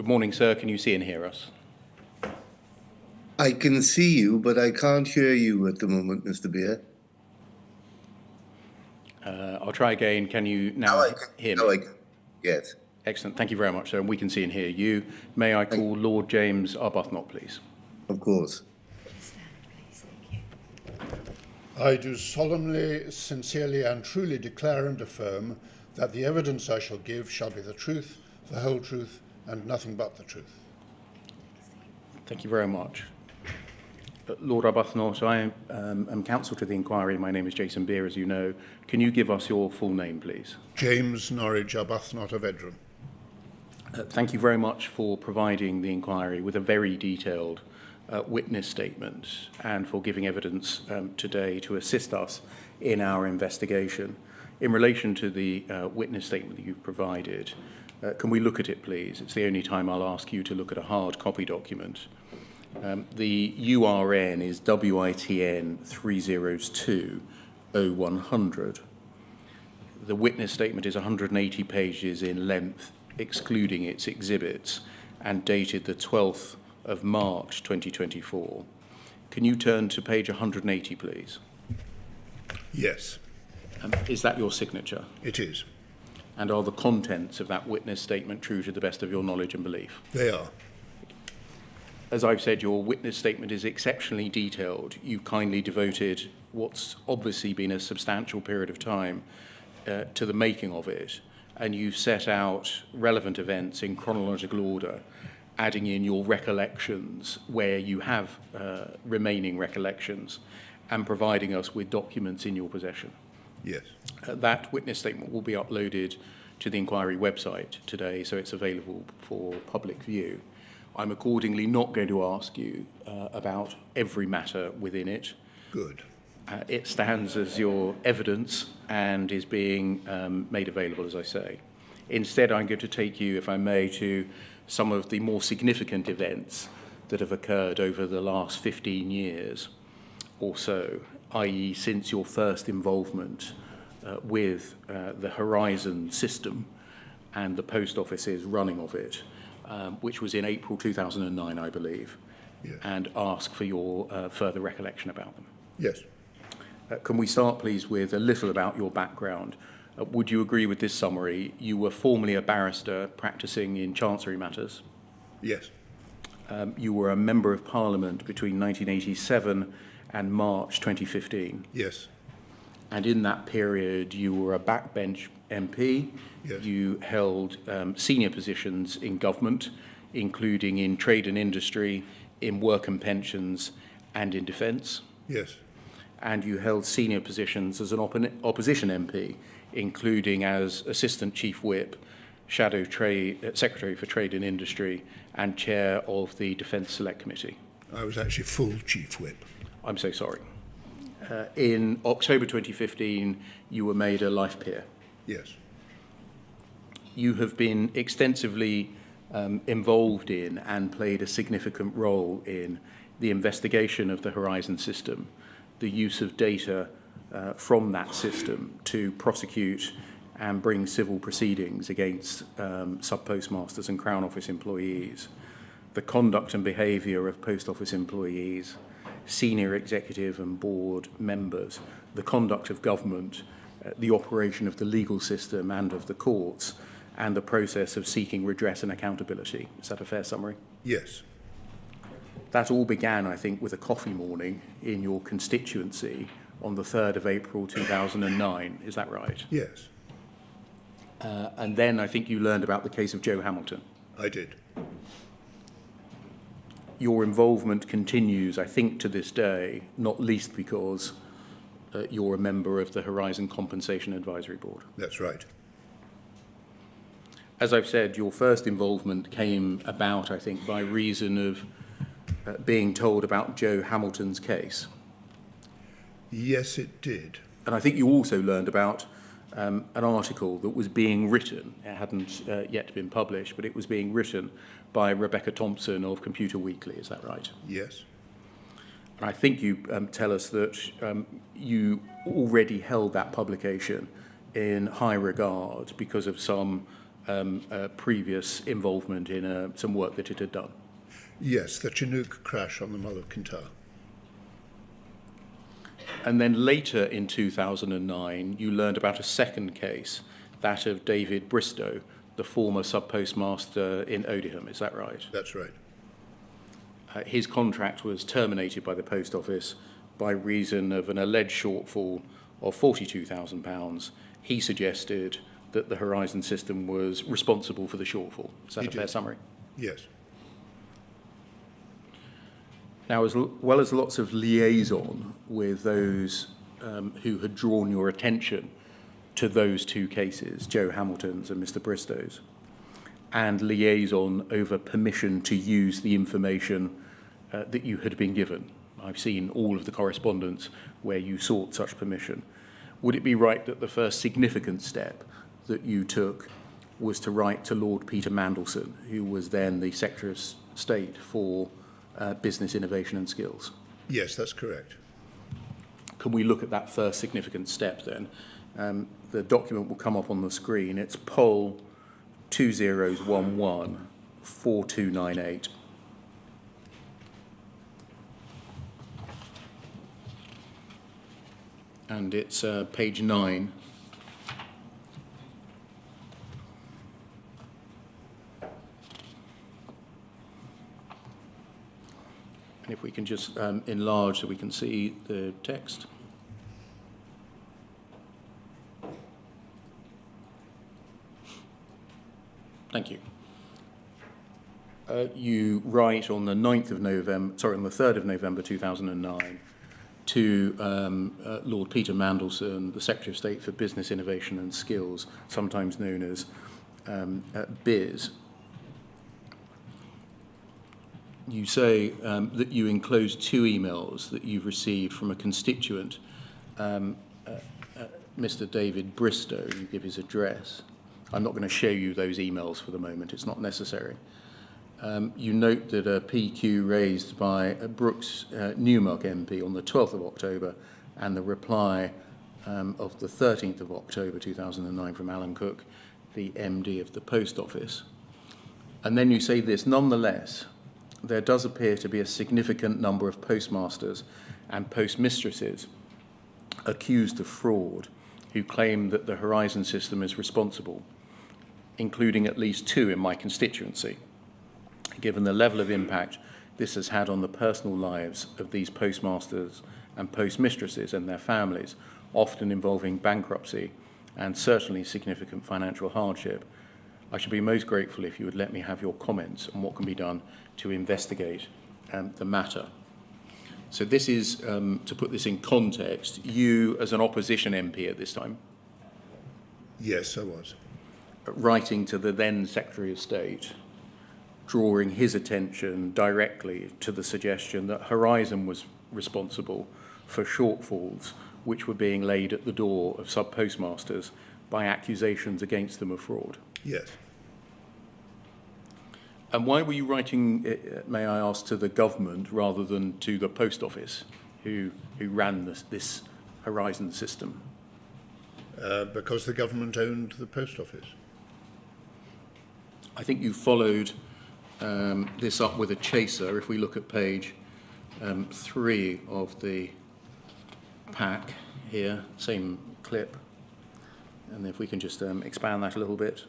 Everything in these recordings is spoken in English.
Good morning, sir. Can you see and hear us? I can see you, but I can't hear you at the moment, Mr. Beer. I'll try again. Can you now hear me? Now I can. Yes. Excellent. Thank you very much, sir. And we can see and hear you. May I call Lord James Arbuthnot, please? Of course. I do solemnly, sincerely and truly declare and affirm that the evidence I shall give shall be the truth, the whole truth, and nothing but the truth. Thank you very much. Lord Arbuthnot, I am counsel to the inquiry. My name is Jason Beer, as you know. Can you give us your full name, please? James Norwich Arbuthnot of Edrom. Thank you very much for providing the inquiry with a very detailed witness statement and for giving evidence today to assist us in our investigation. In relation to the witness statement that you've provided, can we look at it, please? It's the only time I'll ask you to look at a hard copy document. The URN is WITN 302-0100. The witness statement is 180 pages in length, excluding its exhibits, and dated the 12th of March 2024. Can you turn to page 180, please? Yes. Is that your signature? It is. And are the contents of that witness statement true to the best of your knowledge and belief? They are. As I've said, your witness statement is exceptionally detailed. You've kindly devoted what's obviously been a substantial period of time to the making of it, and you've set out relevant events in chronological order, adding in your recollections where you have remaining recollections, and providing us with documents in your possession. Yes. That witness statement will be uploaded to the inquiry website today, so it's available for public view. I'm accordingly not going to ask you about every matter within it. Good. It stands as your evidence and is being made available, as I say. Instead, I'm going to take you, if I may, to some of the more significant events that have occurred over the last 15 years or so, i.e. since your first involvement with the Horizon system and the post office's running of it, which was in April 2009, I believe, yes. And ask for your further recollection about them. Yes. Can we start, please, with a little about your background? Would you agree with this summary? You were formerly a barrister practicing in Chancery matters. Yes. You were a Member of Parliament between 1987 and March 2015. Yes. And in that period, you were a backbench MP. Yes. You held senior positions in government, including in trade and industry, in work and pensions, and in defence. Yes. And you held senior positions as an opposition MP, including as Assistant Chief Whip, Shadow Secretary for Trade and Industry, and Chair of the Defence Select Committee. I was actually full Chief Whip. I'm so sorry. In October 2015, you were made a life peer. Yes. You have been extensively involved in and played a significant role in the investigation of the Horizon system, the use of data from that system to prosecute and bring civil proceedings against sub-postmasters and Crown Office employees, the conduct and behaviour of Post Office employees, senior executive and board members, the conduct of government, the operation of the legal system and of the courts, and the process of seeking redress and accountability. Is that a fair summary? Yes. That all began, I think, with a coffee morning in your constituency on the 3rd of April 2009. Is that right? Yes. And then I think you learned about the case of Joe Hamilton. I did. Your involvement continues, I think, to this day, not least because you're a member of the Horizon Compensation Advisory Board. That's right. As I've said, your first involvement came about, I think, by reason of being told about Joe Hamilton's case. Yes, it did. And I think you also learned about an article that was being written. It hadn't yet been published, but it was being written by Rebecca Thompson of Computer Weekly. Is that right? Yes. And I think you tell us that you already held that publication in high regard because of some previous involvement in some work that it had done. Yes, the Chinook crash on the Mull of Kintyre. And then later in 2009, you learned about a second case, that of David Bristow, the former sub-postmaster in Odiham. Is that right? That's right. His contract was terminated by the Post Office by reason of an alleged shortfall of £42,000. He suggested that the Horizon system was responsible for the shortfall. Is that a fair summary? Yes. Now, as well as lots of liaison with those who had drawn your attention to those two cases, Joe Hamilton's and Mr. Bristow's, and liaison over permission to use the information that you had been given. I've seen all of the correspondence where you sought such permission. Would it be right that the first significant step that you took was to write to Lord Peter Mandelson, who was then the Secretary of State for Business, Innovation and Skills? Yes, that's correct. Can we look at that first significant step then? The document will come up on the screen. It's Poll 2011 4298. And it's page 9. And if we can just enlarge so we can see the text. Thank you. You write on the 9th of November, sorry, on the 3rd of November 2009 to Lord Peter Mandelson, the Secretary of State for Business, Innovation and Skills, sometimes known as BIS. You say that you enclose two emails that you've received from a constituent, Mr. David Bristow. You give his address. I'm not going to show you those emails for the moment. It's not necessary. You note that a PQ raised by Brooks Newmark MP on the 12th of October and the reply of the 13th of October 2009 from Alan Cook, the MD of the Post Office. And then you say this, nonetheless, there does appear to be a significant number of postmasters and postmistresses accused of fraud who claim that the Horizon system is responsible, including at least two in my constituency. Given the level of impact this has had on the personal lives of these postmasters and postmistresses and their families, often involving bankruptcy and certainly significant financial hardship, I should be most grateful if you would let me have your comments on what can be done to investigate the matter. So this is, to put this in context, you as an opposition MP at this time? Yes, I was. Writing to the then Secretary of State, drawing his attention directly to the suggestion that Horizon was responsible for shortfalls which were being laid at the door of sub-postmasters by accusations against them of fraud. Yes. And why were you writing, may I ask, to the government rather than to the Post Office, who ran this Horizon system? Because the government owned the Post Office. I think you followed this up with a chaser. If we look at page 3 of the pack here, same clip, and if we can just expand that a little bit.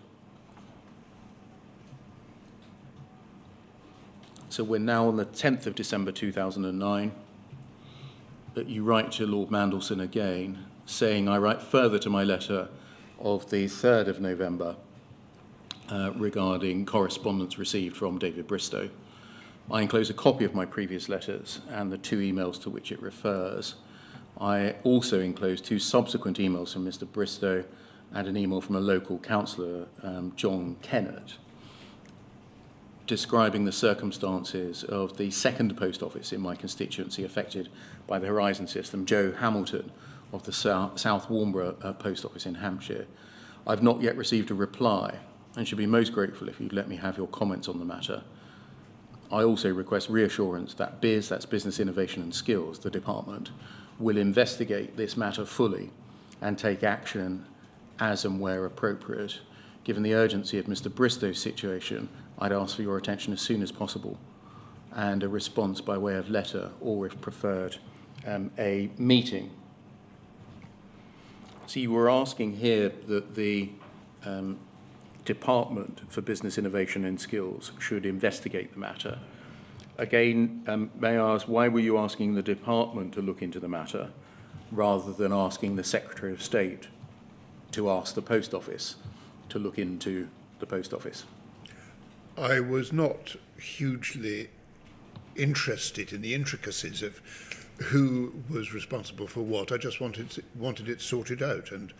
So we're now on the 10th of December 2009, that you write to Lord Mandelson again, saying, I write further to my letter of the 3rd of November regarding correspondence received from David Bristow. I enclose a copy of my previous letters and the two emails to which it refers. I also enclose two subsequent emails from Mr. Bristow and an email from a local councillor, John Kennett, describing the circumstances of the second post office in my constituency affected by the Horizon system, Joe Hamilton of the South Warnborough Post Office in Hampshire. I've not yet received a reply and should be most grateful if you'd let me have your comments on the matter. I also request reassurance that BIS, that's Business, Innovation and Skills, the department, will investigate this matter fully and take action as and where appropriate. Given the urgency of Mr. Bristow's situation, I'd ask for your attention as soon as possible, and a response by way of letter, or if preferred, a meeting. So you were asking here that the Department for Business Innovation and Skills should investigate the matter. Again, may I ask, why were you asking the department to look into the matter rather than asking the Secretary of State to ask the Post Office to look into the Post Office? I was not hugely interested in the intricacies of who was responsible for what. I just wanted it sorted out, and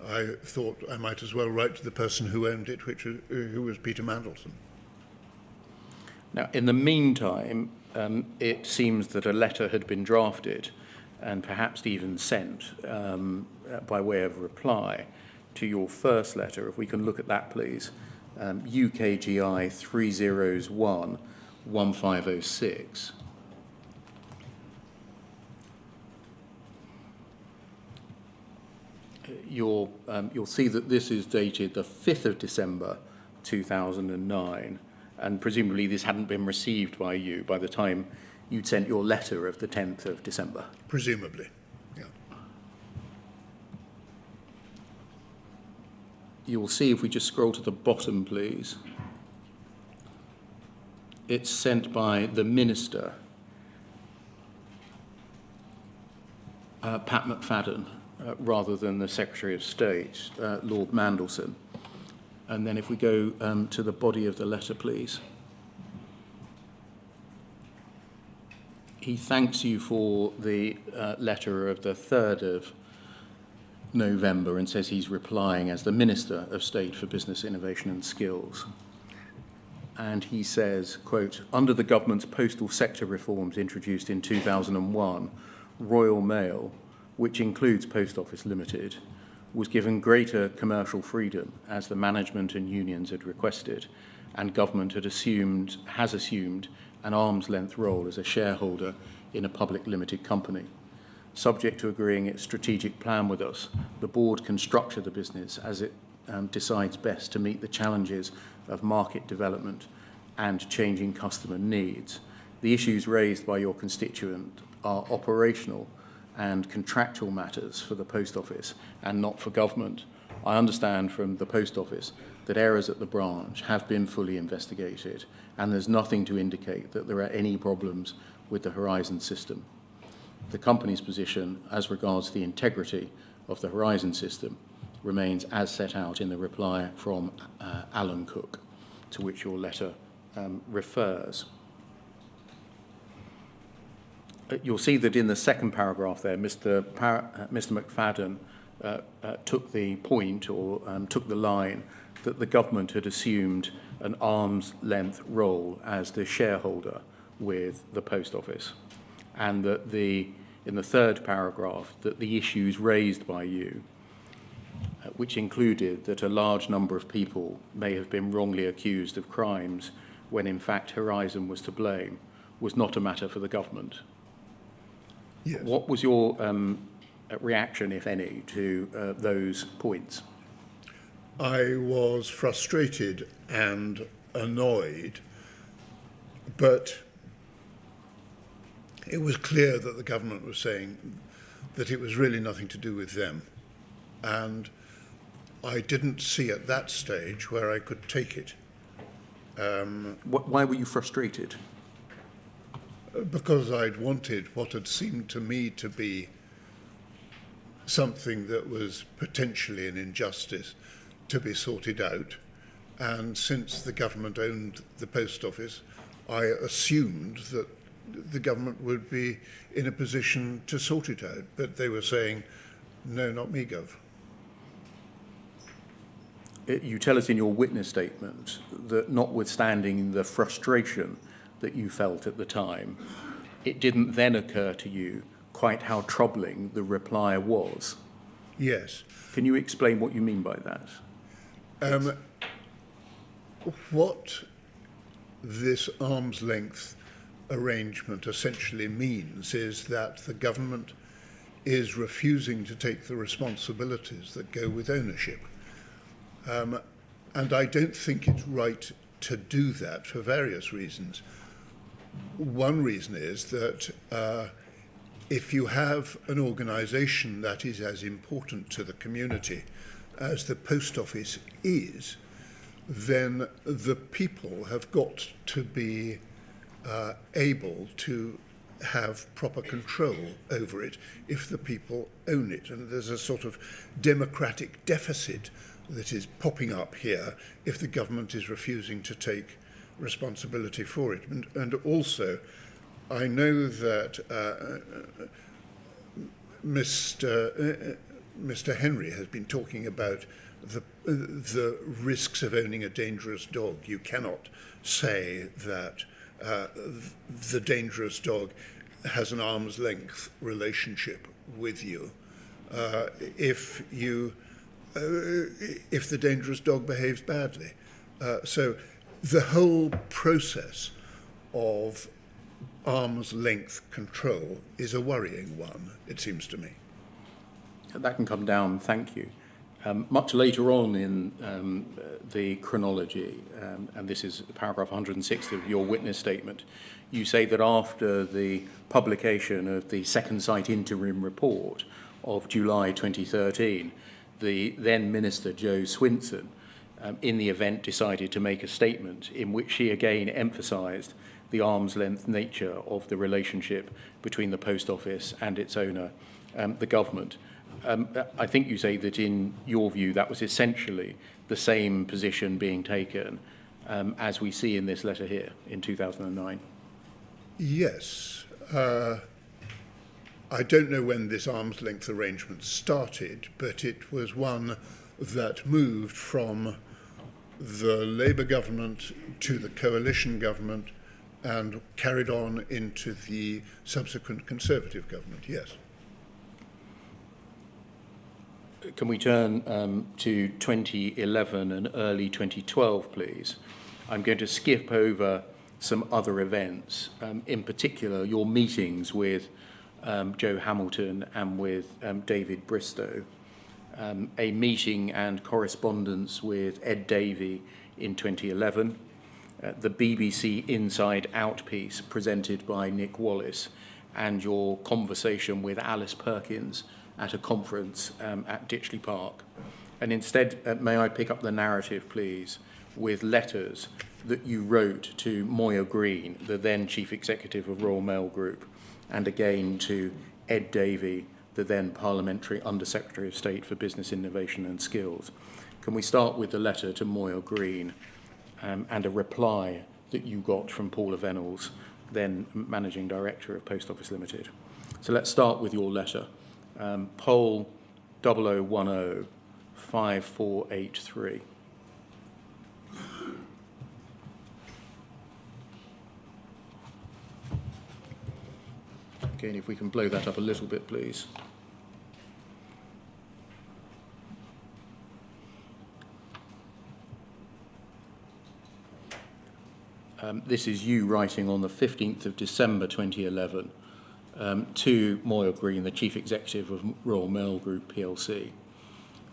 I thought I might as well write to the person who owned it, who was Peter Mandelson. Now, in the meantime, it seems that a letter had been drafted and perhaps even sent by way of reply to your first letter. If we can look at that, please. UKGI 301 1506. You'll see that this is dated the 5th of December 2009, and presumably this hadn't been received by you by the time you'd sent your letter of the 10th of December. Presumably, yeah. You'll see, if we just scroll to the bottom, please, it's sent by the Minister, Pat McFadden, rather than the Secretary of State, Lord Mandelson. And then if we go to the body of the letter, please. He thanks you for the letter of the 3rd of November and says he's replying as the Minister of State for Business Innovation and Skills. And he says, quote, under the government's postal sector reforms introduced in 2001, Royal Mail, which includes Post Office Limited, was given greater commercial freedom as the management and unions had requested, and government has assumed an arm's length role as a shareholder in a public limited company. Subject to agreeing its strategic plan with us, the board can structure the business as it decides best to meet the challenges of market development and changing customer needs. The issues raised by your constituent are operational and contractual matters for the Post Office and not for government. I understand from the Post Office that errors at the branch have been fully investigated, and there's nothing to indicate that there are any problems with the Horizon system. The company's position as regards the integrity of the Horizon system remains as set out in the reply from Alan Cook, to which your letter refers. You'll see that in the second paragraph there, Mr. McFadden took the point, or took the line, that the government had assumed an arm's length role as the shareholder with the Post Office, and that in the third paragraph, that the issues raised by you, which included that a large number of people may have been wrongly accused of crimes when in fact Horizon was to blame, was not a matter for the government. Yes. What was your reaction, if any, to those points? I was frustrated and annoyed, but it was clear that the government was saying that it was really nothing to do with them. And I didn't see at that stage where I could take it. Why were you frustrated? Because I'd wanted what had seemed to me to be something that was potentially an injustice to be sorted out. And since the government owned the Post Office, I assumed that the government would be in a position to sort it out. But they were saying, no, not me, Gov. You tell us in your witness statement that notwithstanding the frustration that you felt at the time, it didn't then occur to you quite how troubling the reply was. Yes. Can you explain what you mean by that? What this arm's length arrangement essentially means is that the government is refusing to take the responsibilities that go with ownership. And I don't think it's right to do that for various reasons. One reason is that if you have an organisation that is as important to the community as the post office is, then the people have got to be able to have proper control over it if the people own it. And there's a sort of democratic deficit that is popping up here if the government is refusing to take responsibility for it. And also, I know that Mr. Henry has been talking about the risks of owning a dangerous dog. You cannot say that the dangerous dog has an arm's length relationship with you if the dangerous dog behaves badly. So the whole process of arm's length control is a worrying one, it seems to me. That can come down, thank you. Much later on in the chronology, and this is paragraph 106 of your witness statement, you say that after the publication of the Second Sight interim report of July 2013, the then Minister Joe Swinson, in the event, decided to make a statement in which she again emphasised the arm's length nature of the relationship between the post office and its owner, the government. I think you say that in your view that was essentially the same position being taken as we see in this letter here in 2009. Yes. I don't know when this arm's length arrangement started, but it was one that moved from the Labour government to the coalition government and carried on into the subsequent Conservative government, yes. Can we turn to 2011 and early 2012, please? I'm going to skip over some other events, in particular your meetings with Joe Hamilton and with David Bristow, a meeting and correspondence with Ed Davey in 2011, the BBC Inside Out piece presented by Nick Wallace, and your conversation with Alice Perkins at a conference at Ditchley Park. And instead, may I pick up the narrative, please, with letters that you wrote to Moya Green, the then Chief Executive of Royal Mail Group, and again to Ed Davey, the then Parliamentary Under-Secretary of State for Business Innovation and Skills. Can we start with the letter to Moya Green and a reply that you got from Paula Venables, then Managing Director of Post Office Limited? So let's start with your letter. Poll 0010 5483. Again, if we can blow that up a little bit, please. This is you writing on the 15th of December 2011 to Moya Green, the Chief Executive of Royal Mail Group plc.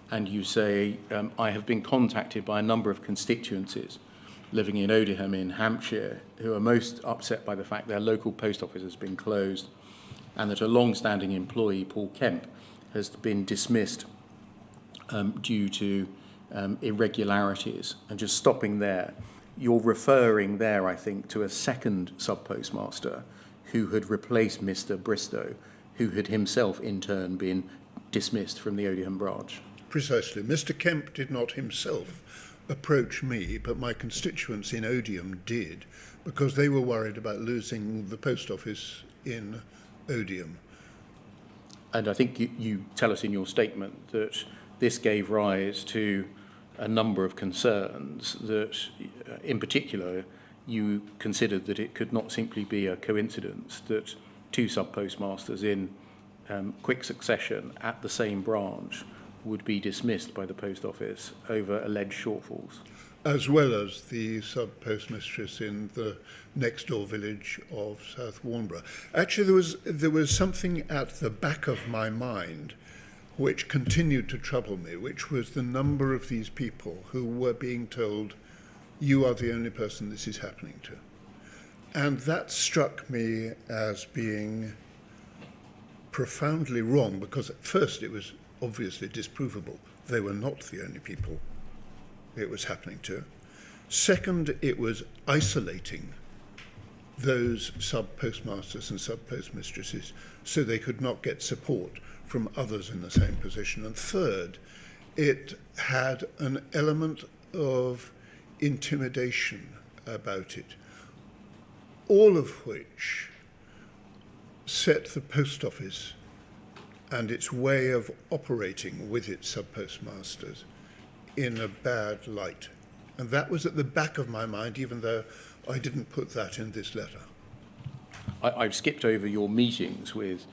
And you say, I have been contacted by a number of constituencies living in Odiham in Hampshire who are most upset by the fact their local post office has been closed and that a long-standing employee, Paul Kemp, has been dismissed due to irregularities. And just stopping there, you're referring there, I think, to a second sub-postmaster who had replaced Mr. Bristow, who had himself in turn been dismissed from the Odiham branch. Precisely. Mr. Kemp did not himself approach me, but my constituents in Odiham did, because they were worried about losing the post office in Odiham. And I think you tell us in your statement that this gave rise to a number of concerns that, in particular, you considered that it could not simply be a coincidence that two sub-postmasters in quick succession at the same branch would be dismissed by the post office over alleged shortfalls. As well as the sub-postmistress in the next door village of South Warnborough. Actually, there was something at the back of my mind which continued to trouble me, which was the number of these people who were being told, you are the only person this is happening to. And that struck me as being profoundly wrong, because at first it was obviously disprovable. They were not the only people it was happening to. Second, it was isolating those sub-postmasters and sub-postmistresses so they could not get support from others in the same position. And third, it had an element of intimidation about it, all of which set the post office and its way of operating with its sub-postmasters in a bad light. And that was at the back of my mind, even though I didn't put that in this letter. I've skipped over your meetings with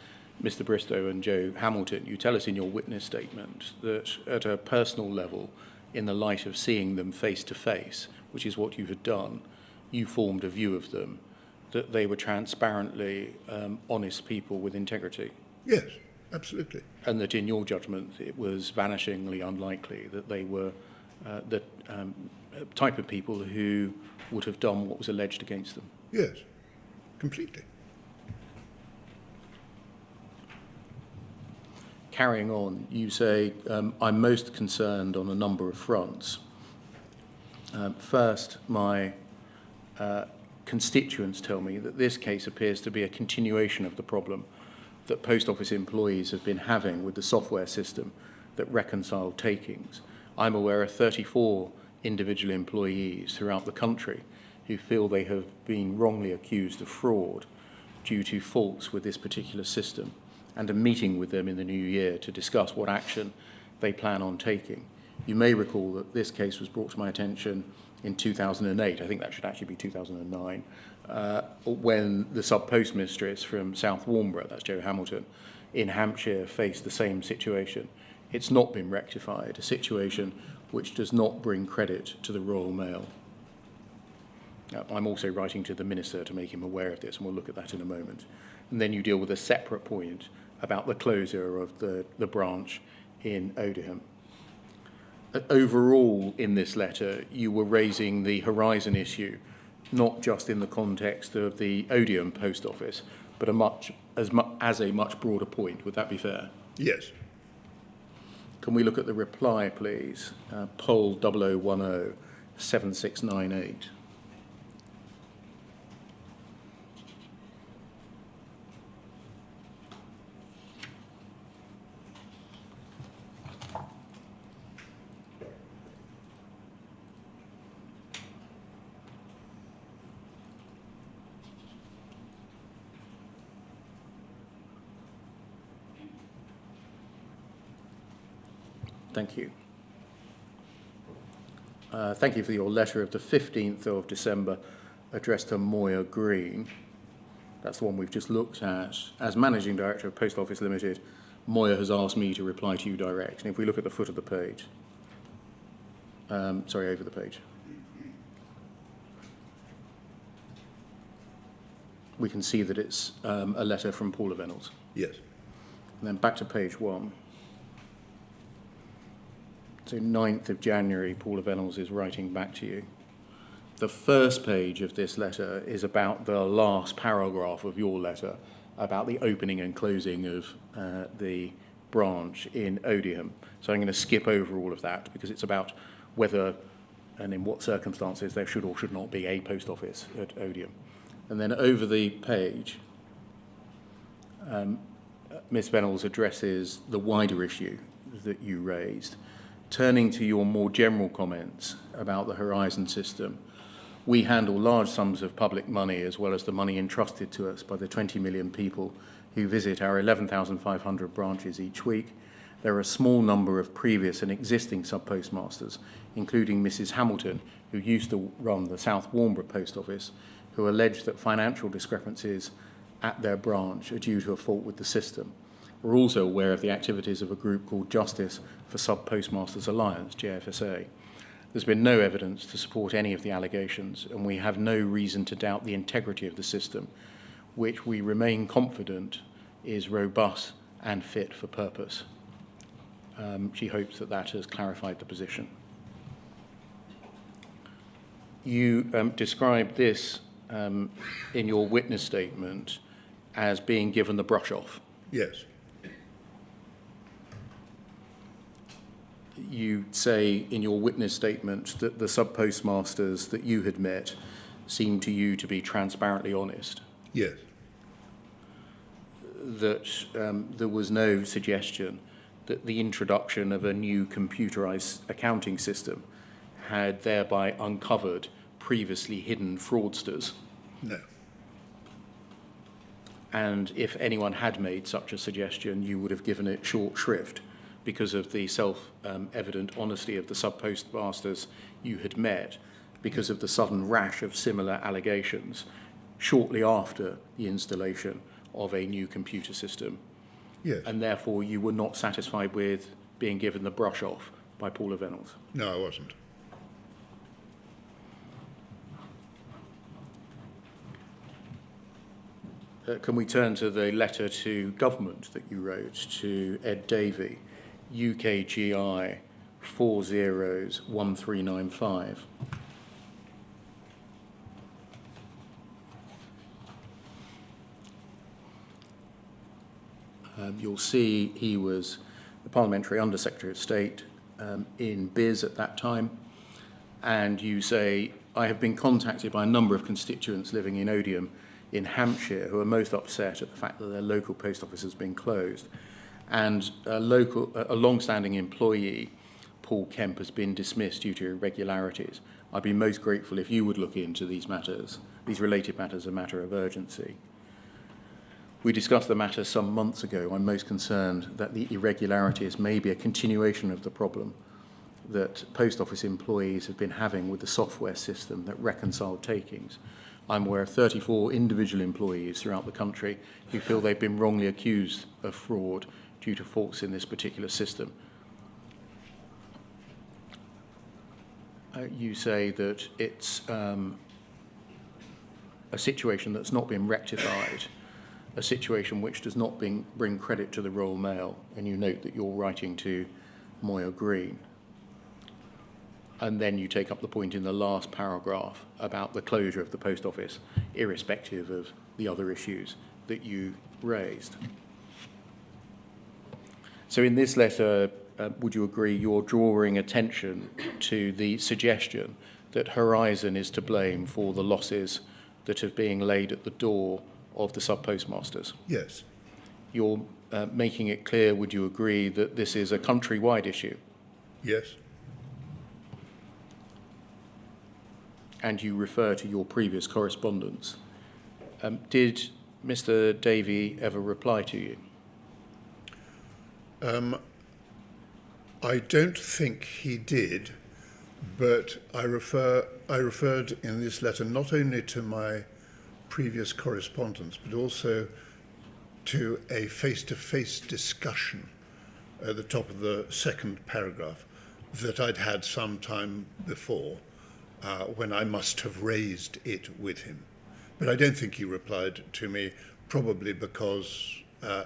Mr. Bristow and Joe Hamilton. You tell us in your witness statement that at a personal level, in the light of seeing them face to face, which is what you had done, you formed a view of them, that they were transparently honest people with integrity. Yes, absolutely. And that in your judgment, it was vanishingly unlikely that they were the type of people who would have done what was alleged against them. Yes, completely. Carrying on, you say, I'm most concerned on a number of fronts. First, my constituents tell me that this case appears to be a continuation of the problem that post office employees have been having with the software system that reconciled takings. I'm aware of 34 individual employees throughout the country who feel they have been wrongly accused of fraud due to faults with this particular system, and a meeting with them in the new year to discuss what action they plan on taking. You may recall that this case was brought to my attention in 2008, I think that should actually be 2009, when the sub-postmistress from South Warnborough, that's Joe Hamilton, in Hampshire faced the same situation. It's not been rectified, a situation which does not bring credit to the Royal Mail. I'm also writing to the Minister to make him aware of this, and we'll look at that in a moment. And then you deal with a separate point about the closure of the branch in Odiham. Overall, in this letter, you were raising the Horizon issue, not just in the context of the Odiham post office, but as a much broader point. Would that be fair? Yes. Can we look at the reply, please? Poll 0010 7698. Thank you. Thank you for your letter of the 15th of December addressed to Moya Green. That's the one we've just looked at. As Managing Director of Post Office Limited, Moya has asked me to reply to you direct. And if we look at the foot of the page, over the page, we can see that it's a letter from Paula Venables. Yes. And then back to page 1. So 9th of January, Paula Venables is writing back to you. The first page of this letter is about the last paragraph of your letter about the opening and closing of the branch in Odiham. So I'm going to skip over all of that because it's about whether and in what circumstances there should or should not be a post office at Odiham. And then over the page, Ms. Venables addresses the wider issue that you raised. Turning to your more general comments about the Horizon system, we handle large sums of public money as well as the money entrusted to us by the 20 million people who visit our 11,500 branches each week. There are a small number of previous and existing sub-postmasters, including Mrs. Hamilton, who used to run the South Warnborough post office, who allege that financial discrepancies at their branch are due to a fault with the system. We're also aware of the activities of a group called Justice for Sub-Postmasters Alliance, JFSA. There's been no evidence to support any of the allegations, and we have no reason to doubt the integrity of the system, which we remain confident is robust and fit for purpose. She hopes that that has clarified the position. You described this in your witness statement as being given the brush off. Yes. You say in your witness statement that the sub-postmasters that you had met seemed to you to be transparently honest. Yes. That there was no suggestion that the introduction of a new computerized accounting system had thereby uncovered previously hidden fraudsters. No. And if anyone had made such a suggestion, you would have given it short shrift because of the self-evident honesty of the sub-postmasters you had met, because of the sudden rash of similar allegations shortly after the installation of a new computer system. Yes. And therefore you were not satisfied with being given the brush off by Paula Venables. No, I wasn't. Can we turn to the letter to government that you wrote to Ed Davey, UKGI 401395? You'll see he was the Parliamentary Under-Secretary of State in BIS at that time, and you say, I have been contacted by a number of constituents living in Odium in Hampshire who are most upset at the fact that their local post office has been closed, and a long-standing employee, Paul Kemp, has been dismissed due to irregularities. I'd be most grateful if you would look into these matters, these related matters, a matter of urgency. We discussed the matter some months ago. I'm most concerned that the irregularities may be a continuation of the problem that post office employees have been having with the software system that reconciled takings. I'm aware of 34 individual employees throughout the country who feel they've been wrongly accused of fraud due to faults in this particular system. You say that it's a situation that's not been rectified, a situation which does not bring credit to the Royal Mail, and you note that you're writing to Moya Green. And then you take up the point in the last paragraph about the closure of the post office, irrespective of the other issues that you raised. So in this letter, would you agree you're drawing attention to the suggestion that Horizon is to blame for the losses that are being laid at the door of the sub-postmasters? Yes. You're making it clear, would you agree, that this is a countrywide issue? Yes. And you refer to your previous correspondence. Did Mr. Davey ever reply to you? I don't think he did, but I referred in this letter not only to my previous correspondence, but also to a face-to-face discussion at the top of the second paragraph that I'd had some time before, when I must have raised it with him. But I don't think he replied to me, probably because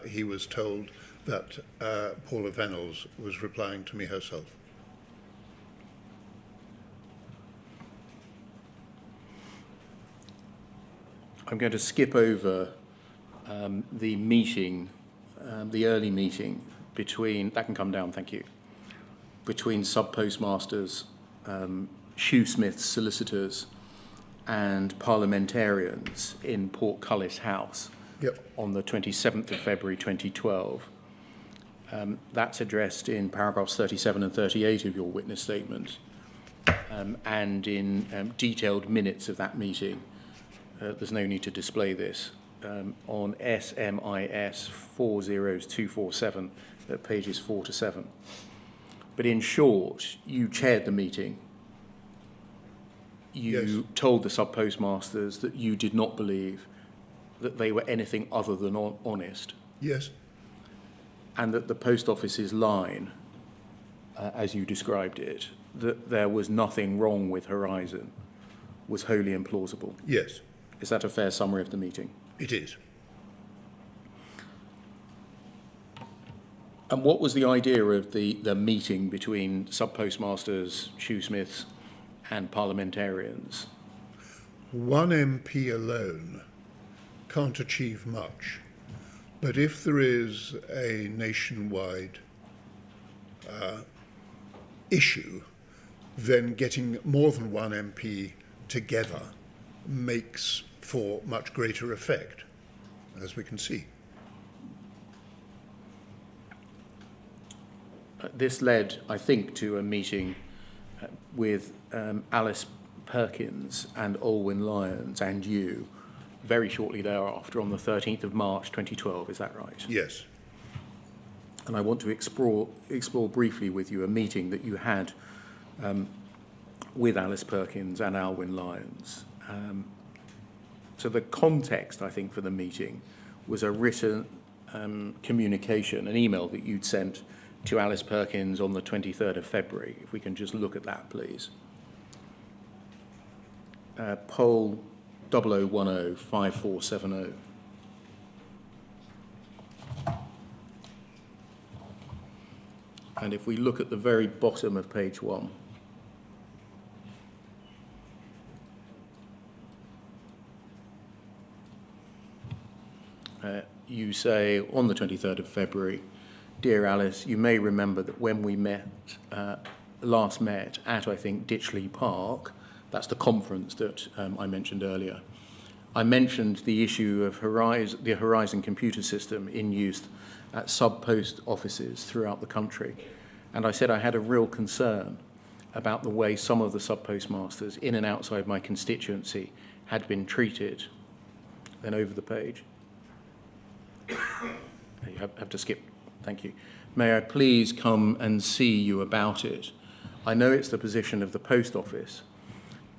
he was told that Paula Venables was replying to me herself. I'm going to skip over the meeting, the early meeting between, that can come down, thank you, between sub-postmasters, shoesmiths, solicitors, and parliamentarians in Portcullis House. Yep. On the 27th of February 2012. That's addressed in paragraphs 37 and 38 of your witness statement, and in detailed minutes of that meeting. There's no need to display this. On SMIS 40247 at pages 4 to 7. But in short, you chaired the meeting. You Yes. told the sub-postmasters that you did not believe that they were anything other than honest. Yes. And that the post office's line, as you described it, that there was nothing wrong with Horizon, was wholly implausible. Yes. Is that a fair summary of the meeting? It is. And what was the idea of the meeting between sub-postmasters, shoesmiths and parliamentarians? One MP alone can't achieve much, but if there is a nationwide issue, then getting more than one MP together makes for much greater effect, as we can see. This led, I think, to a meeting with Alice Perkins and Olwyn Lyons and you very shortly thereafter on the 13th of March 2012, is that right? Yes. And I want to explore briefly with you a meeting that you had with Alice Perkins and Olwyn Lyons. So the context, I think, for the meeting was a written communication, an email that you'd sent to Alice Perkins on the 23rd of February. If we can just look at that, please. Poll 00105470. And if we look at the very bottom of page 1, you say on the 23rd of February, "Dear Alice, you may remember that when we last met at, I think, Ditchley Park," that's the conference that I mentioned earlier, "I mentioned the issue of the Horizon computer system in use at sub-post offices throughout the country. And I said I had a real concern about the way some of the sub-postmasters in and outside my constituency had been treated." Then over the page. You have to skip. Thank you. "May I please come and see you about it? I know it's the position of the Post Office,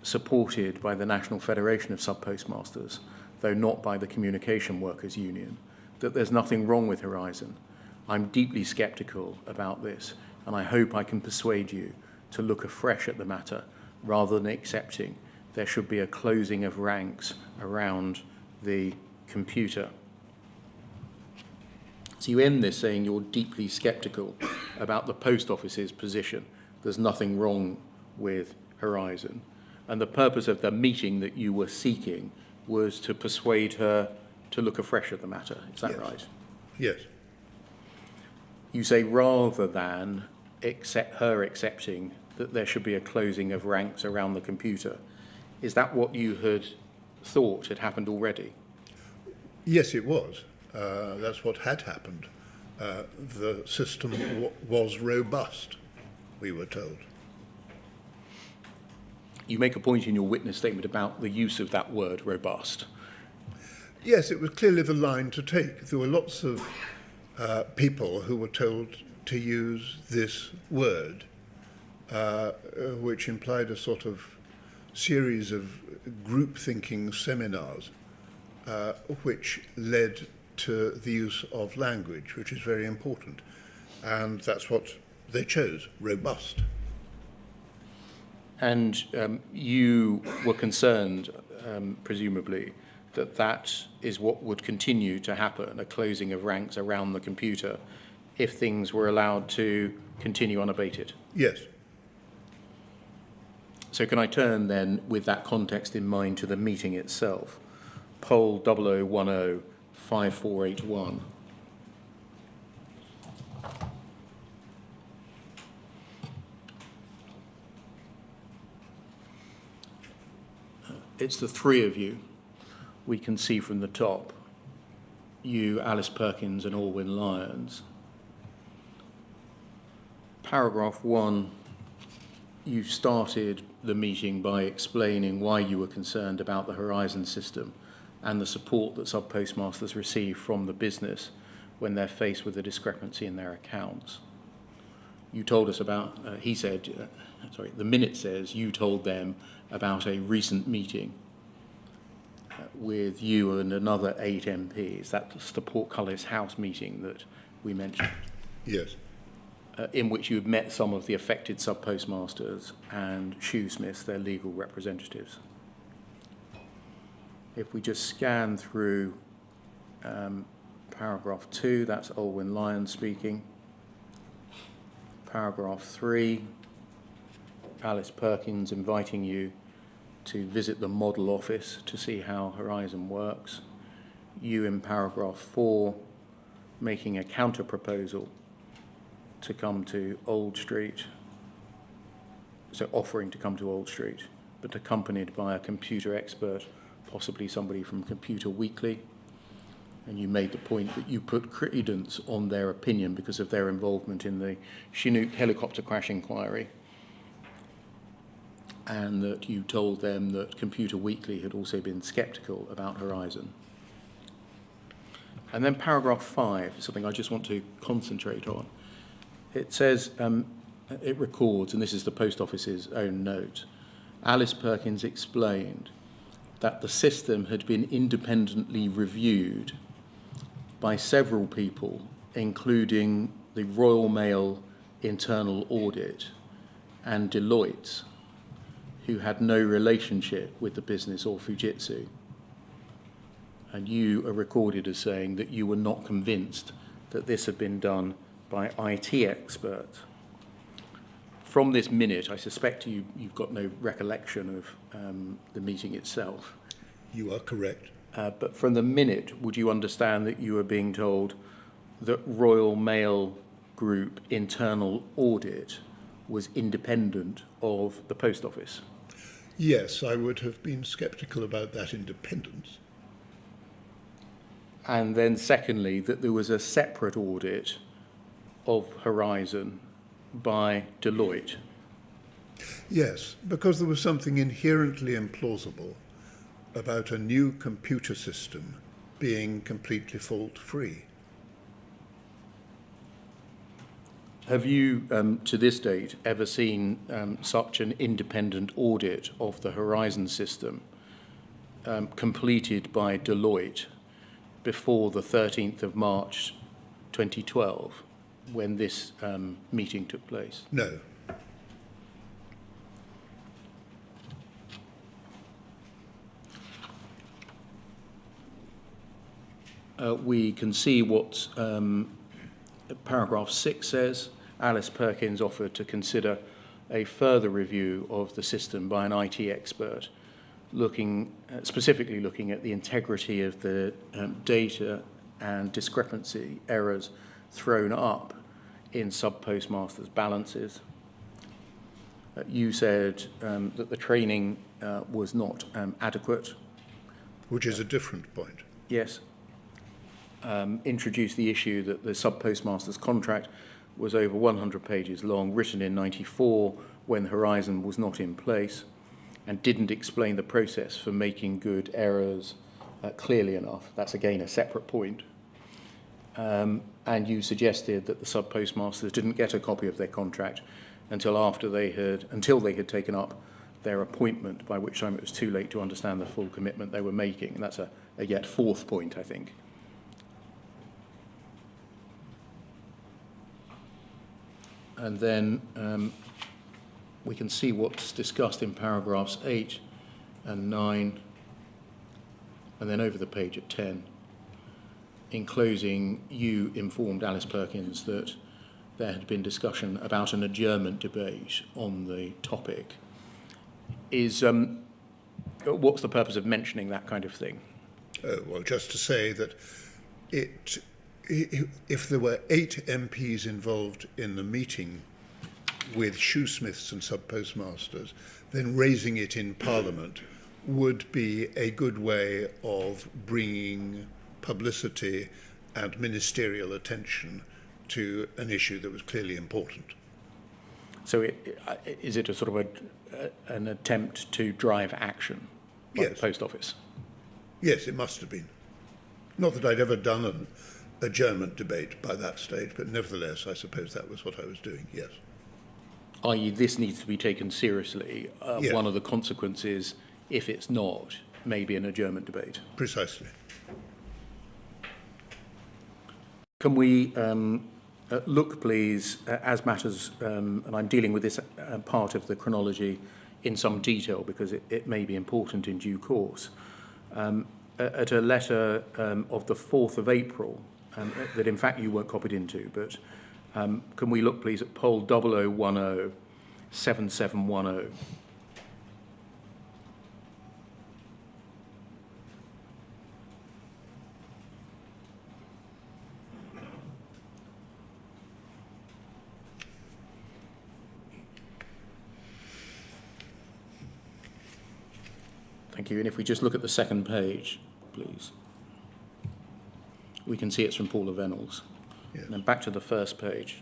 supported by the National Federation of Sub-Postmasters, though not by the Communication Workers Union, that there's nothing wrong with Horizon. I'm deeply sceptical about this, and I hope I can persuade you to look afresh at the matter rather than accepting there should be a closing of ranks around the computer." So you end this saying you're deeply sceptical about the Post Office's position. There's nothing wrong with Horizon. And the purpose of the meeting that you were seeking was to persuade her to look afresh at the matter. Is that right? Yes. You say rather than her accepting that there should be a closing of ranks around the computer. Is that what you had thought had happened already? Yes, it was. That's what had happened. The system was robust, we were told. You make a point in your witness statement about the use of that word, robust. Yes, it was clearly the line to take. There were lots of people who were told to use this word, which implied a sort of series of group-thinking seminars, which led to the use of language, which is very important. And that's what they chose, robust. And you were concerned, presumably, that that is what would continue to happen, a closing of ranks around the computer, if things were allowed to continue unabated. Yes. So can I turn then, with that context in mind, to the meeting itself? Poll 00105481. It's the three of you. We can see from the top, you, Alice Perkins and Olwyn Lyons. Paragraph 1, you started the meeting by explaining why you were concerned about the Horizon system and the support that sub-postmasters receive from the business when they're faced with a discrepancy in their accounts. You told us about, the minute says you told them about a recent meeting with you and another 8 MPs. That's the Portcullis House meeting that we mentioned. Yes. In which you had met some of the affected sub-postmasters and shoesmiths, their legal representatives. If we just scan through paragraph 2, that's Olwyn Lyons speaking. paragraph 3, Alice Perkins inviting you to visit the model office to see how Horizon works. You in paragraph 4 making a counter proposal to come to Old Street, so offering to come to Old Street, but accompanied by a computer expert, possibly somebody from Computer Weekly. And you made the point that you put credence on their opinion because of their involvement in the Chinook helicopter crash inquiry, and that you told them that Computer Weekly had also been sceptical about Horizon. And then paragraph 5 is something I just want to concentrate on. It says, it records, and this is the Post Office's own note, Alice Perkins explained that the system had been independently reviewed by several people, including the Royal Mail Internal Audit and Deloitte, who had no relationship with the business or Fujitsu. And you are recorded as saying that you were not convinced that this had been done by IT experts. From this minute, I suspect you've got no recollection of the meeting itself. You are correct. But from the minute, would you understand that you were being told that Royal Mail Group internal audit was independent of the Post Office? Yes, I would have been sceptical about that independence. And then secondly, that there was a separate audit of Horizon by Deloitte. Yes, because there was something inherently implausible about a new computer system being completely fault-free. Have you, to this date, ever seen such an independent audit of the Horizon system completed by Deloitte before the 13th of March 2012, when this meeting took place? No. We can see what paragraph 6 says. Alice Perkins offered to consider a further review of the system by an IT expert, specifically looking at the integrity of the data and discrepancy errors thrown up in sub-postmasters' balances. You said that the training was not adequate. Which is a different point. Yes. Introduced the issue that the sub-postmaster's contract was over 100 pages long, written in '94 when Horizon was not in place, and didn't explain the process for making good errors clearly enough. That's again a separate point. And you suggested that the sub-postmasters didn't get a copy of their contract until they had taken up their appointment, by which time it was too late to understand the full commitment they were making. And that's a yet fourth point, I think. And then we can see what's discussed in paragraphs 8 and 9, and then over the page at 10. In closing, you informed Alice Perkins that there had been discussion about an adjournment debate on the topic. What's the purpose of mentioning that kind of thing? Well, just to say that if there were 8 MPs involved in the meeting with shoesmiths and sub-postmasters, then raising it in Parliament would be a good way of bringing publicity and ministerial attention to an issue that was clearly important. So is it a sort of an attempt to drive action by the Post Office? Yes, it must have been. Not that I'd ever done an adjournment debate by that stage, but nevertheless, I suppose that was what I was doing, yes. I.e., this needs to be taken seriously. Yes. One of the consequences, if it's not, may be an adjournment debate. Precisely. Can we look, please, as matters, and I'm dealing with this part of the chronology in some detail because it may be important in due course, at a letter of the 4th of April, that in fact you weren't copied into, but Can we look, please, at poll 0010 7710? Thank you. And if we just look at the second page, please, we can see it's from Paula Venables. Yes. And then back to the first page.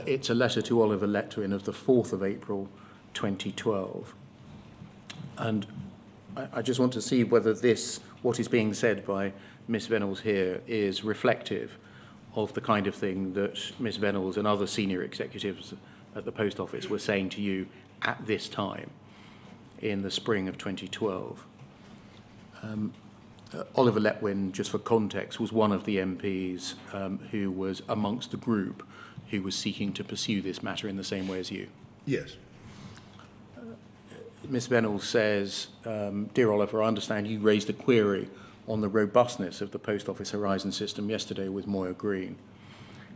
It's a letter to Oliver Letwin of the 4th of April 2012. And I just want to see whether this, what is being said by Miss Venables here, is reflective of the kind of thing that Miss Venables and other senior executives at the Post Office were saying to you at this time in the spring of 2012. Oliver Letwin, just for context, was one of the MPs who was amongst the group who was seeking to pursue this matter in the same way as you. Yes. Ms. Venables says, Dear Oliver, I understand you raised a query on the robustness of the Post Office Horizon system yesterday with Moya Green.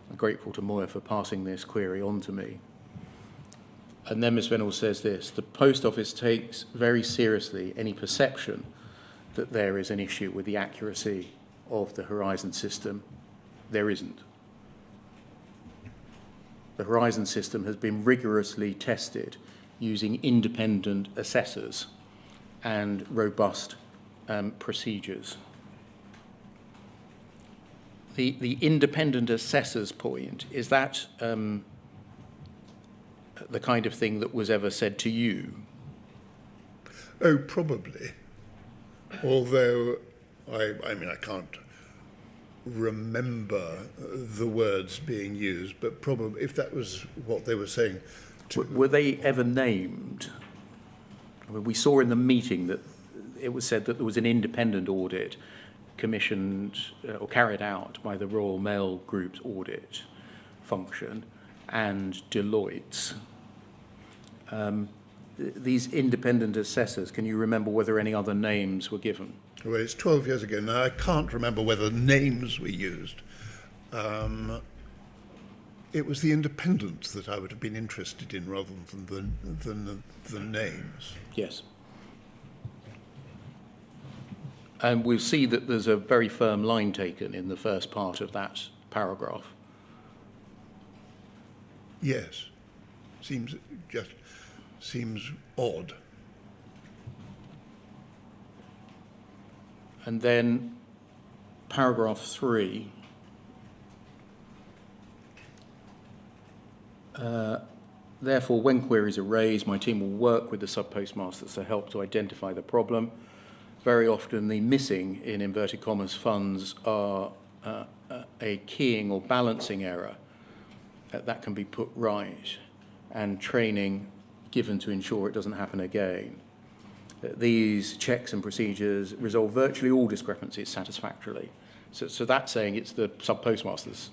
I'm grateful to Moya for passing this query on to me. And then Ms. Venables says this: the Post Office takes very seriously any perception that there is an issue with the accuracy of the Horizon system. There isn't. The Horizon system has been rigorously tested using independent assessors and robust procedures. The independent assessors point, is that the kind of thing that was ever said to you? Oh, probably. Although, I mean, I can't remember the words being used, but probably if that was what they were saying. Were they ever named? We saw in the meeting that it was said that there was an independent audit commissioned or carried out by the Royal Mail Group's audit function and Deloitte's. These independent assessors, can you remember whether any other names were given? Well, it's 12 years ago now. I can't remember whether names were used. It was the independence that I would have been interested in rather than the names. Yes. And we'll see that there's a very firm line taken in the first part of that paragraph. Yes. Seems odd. And then paragraph 3. Therefore, when queries are raised, my team will work with the sub-postmasters to help to identify the problem. Very often the missing, in inverted commas, funds are a keying or balancing error that can be put right, and training given to ensure it doesn't happen again. These checks and procedures resolve virtually all discrepancies satisfactorily. So that's saying it's the sub-postmaster's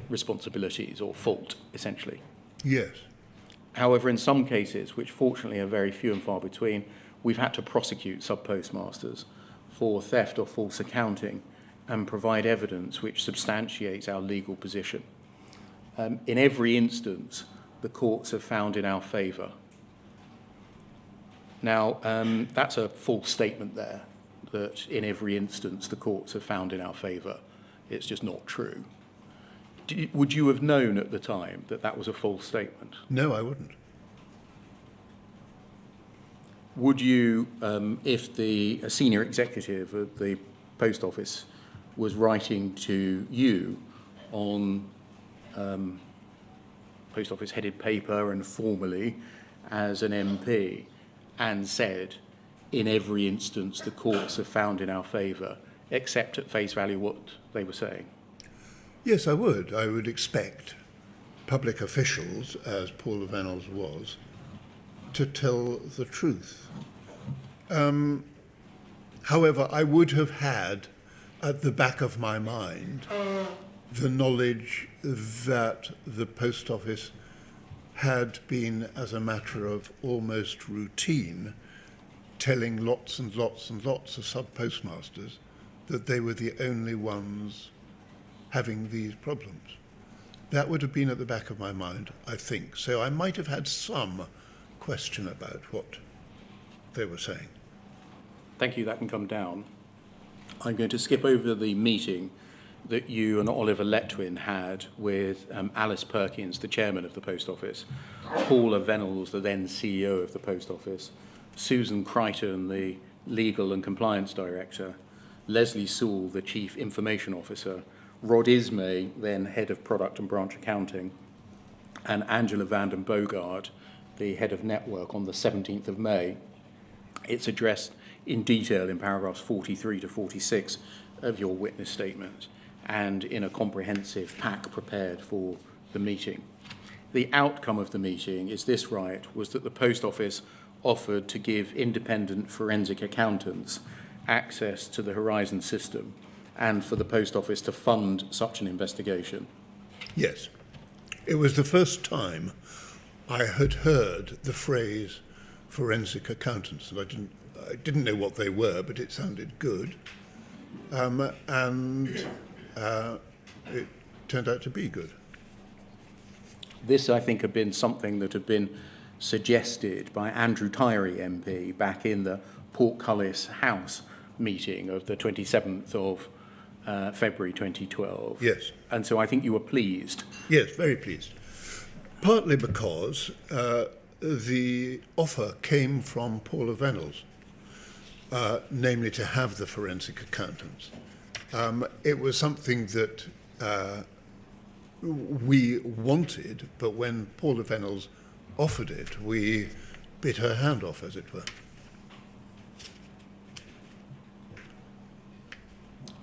responsibilities or fault, essentially. Yes. However, in some cases, which fortunately are very few and far between, we've had to prosecute sub-postmasters for theft or false accounting and provide evidence which substantiates our legal position. In every instance, the courts have found in our favour. Now, that's a false statement there, that in every instance the courts have found in our favour. It's just not true. Would you have known at the time that that was a false statement? No, I wouldn't. Would you, if a senior executive of the Post Office was writing to you on Post Office headed paper and formally as an MP, and said, in every instance the courts have found in our favour, accept at face value what they were saying? Yes, I would. I would expect public officials, as Paula Venables was, to tell the truth. However, I would have had at the back of my mind the knowledge that the Post Office had been, as a matter of almost routine, telling lots and lots and lots of sub-postmasters that they were the only ones having these problems. That would have been at the back of my mind, I think. So I might have had some question about what they were saying. Thank you, that can come down. I'm going to skip over the meeting that you and Oliver Letwin had with Alice Perkins, the chairman of the Post Office, Paula Venables, the then CEO of the Post Office, Susan Crichton, the legal and compliance director, Leslie Sewell, the chief information officer, Rod Ismay, then head of product and branch accounting, and Angela Vanden Bogard, the head of network, on the 17th of May. It's addressed in detail in paragraphs 43 to 46 of your witness statement and in a comprehensive pack prepared for the meeting. The outcome of the meeting is this, right, was that the Post Office offered to give independent forensic accountants access to the Horizon system and for the Post Office to fund such an investigation. Yes. It was the first time I had heard the phrase forensic accountants, and I didn't know what they were, but it sounded good. It turned out to be good. This, I think, had been something that had been suggested by Andrew Tyree MP back in the Portcullis House meeting of the 27th of February 2012. Yes. And so I think you were pleased. Yes, very pleased. Partly because the offer came from Paula Venables, namely to have the forensic accountants. It was something that we wanted, but when Paula Venables offered it, we bit her hand off, as it were.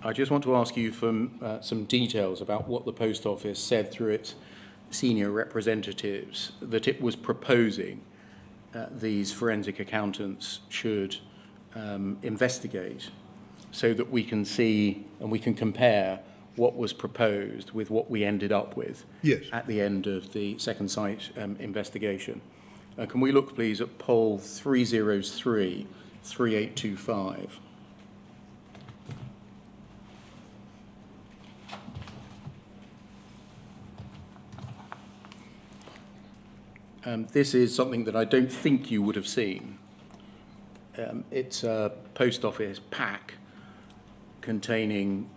I just want to ask you for some details about what the Post Office said through its senior representatives that it was proposing these forensic accountants should investigate, so that we can see and we can compare what was proposed with what we ended up with. Yes. At the end of the second site investigation. Can we look, please, at poll 303-3825? This is something that I don't think you would have seen. It's a Post Office pack containing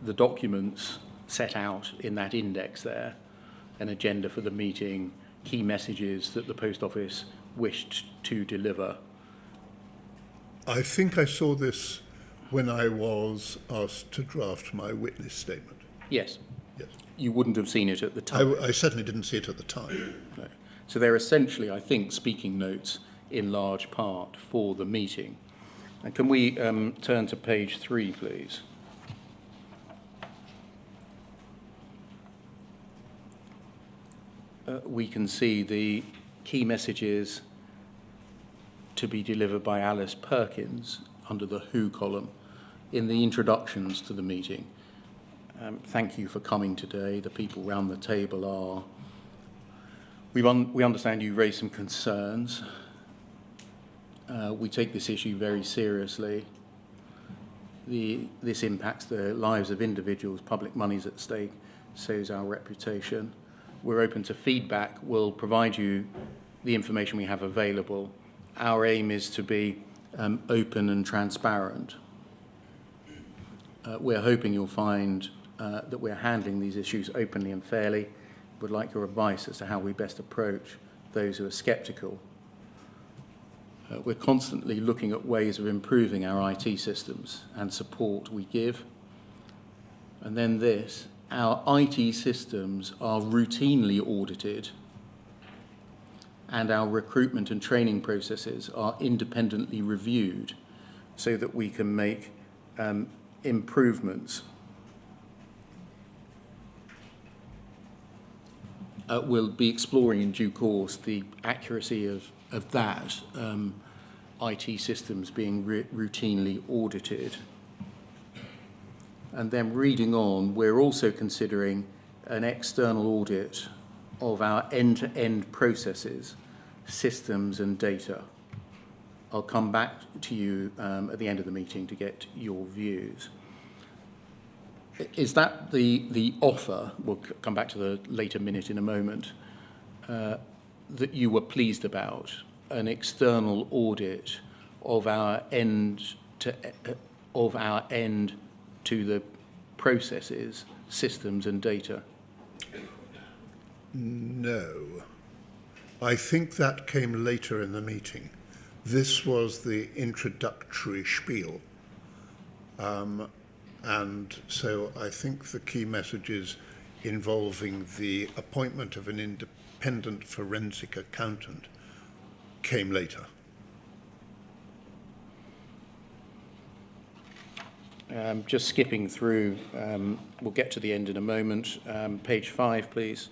the documents set out in that index there, an agenda for the meeting, key messages that the Post Office wished to deliver. I think I saw this when I was asked to draft my witness statement. Yes. Yes. You wouldn't have seen it at the time. I certainly didn't see it at the time. No. So they're essentially, I think, speaking notes in large part for the meeting. And can we turn to page 3, please? We can see the key messages to be delivered by Alice Perkins under the Who column in the introductions to the meeting. Thank you for coming today. The people round the table are... We understand you raised some concerns. We take this issue very seriously. This impacts the lives of individuals, public money's at stake, so is our reputation. We're open to feedback. We'll provide you the information we have available. Our aim is to be open and transparent. We're hoping you'll find that we're handling these issues openly and fairly. Would like your advice as to how we best approach those who are sceptical. We're constantly looking at ways of improving our IT systems and support we give. And then this, our IT systems are routinely audited and our recruitment and training processes are independently reviewed so that we can make improvements. We'll be exploring in due course the accuracy of that, IT systems being routinely audited. And then reading on, we're also considering an external audit of our end-to-end processes, systems and data. I'll come back to you at the end of the meeting to get your views. Is that the offer, we'll come back to the later minute in a moment, that you were pleased about, an external audit of our end to the processes, systems and data? No. I think that came later in the meeting. This was the introductory spiel. And so I think the key messages involving the appointment of an independent forensic accountant came later. Just skipping through, we'll get to the end in a moment. Page 5, please.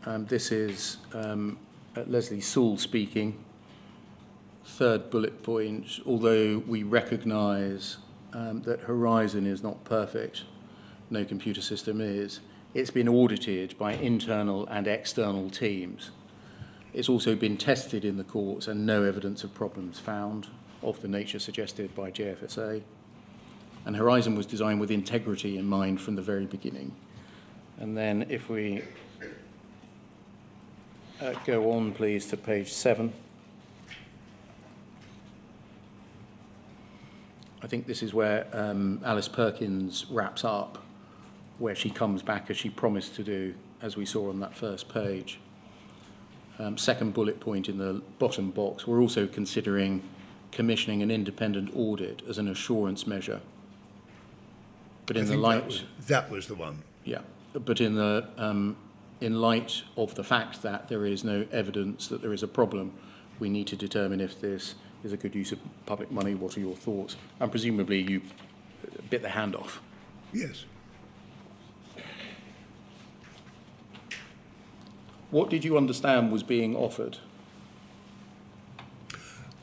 This is Leslie Sewell speaking. Third bullet point, although we recognise that Horizon is not perfect, no computer system is, it's been audited by internal and external teams. It's also been tested in the courts and no evidence of problems found of the nature suggested by JFSA. And Horizon was designed with integrity in mind from the very beginning. And then if we go on, please, to page 7. I think this is where Alice Perkins wraps up, where she comes back as she promised to do, as we saw on that first page. Second bullet point in the bottom box, we're also considering commissioning an independent audit as an assurance measure. But in the light... That was the one. Yeah, but in light of the fact that there is no evidence that there is a problem, we need to determine if this is a good use of public money. What are your thoughts? And presumably you bit the hand off. Yes. What did you understand was being offered?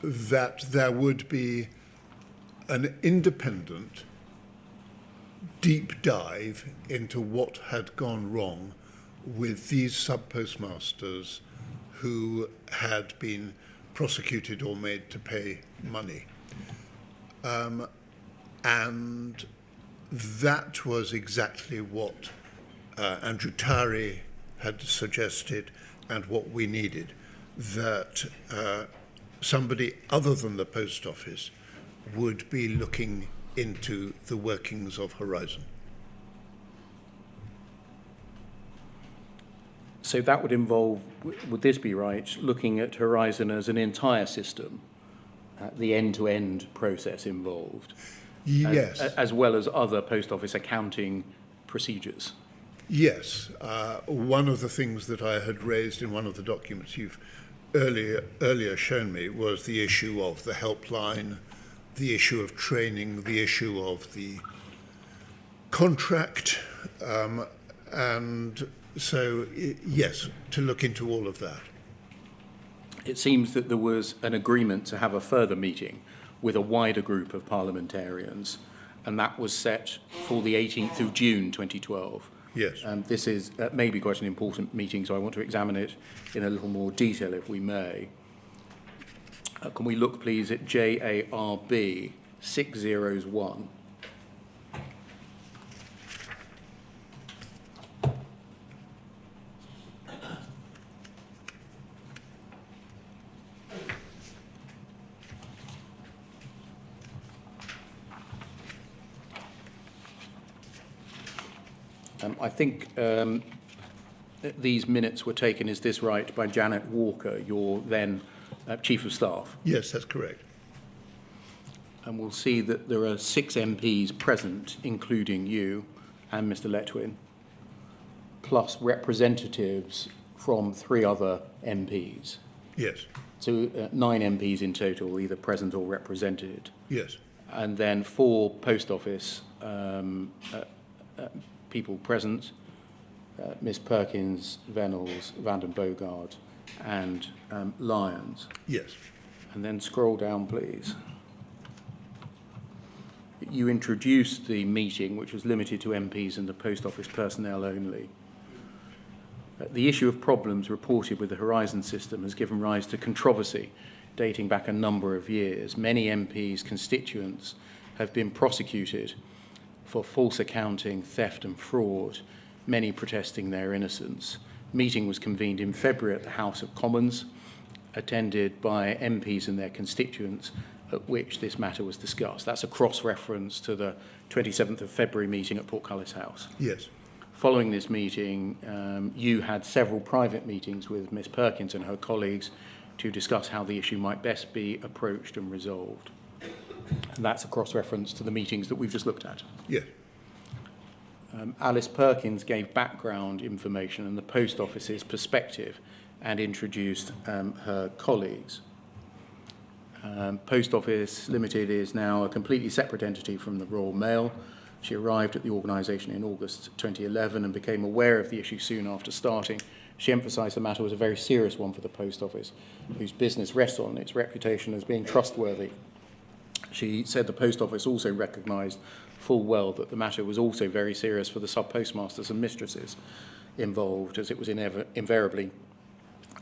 That there would be an independent deep dive into what had gone wrong with these sub-postmasters who had been prosecuted or made to pay money. And that was exactly what Andrew Tyree had suggested and what we needed, that somebody other than the Post Office would be looking into the workings of Horizon. So that would involve, would this be right, looking at Horizon as an entire system, the end-to-end process involved? Yes. As well as other Post Office accounting procedures? Yes. One of the things that I had raised in one of the documents you've earlier shown me was the issue of the helpline, the issue of training, the issue of the contract, and so, yes, to look into all of that. It seems that there was an agreement to have a further meeting with a wider group of parliamentarians, and that was set for the 18th of June 2012. Yes. This is maybe quite an important meeting, so I want to examine it in a little more detail, if we may. Can we look, please, at JARB 601? I think these minutes were taken, is this right, by Janet Walker, your then Chief of Staff? Yes, that's correct. And we'll see that there are 6 MPs present, including you and Mr. Letwin, plus representatives from 3 other MPs. Yes. So 9 MPs in total, either present or represented. Yes. And then 4 Post Office people present, Miss Perkins, Venables, Vanden Bogard, and Lyons. Yes. And then scroll down, please. You introduced the meeting, which was limited to MPs and the Post Office personnel only. The issue of problems reported with the Horizon system has given rise to controversy dating back a number of years. Many MPs' constituents have been prosecuted for false accounting, theft and fraud, many protesting their innocence. A meeting was convened in February at the House of Commons, attended by MPs and their constituents, at which this matter was discussed. That's a cross-reference to the 27th of February meeting at Portcullis House. Yes. Following this meeting, you had several private meetings with Ms. Perkins and her colleagues to discuss how the issue might best be approached and resolved. And that's a cross-reference to the meetings that we've just looked at. Yes. Alice Perkins gave background information and the Post Office's perspective and introduced her colleagues. Post Office Limited is now a completely separate entity from the Royal Mail. She arrived at the organisation in August 2011 and became aware of the issue soon after starting. She emphasised the matter was a very serious one for the Post Office, whose business rests on its reputation as being trustworthy. She said the Post Office also recognised full well that the matter was also very serious for the sub-postmasters and mistresses involved, as it was invariably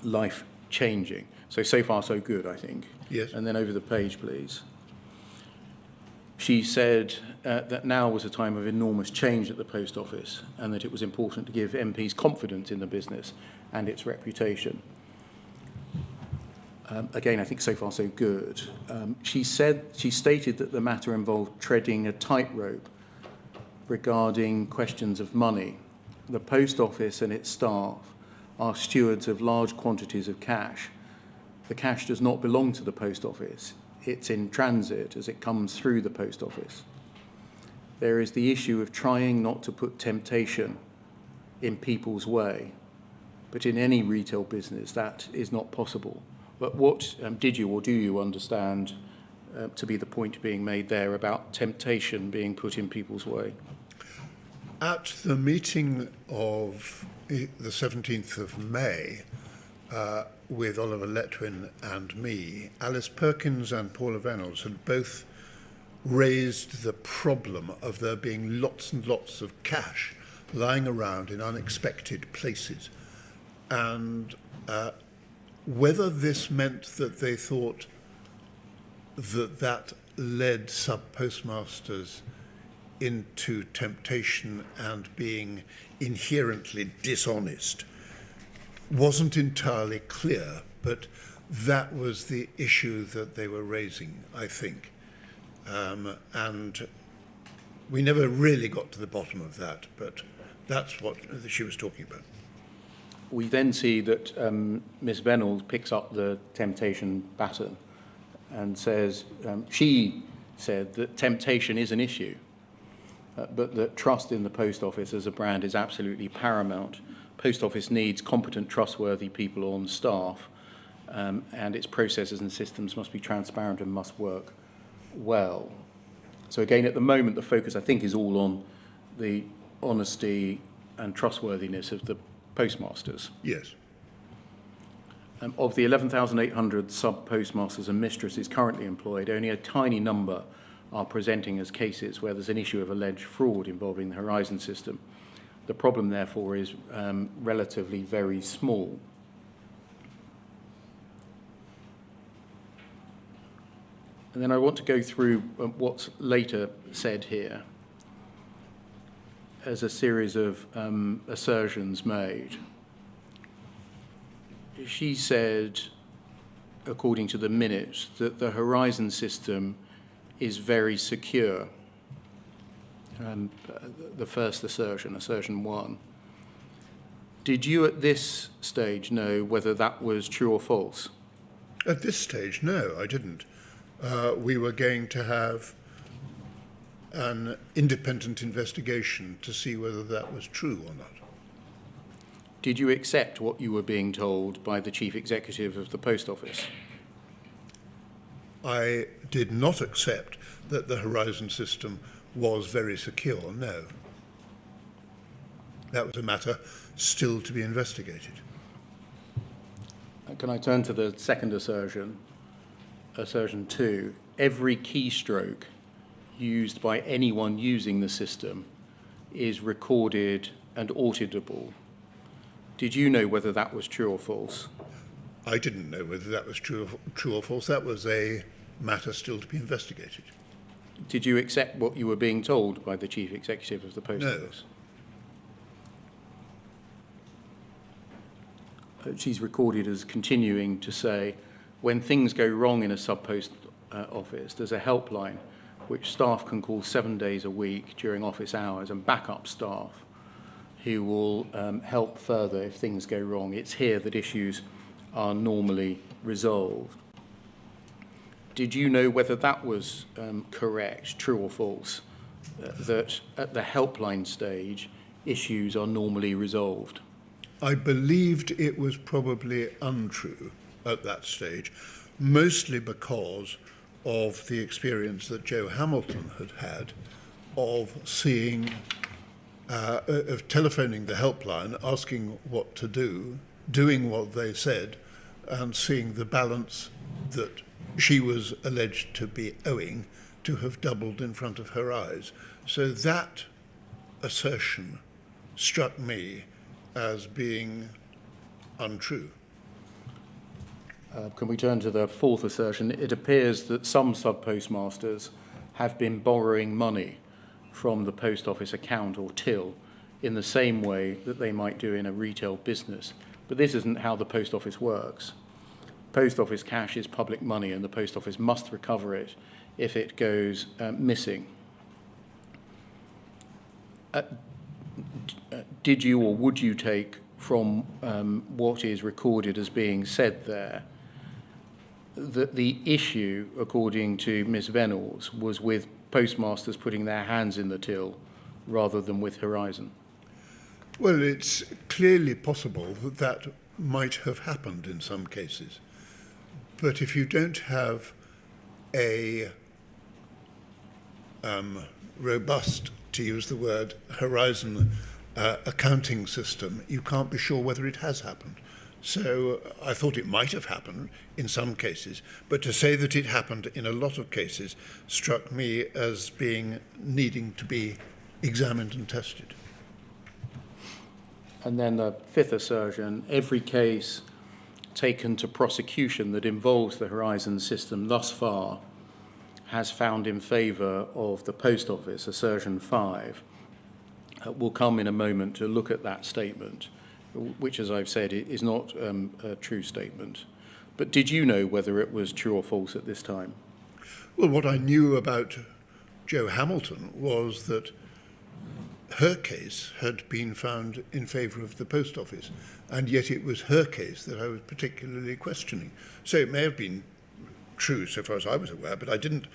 life-changing. So far, so good, I think. Yes. And then over the page, please. She said that now was a time of enormous change at the Post Office and that it was important to give MPs confidence in the business and its reputation. Again, I think so far so good. She stated that the matter involved treading a tightrope regarding questions of money. The Post Office and its staff are stewards of large quantities of cash. The cash does not belong to the Post Office. It's in transit as it comes through the Post Office. There is the issue of trying not to put temptation in people's way, but in any retail business that is not possible. But what did you or do you understand to be the point being made there about temptation being put in people's way? At the meeting of the 17th of May, with Oliver Letwin and me, Alice Perkins and Paula Reynolds had both raised the problem of there being lots and lots of cash lying around in unexpected places. And whether this meant that they thought that led sub-postmasters into temptation and being inherently dishonest wasn't entirely clear, but that was the issue that they were raising, I think. And we never really got to the bottom of that, but that's what she was talking about. We then see that Ms. Reynolds picks up the temptation baton and says, she said that temptation is an issue, but that trust in the Post Office as a brand is absolutely paramount. Post Office needs competent, trustworthy people on staff, and its processes and systems must be transparent and must work well. So again, at the moment, the focus, I think, is all on the honesty and trustworthiness of the postmasters. Yes. Of the 11,800 sub-postmasters and mistresses currently employed, only a tiny number are presenting as cases where there's an issue of alleged fraud involving the Horizon system. The problem, therefore, is relatively very small. And then I want to go through what's later said here as a series of assertions made. She said, according to the minutes, that the Horizon system is very secure. The first assertion, assertion 1. Did you at this stage know whether that was true or false? At this stage, no, I didn't. We were going to have an independent investigation to see whether that was true or not. Did you accept what you were being told by the Chief Executive of the Post Office? I did not accept that the Horizon system was very secure, no. That was a matter still to be investigated. Can I turn to the second assertion, assertion 2? Every keystroke used by anyone using the system is recorded and auditable. Did you know whether that was true or false? I didn't know whether that was true or false. That was a matter still to be investigated. Did you accept what you were being told by the Chief Executive of the Post No. Office? She's recorded as continuing to say, when things go wrong in a sub-post office, there's a helpline which staff can call 7 days a week during office hours, and backup staff who will help further if things go wrong. It's here that issues are normally resolved. Did you know whether that was correct, true or false, that at the helpline stage, issues are normally resolved? I believed it was probably untrue at that stage, mostly because of the experience that Joe Hamilton had had of seeing, of telephoning the helpline, asking what to do, doing what they said, and seeing the balance that she was alleged to be owing to have doubled in front of her eyes. So that assertion struck me as being untrue. Can we turn to the fourth assertion? It appears that some sub-postmasters have been borrowing money from the post office account or till in the same way that they might do in a retail business. But this isn't how the post office works. Post office cash is public money, and the post office must recover it if it goes missing. Did you or would you take from what is recorded as being said there that the issue, according to Ms. Venables, was with postmasters putting their hands in the till rather than with Horizon? Well, it's clearly possible that that might have happened in some cases. But if you don't have a robust, to use the word, Horizon accounting system, you can't be sure whether it has happened. So I thought it might have happened in some cases, but to say that it happened in a lot of cases struck me as being needing to be examined and tested. And then the fifth assertion, every case taken to prosecution that involves the Horizon system thus far has found in favour of the Post Office, assertion 5. We'll come in a moment to look at that statement, which, as I've said, is not a true statement. But did you know whether it was true or false at this time? Well, what I knew about Joe Hamilton was that her case had been found in favour of the Post Office, and yet it was her case that I was particularly questioning. So it may have been true so far as I was aware, but I didn't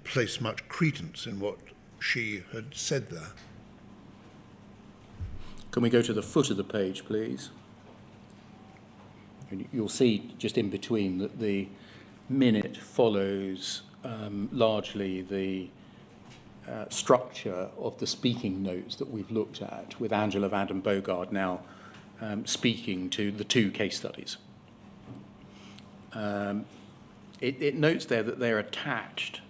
place much credence in what she had said there. Can we go to the foot of the page, please? And you'll see just in between that the minute follows largely the structure of the speaking notes that we've looked at, with Angela Van Bogard now speaking to the two case studies. It notes there that they're attached.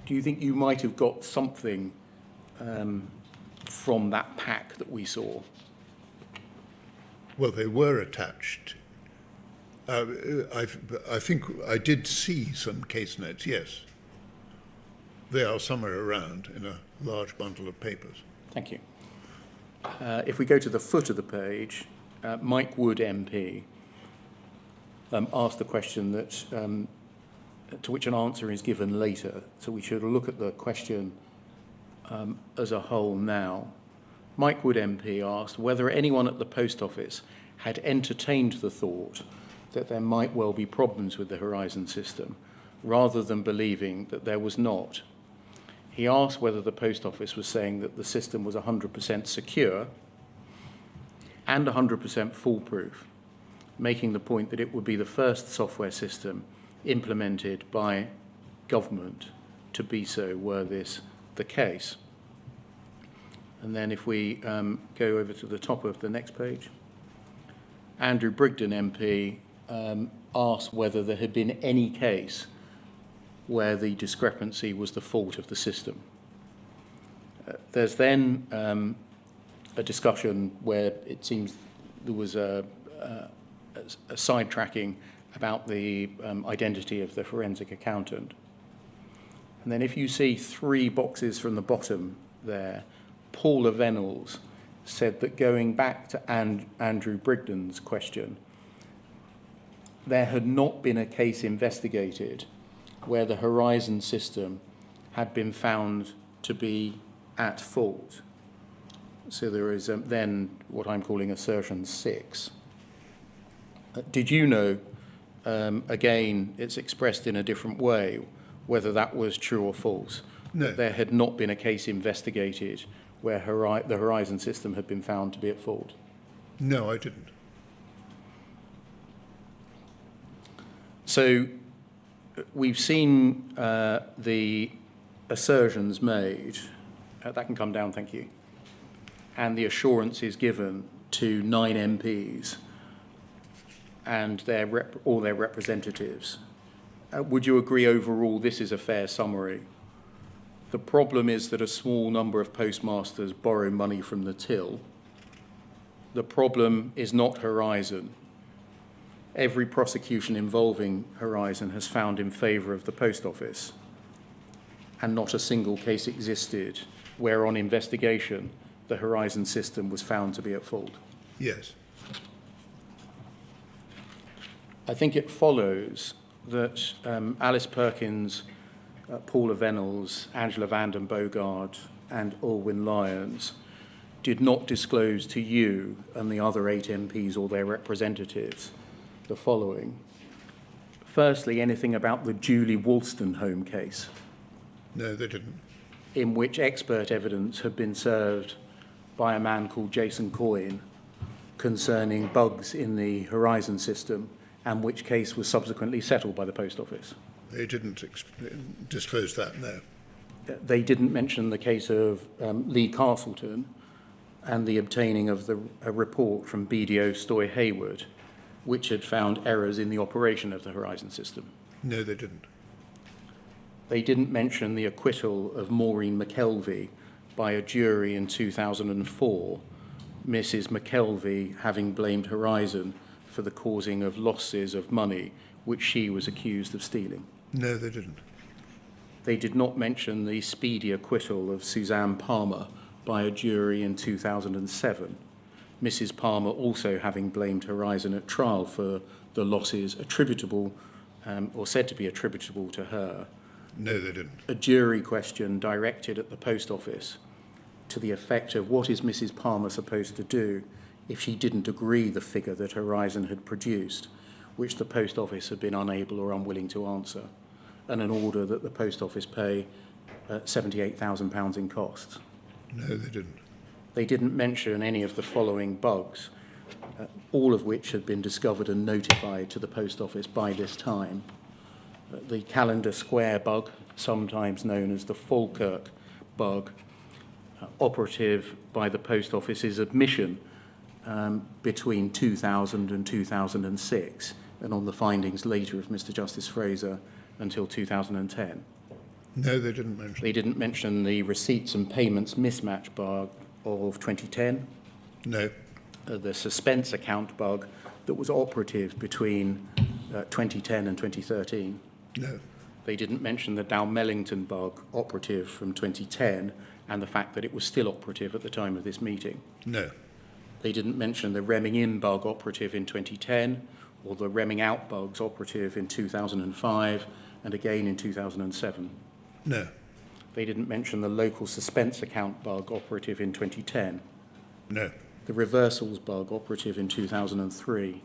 Do you think you might have got something from that pack that we saw? Well, they were attached. I think I did see some case notes, yes. They are somewhere around in a large bundle of papers. Thank you. If we go to the foot of the page, Mike Wood MP asked the question that to which an answer is given later. So we should look at the question as a whole now. Mike Wood MP asked whether anyone at the Post Office had entertained the thought that there might well be problems with the Horizon system, rather than believing that there was not. He asked whether the Post Office was saying that the system was 100% secure and 100% foolproof, making the point that it would be the first software system implemented by government to be so, were this the case. And then if we go over to the top of the next page, Andrew Brigden MP asked whether there had been any case where the discrepancy was the fault of the system. There's then a discussion where it seems there was a sidetracking about the identity of the forensic accountant. And then if you see 3 boxes from the bottom there, Paula Venables said that going back to Andrew Brigden's question, there had not been a case investigated where the Horizon system had been found to be at fault. So there is then what I'm calling Assertions 6. Did you know, again, it's expressed in a different way, whether that was true or false? No. There had not been a case investigated where the Horizon system had been found to be at fault? No, I didn't. So we've seen the assertions made. That can come down, thank you. And the assurances given to 9 MPs and all their representatives. Would you agree overall this is a fair summary? The problem is that a small number of postmasters borrow money from the till. The problem is not Horizon. Every prosecution involving Horizon has found in favour of the Post Office, and not a single case existed where on investigation the Horizon system was found to be at fault. Yes. I think it follows that Alice Perkins, Paula Venables, Angela Vanden Bogard and Alwyn Lyons did not disclose to you and the other 8 MPs or their representatives the following. Firstly, anything about the Julie Wolstenholme case. No, they didn't. In which expert evidence had been served by a man called Jason Coyne concerning bugs in the Horizon system, and which case was subsequently settled by the Post Office. They didn't disclose that, no. They didn't mention the case of Lee Castleton and the obtaining of a report from BDO Stoy Hayward, which had found errors in the operation of the Horizon system. No, they didn't. They didn't mention the acquittal of Maureen McKelvey by a jury in 2004, Mrs. McKelvey having blamed Horizon for the causing of losses of money which she was accused of stealing. No, they didn't. They did not mention the speedy acquittal of Suzanne Palmer by a jury in 2007, Mrs. Palmer also having blamed Horizon at trial for the losses attributable or said to be attributable to her. No, they didn't. A jury question directed at the Post Office to the effect of what is Mrs. Palmer supposed to do if she didn't agree the figure that Horizon had produced, which the Post Office had been unable or unwilling to answer, and an order that the Post Office pay £78,000 in costs. No, they didn't. They didn't mention any of the following bugs, all of which had been discovered and notified to the Post Office by this time. The Calendar Square bug, sometimes known as the Falkirk bug, operative by the Post Office's admission between 2000 and 2006, and on the findings later of Mr. Justice Fraser until 2010. No, they didn't mention. They didn't mention the receipts and payments mismatch bug of 2010. No. The suspense account bug that was operative between 2010 and 2013. No. They didn't mention the Dalmellington bug operative from 2010 and the fact that it was still operative at the time of this meeting. No. They didn't mention the Remming in bug operative in 2010 or the Remming out bugs operative in 2005 and again in 2007. No. They didn't mention the local suspense account bug operative in 2010. No. The reversals bug operative in 2003.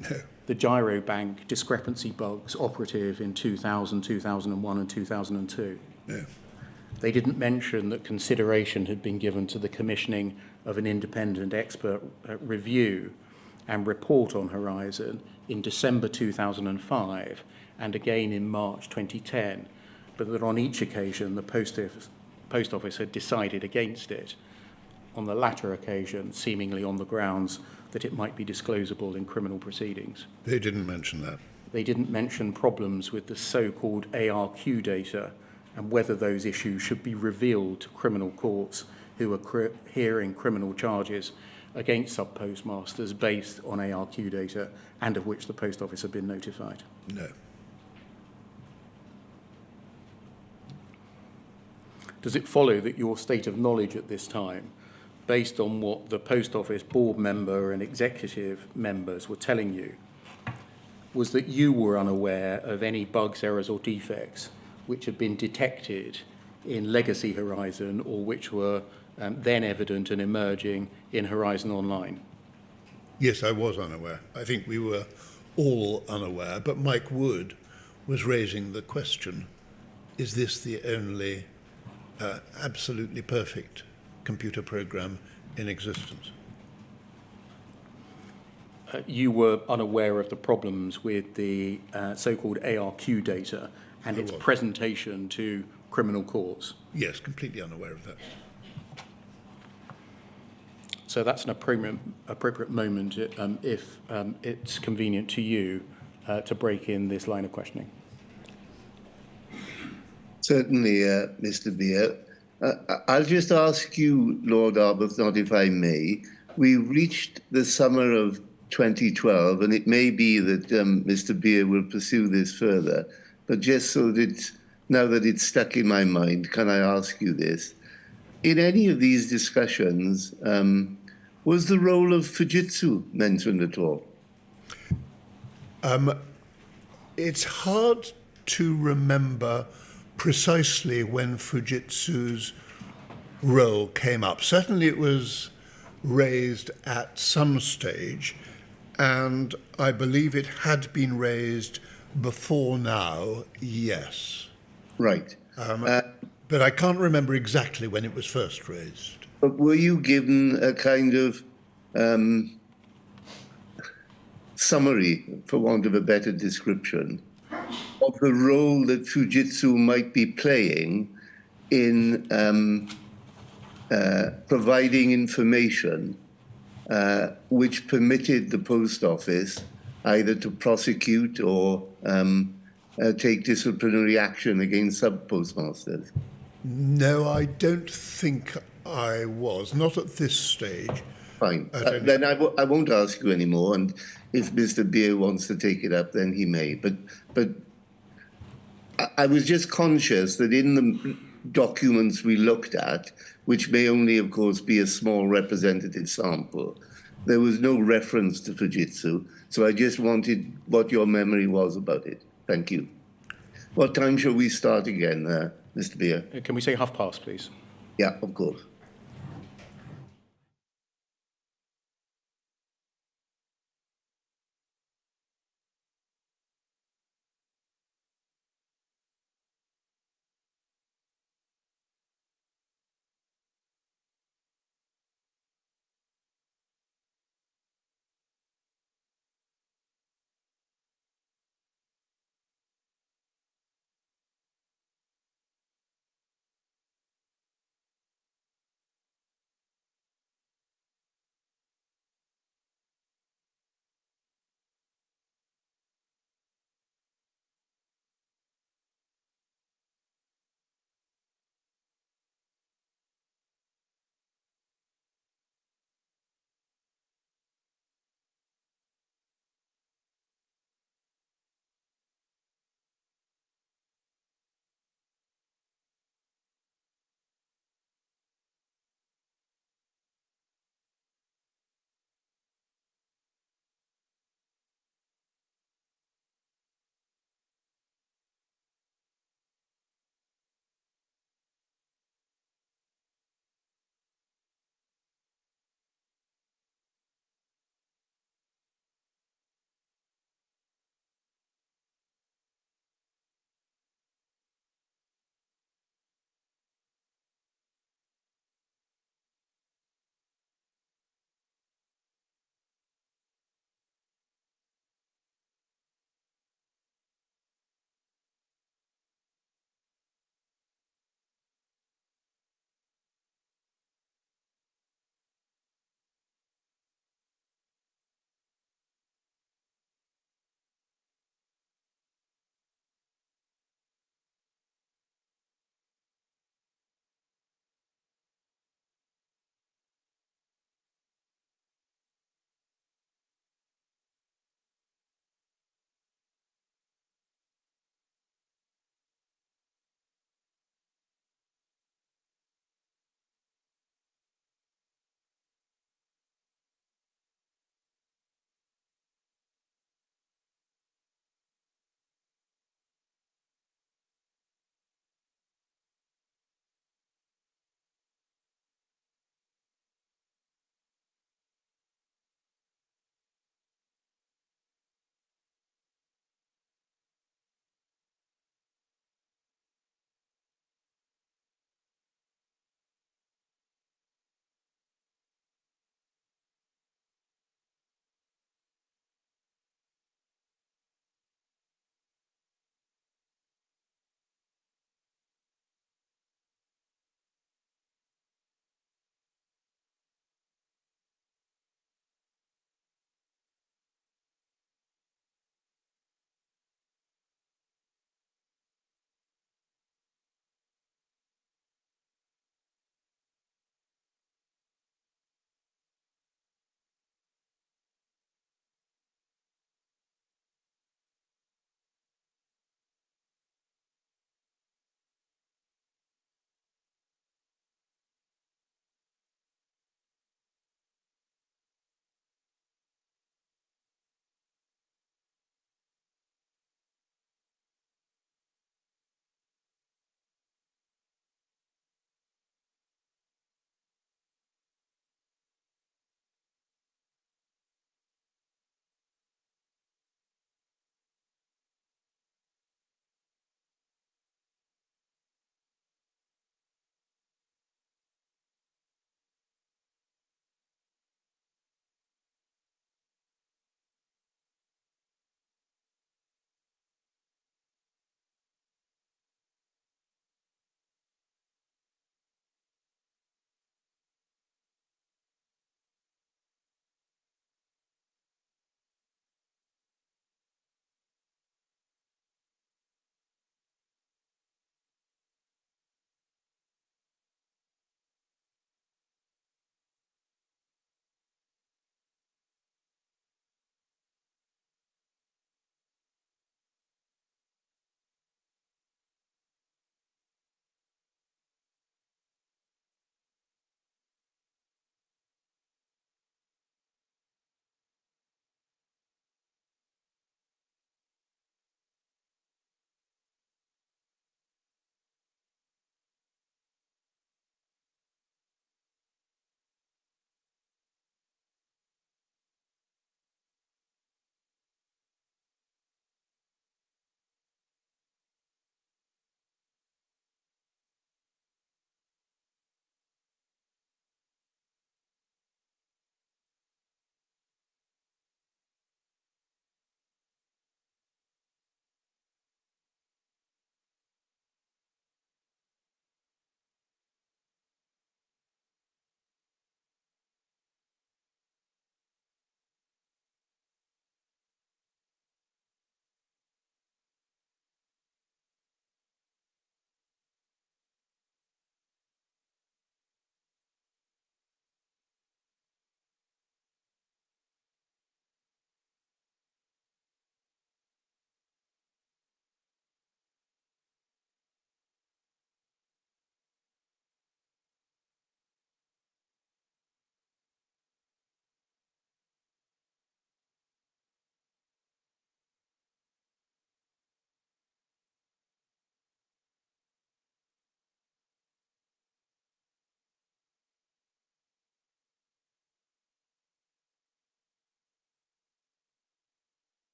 No. The gyro bank discrepancy bugs operative in 2000, 2001 and 2002. No. They didn't mention that consideration had been given to the commissioning of an independent expert review and report on Horizon in December 2005 and again in March 2010, but that on each occasion the Post Office had decided against it, on the latter occasion seemingly on the grounds that it might be disclosable in criminal proceedings. They didn't mention that. They didn't mention problems with the so-called ARQ data and whether those issues should be revealed to criminal courts who are hearing criminal charges against sub-postmasters based on ARQ data and of which the Post Office have been notified? No. Does it follow that your state of knowledge at this time, based on what the Post Office board member and executive members were telling you, was that you were unaware of any bugs, errors or defects which had been detected in Legacy Horizon or which were then evident and emerging in Horizon Online? Yes, I was unaware. I think we were all unaware, but Mike Wood was raising the question, is this the only absolutely perfect computer program in existence? You were unaware of the problems with the so-called ARQ data and its presentation to criminal courts? Yes, completely unaware of that. So that's an appropriate moment if it's convenient to you to break in this line of questioning. Certainly, Mr. Beer. I'll just ask you, Lord Arbuthnot, if I may. We reached the summer of 2012, and it may be that Mr. Beer will pursue this further, but just so that now that it's stuck in my mind, can I ask you this? In any of these discussions, was the role of Fujitsu mentioned at all? It's hard to remember precisely when Fujitsu's role came up. Certainly it was raised at some stage, and I believe it had been raised before now, yes. Right. But I can't remember exactly when it was first raised. But were you given a kind of summary, for want of a better description, of the role that Fujitsu might be playing in providing information which permitted the Post Office either to prosecute or take disciplinary action against sub-postmasters? No, I don't think I was, not at this stage. Fine. Then I won't ask you anymore, and if Mr. Beer wants to take it up, then he may. But I was just conscious that in the documents we looked at, which may only, of course, be a small representative sample, there was no reference to Fujitsu. So I just wanted what your memory was about it. Thank you. What time shall we start again, Mr. Beer? Can we say past, please? Yeah, of course.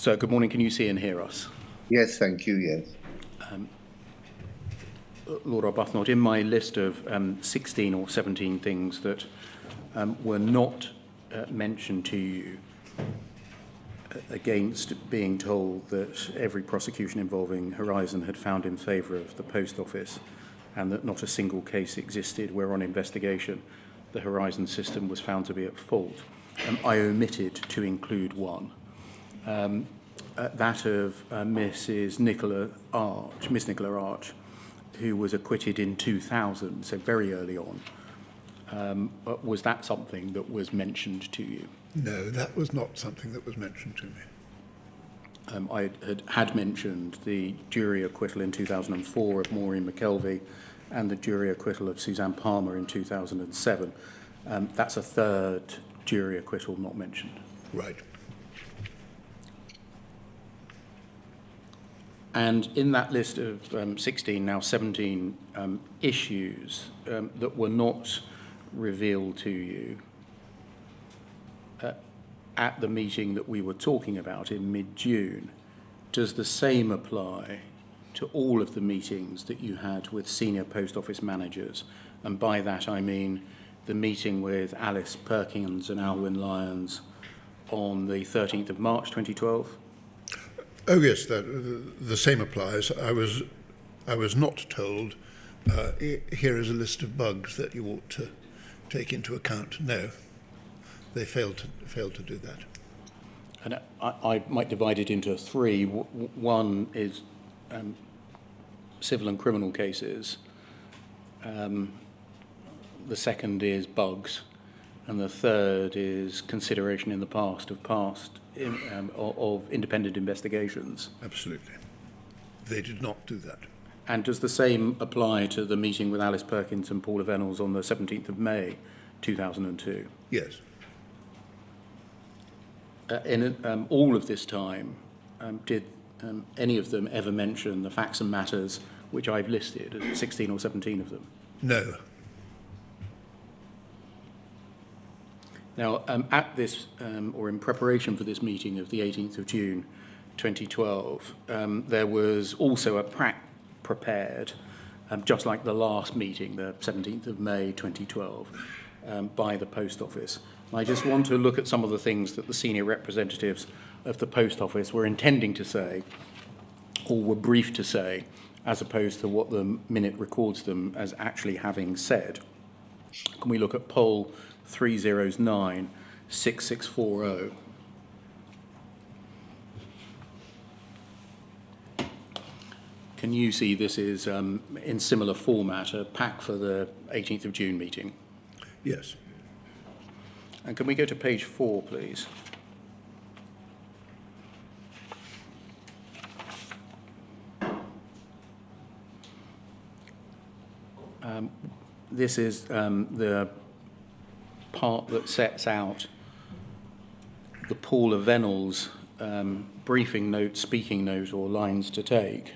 So, good morning. Can you see and hear us? Yes, thank you, yes. Lord Arbuthnot, in my list of 16 or 17 things that were not mentioned to you against being told that every prosecution involving Horizon had found in favour of the Post Office and that not a single case existed where on investigation the Horizon system was found to be at fault, I omitted to include one. That of Miss Nicola Arch, who was acquitted in 2000, so very early on. Was that something that was mentioned to you? No, that was not something that was mentioned to me. I had mentioned the jury acquittal in 2004 of Maureen McKelvey and the jury acquittal of Suzanne Palmer in 2007. That's a third jury acquittal not mentioned. Right. And in that list of 16, now 17 issues that were not revealed to you at the meeting that we were talking about in mid-June, does the same apply to all of the meetings that you had with senior post office managers? And by that I mean the meeting with Alice Perkins and Alwyn Lyons on the 13th of March 2012? Oh yes, the same applies. I was not told, here is a list of bugs that you ought to take into account. No, they failed to do that. And I might divide it into three. One is civil and criminal cases. The second is bugs. And the third is consideration in the past of independent investigations. Absolutely. They did not do that. And does the same apply to the meeting with Alice Perkins and Paula Venables on the 17th of May 2002? Yes. In all of this time, did any of them ever mention the facts and matters which I've listed, 16 or 17 of them? No. Now, at this, or in preparation for this meeting of the 18th of June 2012, there was also a prac prepared, just like the last meeting, the 17th of May 2012, by the Post Office. And I just want to look at some of the things that the senior representatives of the Post Office were intending to say, or were briefed to say, as opposed to what the minute records them as actually having said. Can we look at poll 309 6640? Can you see this is in similar format, a pack for the 18th of June meeting? Yes. And can we go to page 4, please? This is the part that sets out the Paula Venables briefing note, speaking note, or lines to take.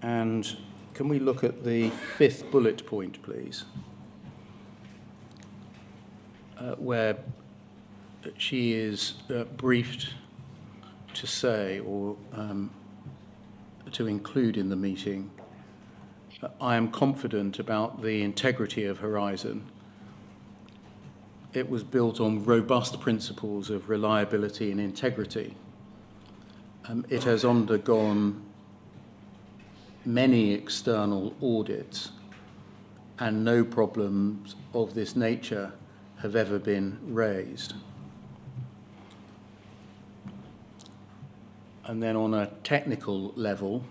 And can we look at the 5th bullet point, please? Where she is briefed to say, or to include in the meeting, I am confident about the integrity of Horizon. It was built on robust principles of reliability and integrity. It has undergone many external audits, and no problems of this nature have ever been raised. And then on a technical level,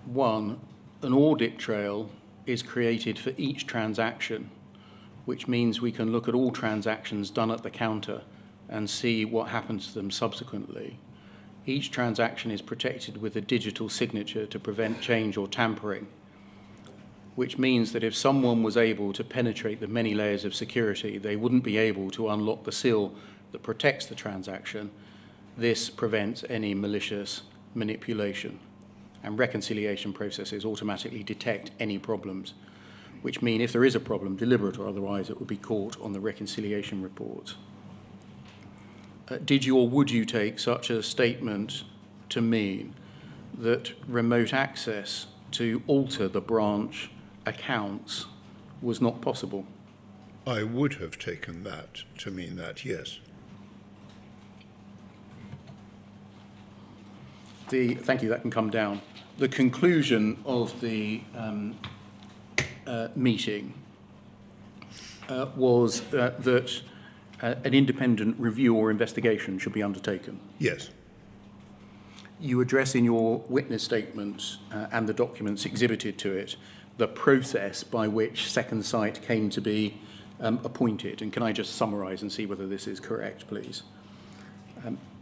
one, an audit trail is created for each transaction, which means we can look at all transactions done at the counter and see what happens to them subsequently. Each transaction is protected with a digital signature to prevent change or tampering, which means that if someone was able to penetrate the many layers of security, they wouldn't be able to unlock the seal that protects the transaction. This prevents any malicious manipulation, and reconciliation processes automatically detect any problems, which mean if there is a problem, deliberate or otherwise, it would be caught on the reconciliation report. did you or would you take such a statement to mean that remote access to alter the branch accounts was not possible? I would have taken that to mean that, yes. Thank you, that can come down. The conclusion of the meeting was that an independent review or investigation should be undertaken. Yes. You address in your witness statement and the documents exhibited to it the process by which Second Sight came to be appointed. And can I just summarise and see whether this is correct, please?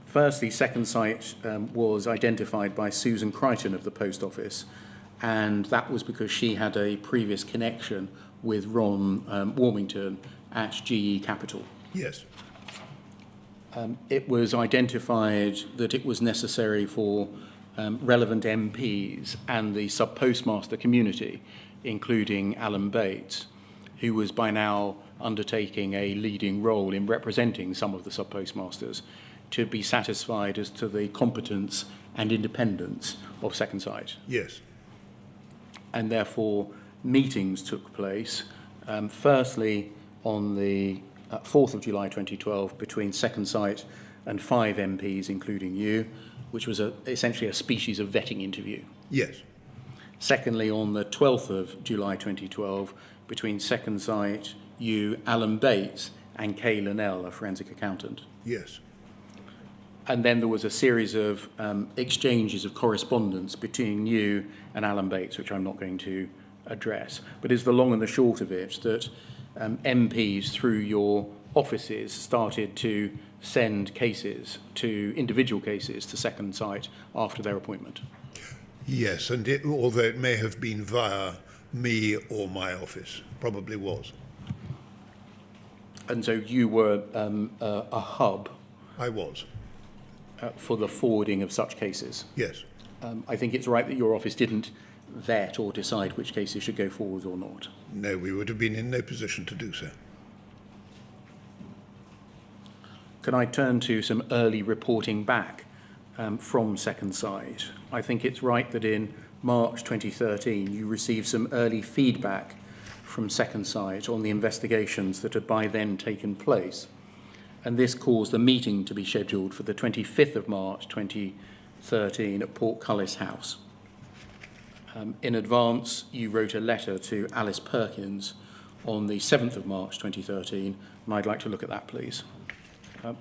Firstly, Second Sight was identified by Susan Crichton of the Post Office, and that was because she had a previous connection with Ron Warmington at GE Capital. Yes. It was identified that it was necessary for relevant MPs and the sub-postmaster community, including Alan Bates, who was by now undertaking a leading role in representing some of the sub-postmasters, to be satisfied as to the competence and independence of Second Sight. Yes. And therefore, meetings took place, firstly on the 4th of July 2012 between Second Sight and 5 MPs, including you, which was essentially a species of vetting interview. Yes. Secondly, on the 12th of July 2012, between Second Sight, you, Alan Bates, and Kay Linnell, a forensic accountant. Yes. And then there was a series of exchanges of correspondence between you and Alan Bates, which I'm not going to address. But is the long and the short of it that MPs, through your offices, started to send cases to individual cases to Second Sight after their appointment? Yes, and although it may have been via me or my office, probably was. And so you were a hub. I was. For the forwarding of such cases. Yes. I think it's right that your office didn't vet or decide which cases should go forward or not. No, we would have been in no position to do so. Can I turn to some early reporting back from Second Sight? I think it's right that in March 2013 you received some early feedback from Second Sight on the investigations that had by then taken place. And this caused a meeting to be scheduled for the 25th of March 2013 at Portcullis House. In advance, you wrote a letter to Alice Perkins on the 7th of March 2013, and I'd like to look at that, please.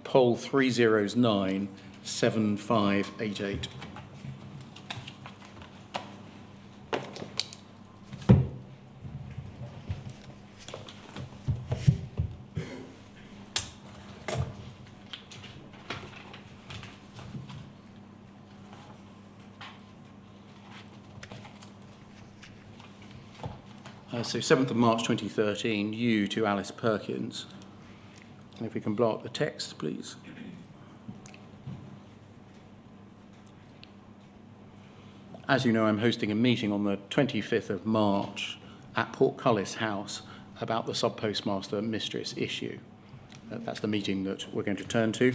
Poll 309-7588. So 7th of March 2013, you to Alice Perkins. And if we can blow up the text, please. As you know, I'm hosting a meeting on the 25th of March at Portcullis House about the sub-postmaster mistress issue. That's the meeting that we're going to turn to.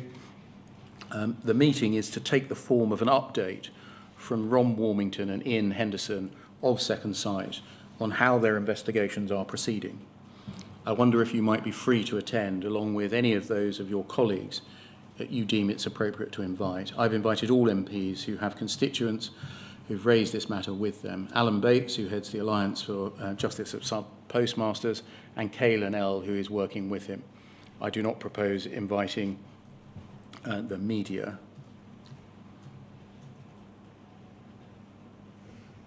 The meeting is to take the form of an update from Ron Warmington and Ian Henderson of Second Sight on how their investigations are proceeding. I wonder if you might be free to attend, along with any of those of your colleagues that you deem it's appropriate to invite. I've invited all MPs who have constituents who've raised this matter with them. Alan Bates, who heads the Alliance for Justice of Sub-Postmasters, and Kay Linnell, who is working with him. I do not propose inviting the media.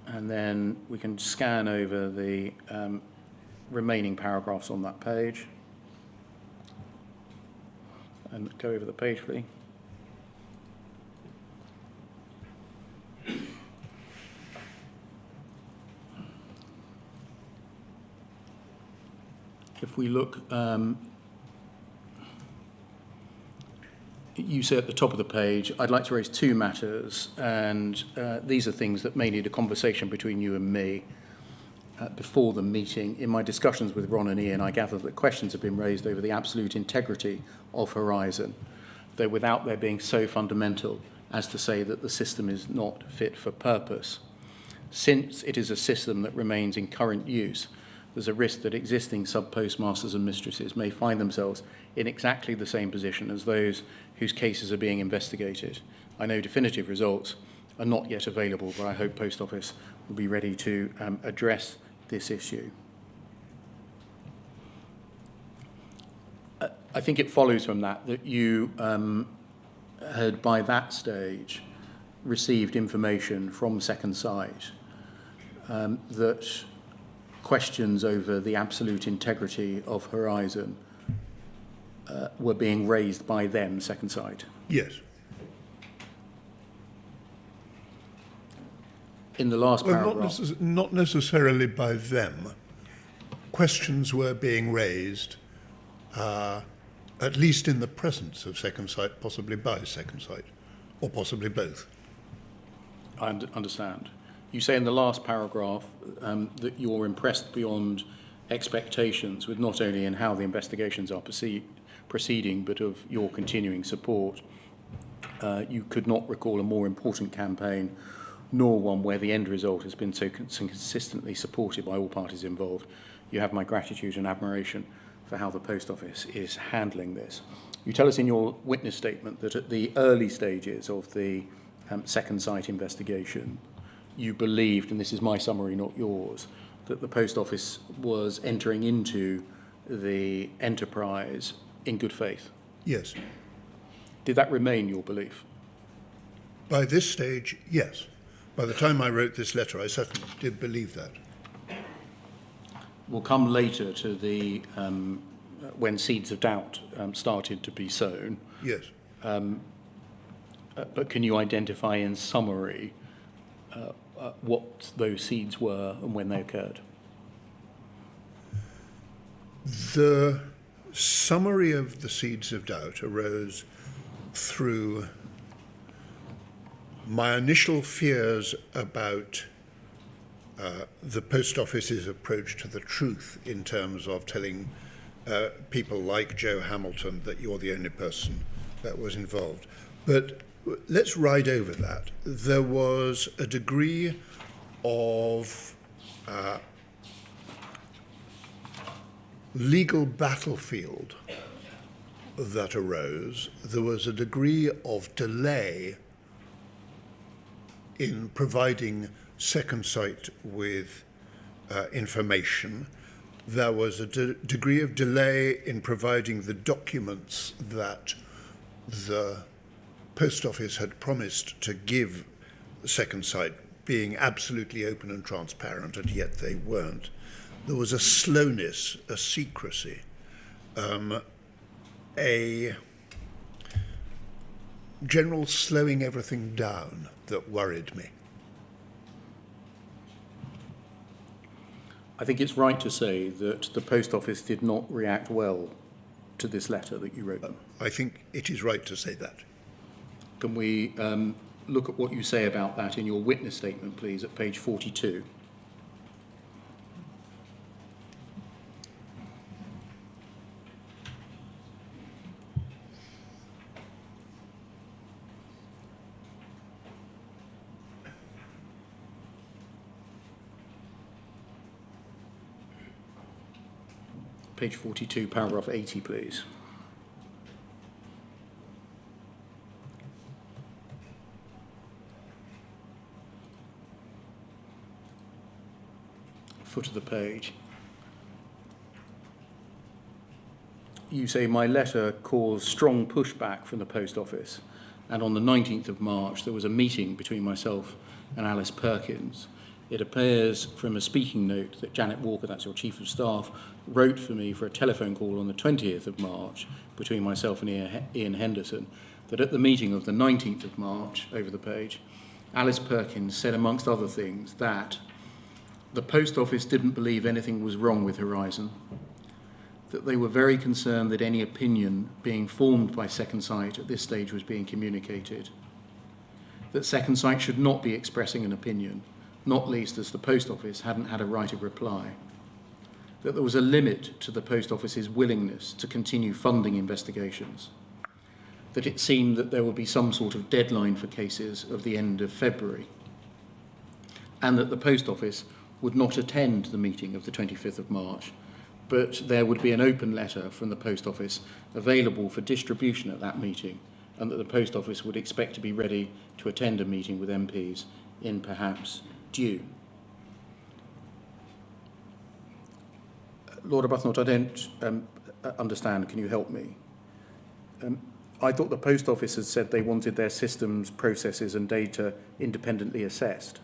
And then we can scan over the remaining paragraphs on that page. And go over the page, please. If we look, you say at the top of the page, I'd like to raise two matters, and these are things that may need a conversation between you and me before the meeting. In my discussions with Ron and Ian, I gather that questions have been raised over the absolute integrity of Horizon. though without there being so fundamental as to say that the system is not fit for purpose. Since it is a system that remains in current use, there's a risk that existing sub-postmasters and mistresses may find themselves in exactly the same position as those whose cases are being investigated. I know definitive results are not yet available, but I hope Post Office will be ready to address this issue. I think it follows from that you had by that stage received information from Second Sight that questions over the absolute integrity of Horizon were being raised by them, Second Sight. Yes. In the last paragraph. Not necessarily by them. Questions were being raised, at least in the presence of Second Sight, possibly by Second Sight, or possibly both. I understand. You say in the last paragraph that you're impressed beyond expectations with not only in how the investigations are proceeding, but of your continuing support. You could not recall a more important campaign, nor one where the end result has been so consistently supported by all parties involved. You have my gratitude and admiration for how the Post Office is handling this. You tell us in your witness statement that at the early stages of the Second Sight investigation, you believed, and this is my summary, not yours, that the Post Office was entering into the enterprise in good faith. Yes. Did that remain your belief? By this stage, yes. By the time I wrote this letter, I certainly did believe that. We'll come later to the when seeds of doubt started to be sown. Yes. But can you identify in summary what those seeds were and when they occurred? The summary of the seeds of doubt arose through my initial fears about the Post Office's approach to the truth in terms of telling people like Joe Hamilton that you're the only person that was involved. But let's ride over that. There was a degree of legal battlefield that arose. There was a degree of delay in providing Second Sight with information. There was a degree of delay in providing the documents that the Post Office had promised to give Second Sight, being absolutely open and transparent, and yet they weren't. There was a slowness, a secrecy, a general slowing everything down that worried me. I think it's right to say that the Post Office did not react well to this letter that you wrote them. I think it is right to say that. Can we look at what you say about that in your witness statement, please, at page 42? Page 42, paragraph 80, please. Foot of the page. You say, my letter caused strong pushback from the Post Office, and on the 19th of March there was a meeting between myself and Alice Perkins. It appears from a speaking note that Janet Walker, that's your Chief of Staff, wrote for me for a telephone call on the 20th of March between myself and Ian Henderson, that at the meeting of the 19th of March, over the page, Alice Perkins said, amongst other things, that the Post Office didn't believe anything was wrong with Horizon, that they were very concerned that any opinion being formed by Second Sight at this stage was being communicated, that Second Sight should not be expressing an opinion, not least as the Post Office hadn't had a right of reply, that there was a limit to the Post Office's willingness to continue funding investigations, that it seemed that there would be some sort of deadline for cases of the end of February, and that the Post Office would not attend the meeting of the 25th of March, but there would be an open letter from the Post Office available for distribution at that meeting, and that the Post Office would expect to be ready to attend a meeting with MPs in perhaps June. Lord Arbuthnot, I don't understand. Can you help me? I thought the Post Office had said they wanted their systems, processes and data independently assessed.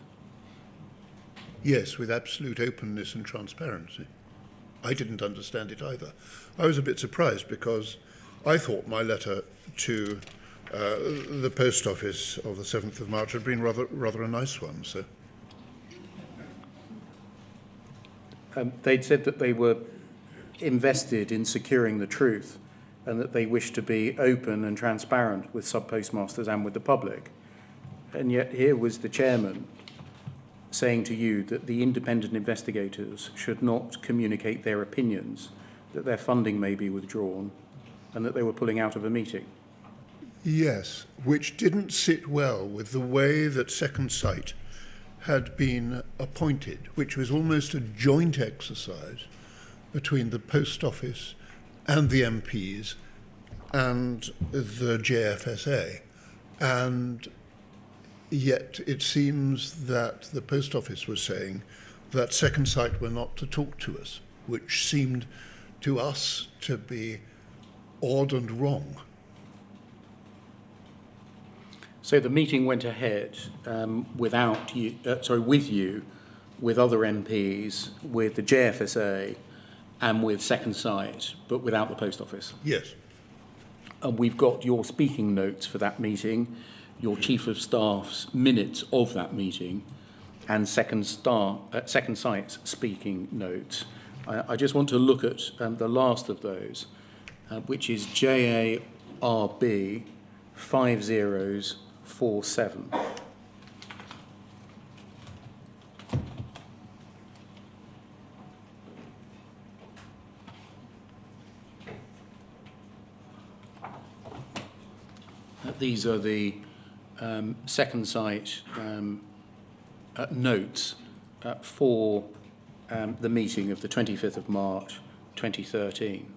Yes, with absolute openness and transparency. I didn't understand it either. I was a bit surprised because I thought my letter to the Post Office of the 7th of March had been rather a nice one. So they'd said that they were invested in securing the truth and that they wished to be open and transparent with sub-postmasters and with the public. And yet here was the chairman saying to you that the independent investigators should not communicate their opinions, that their funding may be withdrawn, and that they were pulling out of a meeting. yes, which didn't sit well with the way that Second Sight had been appointed, which was almost a joint exercise between the Post Office and the MPs and the JFSA. And yet it seems that the Post Office was saying that Second Sight were not to talk to us, which seemed to us to be odd and wrong. So the meeting went ahead without you, with you, with other MPs, with the JFSA, and with Second Sight, but without the Post Office. Yes. And we've got your speaking notes for that meeting, your Chief of Staff's minutes of that meeting, and Second Sight's speaking notes. I just want to look at the last of those, which is JARB 5047. These are the Second Sight notes for the meeting of the 25th of March 2013.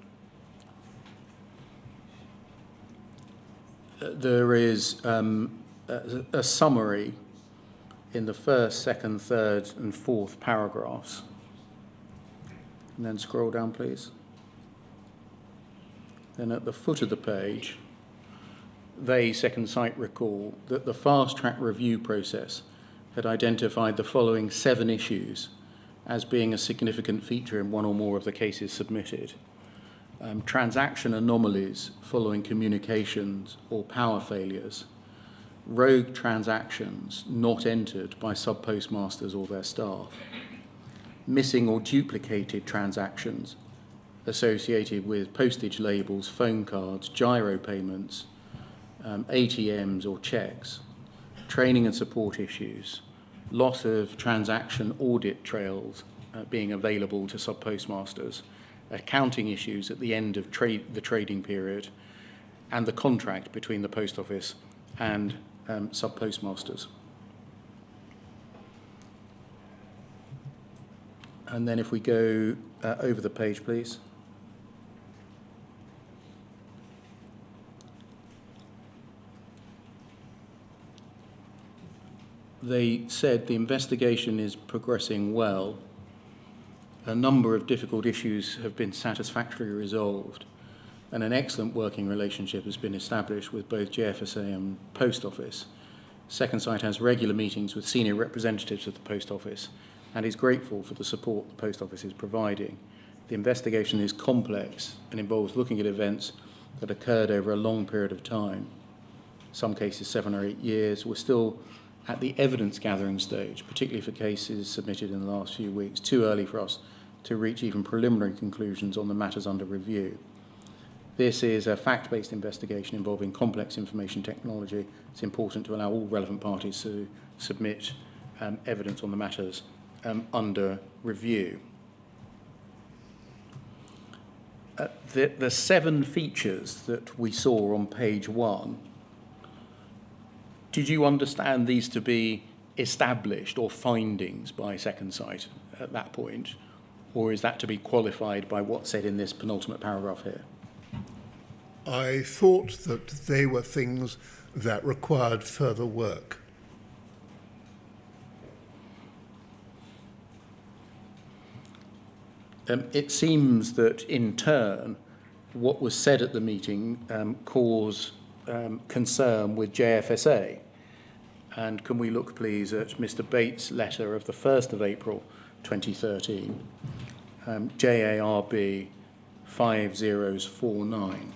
There is a summary in the first, second, third and fourth paragraphs. And then scroll down, please. Then at the foot of the page, they, Second Sight, recall that the fast-track review process had identified the following 7 issues as being a significant feature in one or more of the cases submitted. Transaction anomalies following communications or power failures, rogue transactions not entered by sub-postmasters or their staff, missing or duplicated transactions associated with postage labels, phone cards, gyro payments, ATMs or checks, training and support issues, loss of transaction audit trails being available to sub-postmasters, accounting issues at the end of the trading period, and the contract between the Post Office and sub-postmasters. And then if we go over the page, please. They said the investigation is progressing well. A number of difficult issues have been satisfactorily resolved, and an excellent working relationship has been established with both JFSA and Post Office. Second Sight has regular meetings with senior representatives of the Post Office and is grateful for the support the Post Office is providing. The investigation is complex and involves looking at events that occurred over a long period of time. Some cases 7 or 8 years. We're still at the evidence gathering stage, particularly for cases submitted in the last few weeks. Too early for us to reach even preliminary conclusions on the matters under review. This is a fact-based investigation involving complex information technology. It's important to allow all relevant parties to submit evidence on the matters under review. The 7 features that we saw on page 1, did you understand these to be established or findings by Second Sight at that point? Or is that to be qualified by what's said in this penultimate paragraph here? I thought that they were things that required further work. It seems that in turn, what was said at the meeting caused concern with JFSA. And can we look, please, at Mr. Bates' letter of the 1st of April 2013, JARB 5049.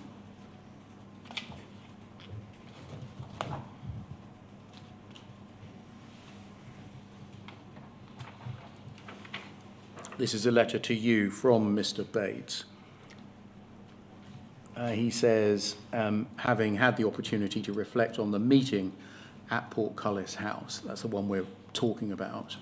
This is a letter to you from Mr. Bates. He says, having had the opportunity to reflect on the meeting at Portcullis House, that's the one we're talking about,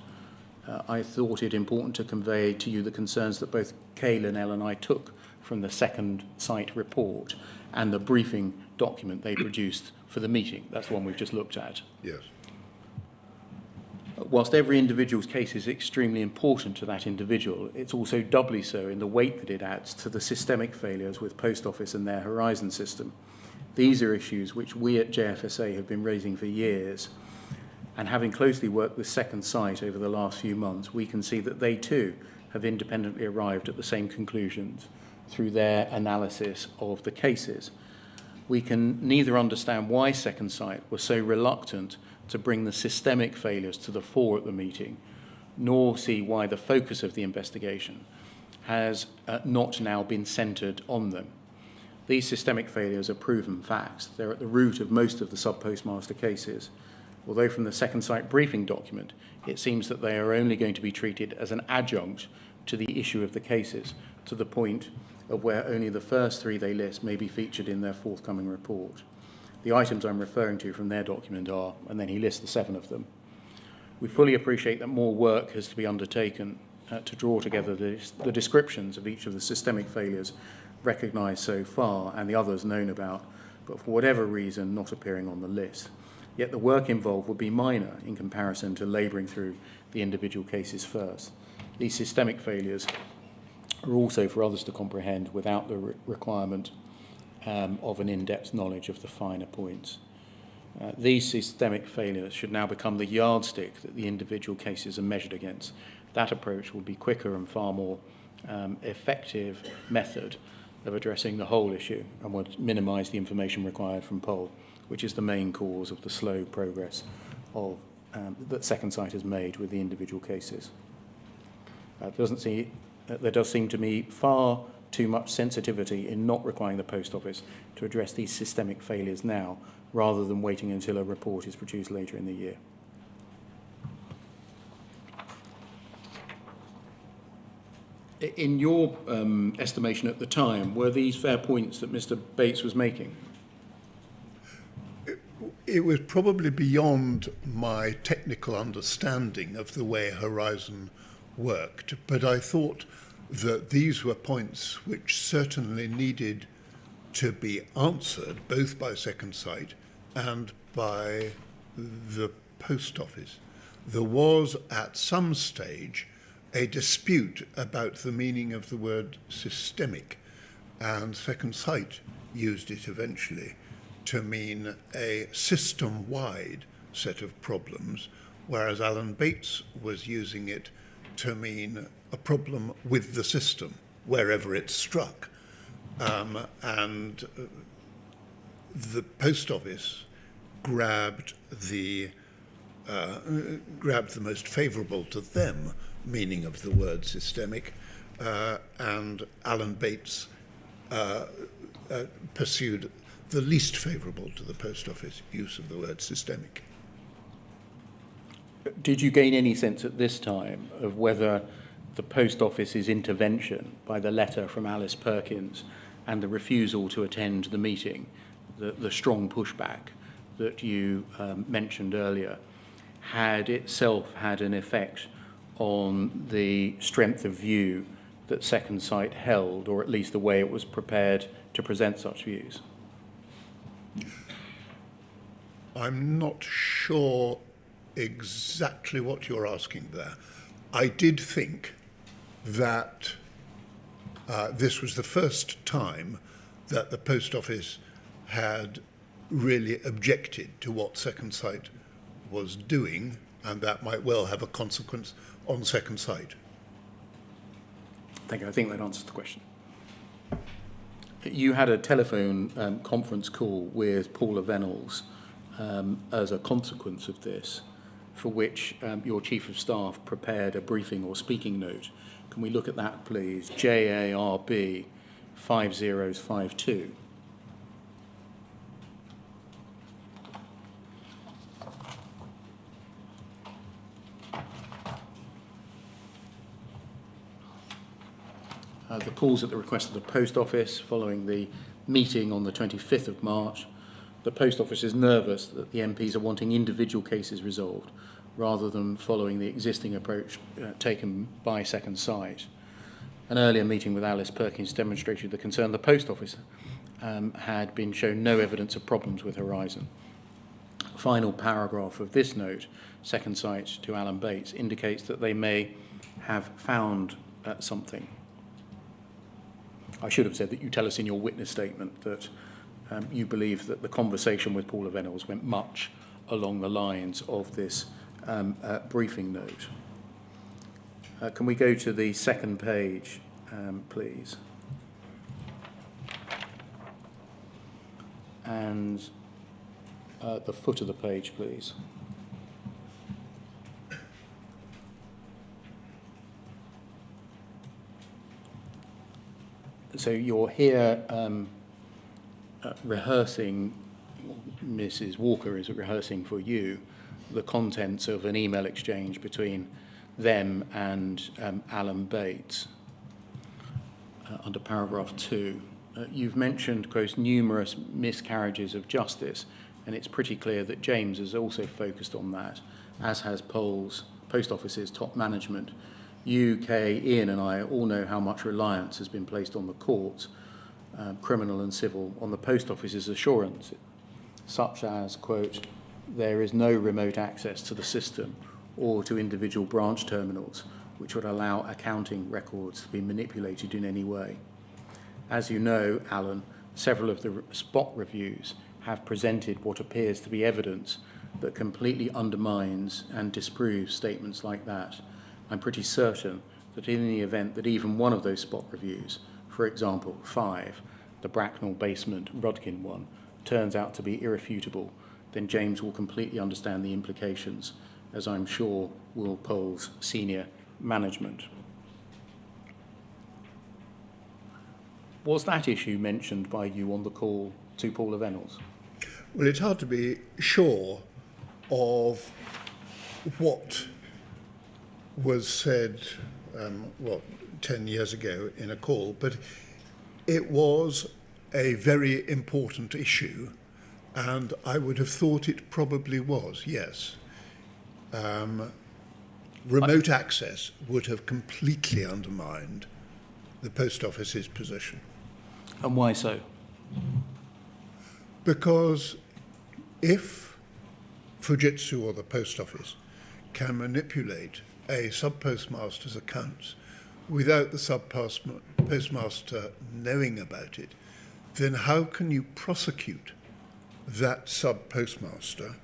I thought it important to convey to you the concerns that both Caelan, Elle and I took from the Second Sight report and the briefing document they produced for the meeting. That's the one we've just looked at. Yes. Whilst every individual's case is extremely important to that individual, it's also doubly so in the weight that it adds to the systemic failures with Post Office and their Horizon system. These are issues which we at JFSA have been raising for years, and having closely worked with Second Sight over the last few months, we can see that they too have independently arrived at the same conclusions through their analysis of the cases. We can neither understand why Second Sight was so reluctant to bring the systemic failures to the fore at the meeting, nor see why the focus of the investigation has not now been centred on them. These systemic failures are proven facts. They're at the root of most of the sub-postmaster cases. Although from the Second Sight briefing document, it seems that they are only going to be treated as an adjunct to the issue of the cases, to the point of where only the first 3 they list may be featured in their forthcoming report. The items I'm referring to from their document are, and then he lists the 7 of them. We fully appreciate that more work has to be undertaken to draw together the descriptions of each of the systemic failures recognised so far and the others known about, but for whatever reason not appearing on the list. Yet the work involved would be minor in comparison to labouring through the individual cases first. These systemic failures are also for others to comprehend without the requirement of an in-depth knowledge of the finer points. These systemic failures should now become the yardstick that the individual cases are measured against. That approach will be quicker and far more effective method of addressing the whole issue and would minimise the information required from POL, which is the main cause of the slow progress of, that Second Sight has made with the individual cases. There does seem to me far too much sensitivity in not requiring the Post Office to address these systemic failures now, rather than waiting until a report is produced later in the year. In your estimation at the time, were these fair points that Mr. Bates was making? It was probably beyond my technical understanding of the way Horizon worked, but I thought that these were points which certainly needed to be answered both by Second Sight and by the Post Office. There was at some stage a dispute about the meaning of the word systemic, and Second Sight used it eventually to mean a system-wide set of problems, whereas Alan Bates was using it to mean a problem with the system, wherever it struck. And the Post Office grabbed the most favourable to them meaning of the word systemic, and Alan Bates pursued the least favourable to the Post Office use of the word systemic. Did you gain any sense at this time of whether the Post Office's intervention by the letter from Alice Perkins and the refusal to attend the meeting, the strong pushback that you mentioned earlier, had itself had an effect on the strength of view that Second Sight held, or at least the way it was prepared to present such views? I'm not sure exactly what you're asking there. I did think that this was the first time that the Post Office had really objected to what Second Sight was doing, and that might well have a consequence on Second Sight. Thank you. I think that answers the question. You had a telephone conference call with Paula Venables as a consequence of this, for which your Chief of Staff prepared a briefing or speaking note. Can we look at that, please? JARB 5052. The call's at the request of the Post Office following the meeting on the 25th of March. The Post Office is nervous that the MPs are wanting individual cases resolved rather than following the existing approach taken by Second Sight. An earlier meeting with Alice Perkins demonstrated the concern the Post Office had been shown no evidence of problems with Horizon. Final paragraph of this note, Second Sight to Alan Bates, indicates that they may have found something. I should have said that you tell us in your witness statement that you believe that the conversation with Paula Venables went much along the lines of this briefing note. Can we go to the second page, please? And the foot of the page, please. So you're here rehearsing, Mrs. Walker is rehearsing for you, the contents of an email exchange between them and Alan Bates under paragraph 2. You've mentioned, quote, numerous miscarriages of justice, and it's pretty clear that James has also focused on that, as has Post Office's top management. You, Kay, Ian and I all know how much reliance has been placed on the courts, criminal and civil, on the Post Office's assurance, such as, quote, there is no remote access to the system or to individual branch terminals which would allow accounting records to be manipulated in any way. As you know, Alan, several of the spot reviews have presented what appears to be evidence that completely undermines and disproves statements like that. I'm pretty certain that in the event that even one of those spot reviews, for example 5, the Bracknell basement Rudkin one, turns out to be irrefutable, then James will completely understand the implications, as I'm sure will Pole's senior management. Was that issue mentioned by you on the call to Paula Venables? Well, it's hard to be sure of what was said, 10 years ago in a call, but it was a very important issue, and I would have thought it probably was, yes. Remote access would have completely undermined the Post Office's position. And why so? Because if Fujitsu or the Post Office can manipulate a sub-postmaster's accounts without the sub-postmaster knowing about it, then how can you prosecute that sub-postmaster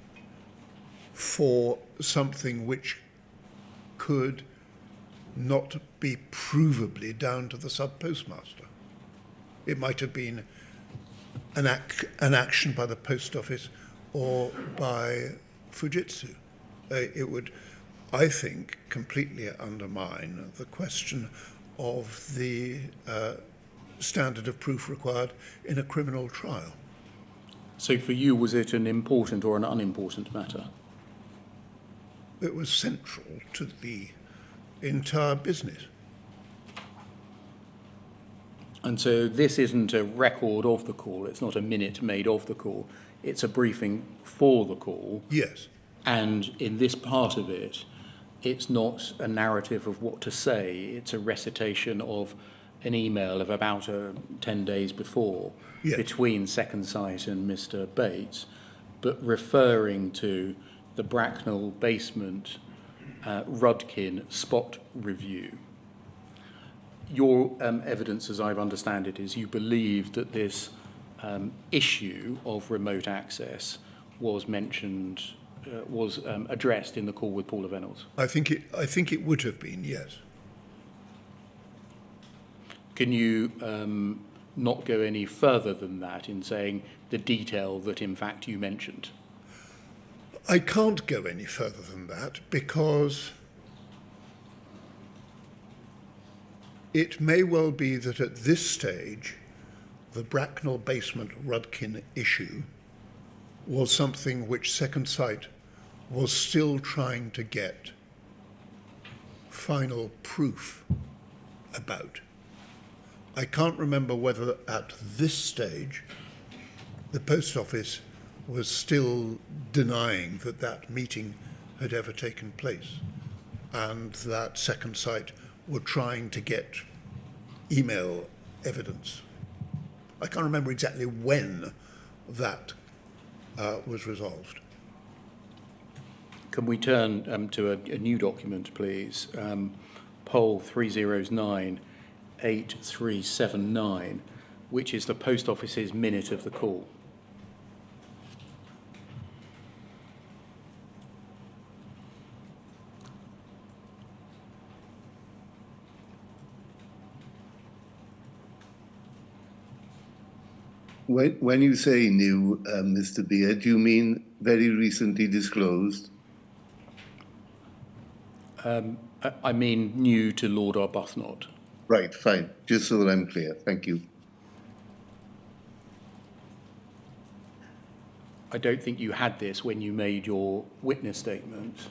for something which could not be provably down to the sub-postmaster? It might have been an action by the Post Office or by Fujitsu. It would, I think, completely undermine the question of the standard of proof required in a criminal trial. So for you, was it an important or an unimportant matter? It was central to the entire business. And so this isn't a record of the call, it's not a minute made of the call, it's a briefing for the call. Yes. And in this part of it, it's not a narrative of what to say, it's a recitation of an email of about 10 days before between Second Sight and Mr. Bates, but referring to the Bracknell basement Rudkin spot review. Your evidence, as I understand it, is you believe that this issue of remote access was mentioned, was addressed in the call with Paula Reynolds. I think it would have been, yes. Can you not go any further than that in saying the detail that in fact you mentioned? I can't go any further than that because it may well be that at this stage the Bracknell basement Rudkin issue was something which Second Sight was still trying to get final proof about. I can't remember whether at this stage the Post Office was still denying that that meeting had ever taken place and that Second Sight were trying to get email evidence. I can't remember exactly when that was resolved. Can we turn to a new document, please? Poll 309-8379, which is the Post Office's minute of the call. When you say new, Mr. Beard, do you mean very recently disclosed? I mean new to Lord Arbuthnot. Right, fine. Just so that I'm clear. Thank you. I don't think you had this when you made your witness statement.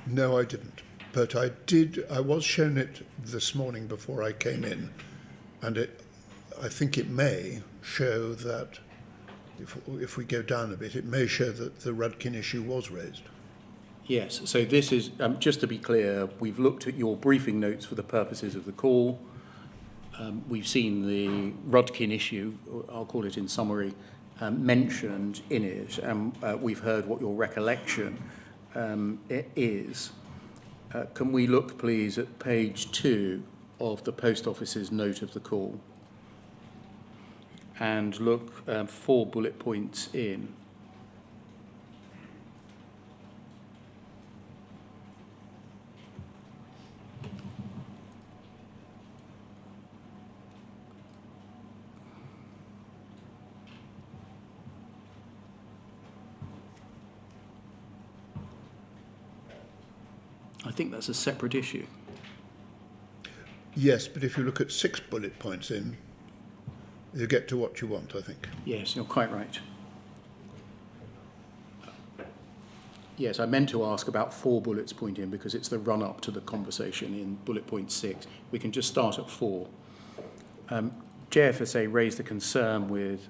No, I didn't. But I did. I was shown it this morning before I came in, and I think it may show that, if we go down a bit, it may show that the Rudkin issue was raised. Yes, so this is, just to be clear, we've looked at your briefing notes for the purposes of the call. We've seen the Rudkin issue, I'll call it in summary, mentioned in it, and we've heard what your recollection is. Can we look, please, at page 2 of the Post Office's note of the call and look 4 bullet points in. I think that's a separate issue. Yes, but if you look at 6 bullet points in, you get to what you want, I think. Yes, you're quite right. Yes, I meant to ask about 4 bullets point in because it's the run-up to the conversation in bullet point 6. We can just start at 4. JFSA raised the concern with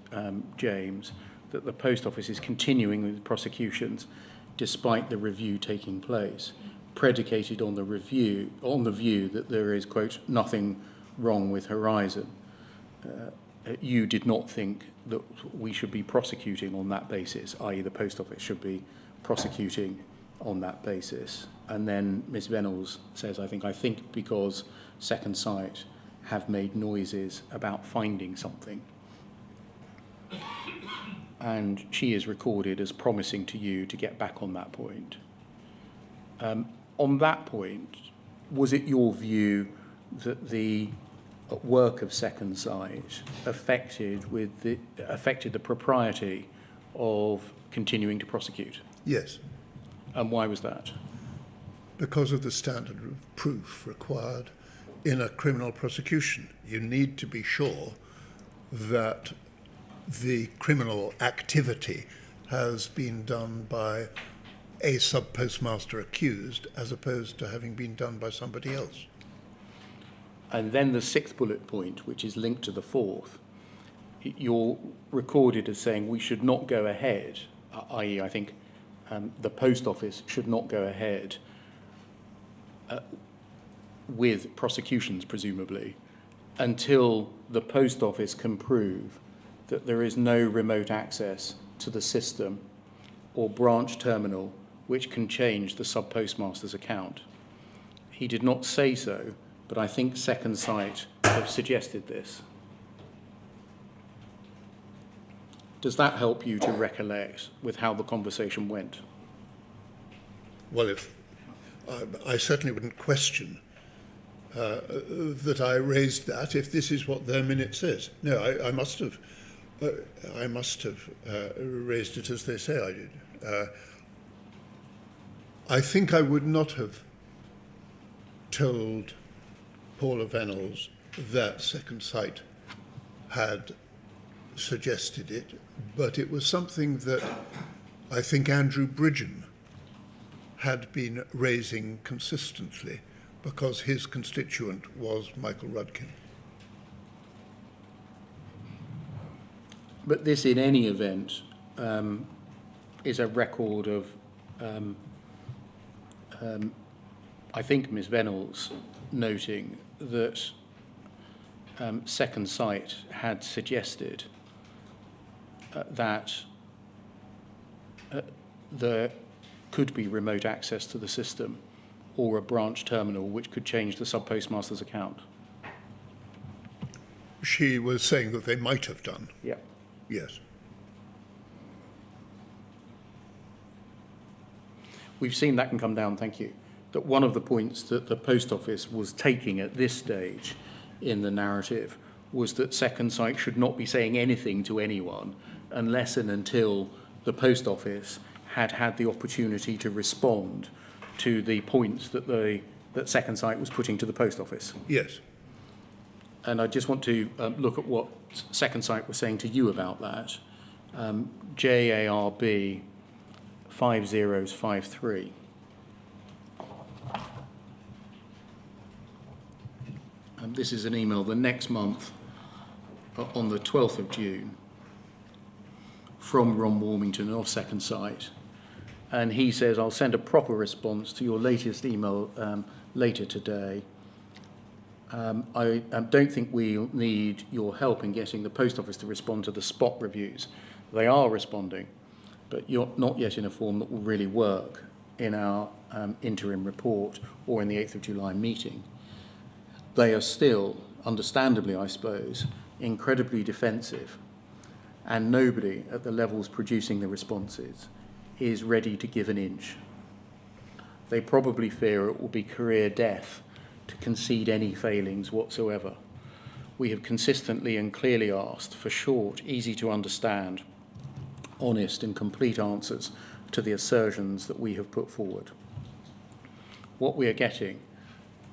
James that the Post Office is continuing with prosecutions despite the review taking place, predicated on the view that there is, quote, nothing wrong with Horizon. You did not think that we should be prosecuting on that basis, i.e. the Post Office should be prosecuting on that basis. And then Ms. Reynolds says, I think because Second Sight have made noises about finding something. And she is recorded as promising to you to get back on that point. On that point, was it your view that the work of Second Sight affected the propriety of continuing to prosecute? Yes. And why was that? Because of the standard of proof required in a criminal prosecution. You need to be sure that the criminal activity has been done by a sub-postmaster accused as opposed to having been done by somebody else. And then the 6th bullet point, which is linked to the 4th, you're recorded as saying we should not go ahead, i.e. I think the Post Office should not go ahead with prosecutions, presumably, until the Post Office can prove that there is no remote access to the system or branch terminal which can change the sub-postmaster's account. He did not say so, but I think Second Sight have suggested this. Does that help you to recollect with how the conversation went? Well, if I certainly wouldn't question that I raised that if this is what their minute says. No, I must have raised it as they say I did. I think I would not have told Paula Venables that Second Sight had suggested it, but it was something that I think Andrew Bridgen had been raising consistently because his constituent was Michael Rudkin. But this, in any event, is a record of, I think, Ms. Venables noting that Second Sight had suggested that there could be remote access to the system or a branch terminal which could change the sub-postmaster's account. She was saying that they might have done. Yeah. Yes. We've seen that can come down, thank you, that one of the points that the Post Office was taking at this stage in the narrative was that Second Sight should not be saying anything to anyone unless and until the Post Office had had the opportunity to respond to the points that that Second Sight was putting to the Post Office. Yes. And I just want to look at what Second Sight was saying to you about that. JARB 5053. This is an email the next month on the 12th of June from Ron Warmington of Second Sight. And he says, I'll send a proper response to your latest email later today. I don't think we'll need your help in getting the Post Office to respond to the spot reviews. They are responding, but you're not yet in a form that will really work in our interim report or in the 8th of July meeting. They are still, understandably I suppose, incredibly defensive, and nobody at the levels producing the responses is ready to give an inch. They probably fear it will be career death to concede any failings whatsoever. We have consistently and clearly asked for short, easy to understand, honest and complete answers to the assertions that we have put forward. What we are getting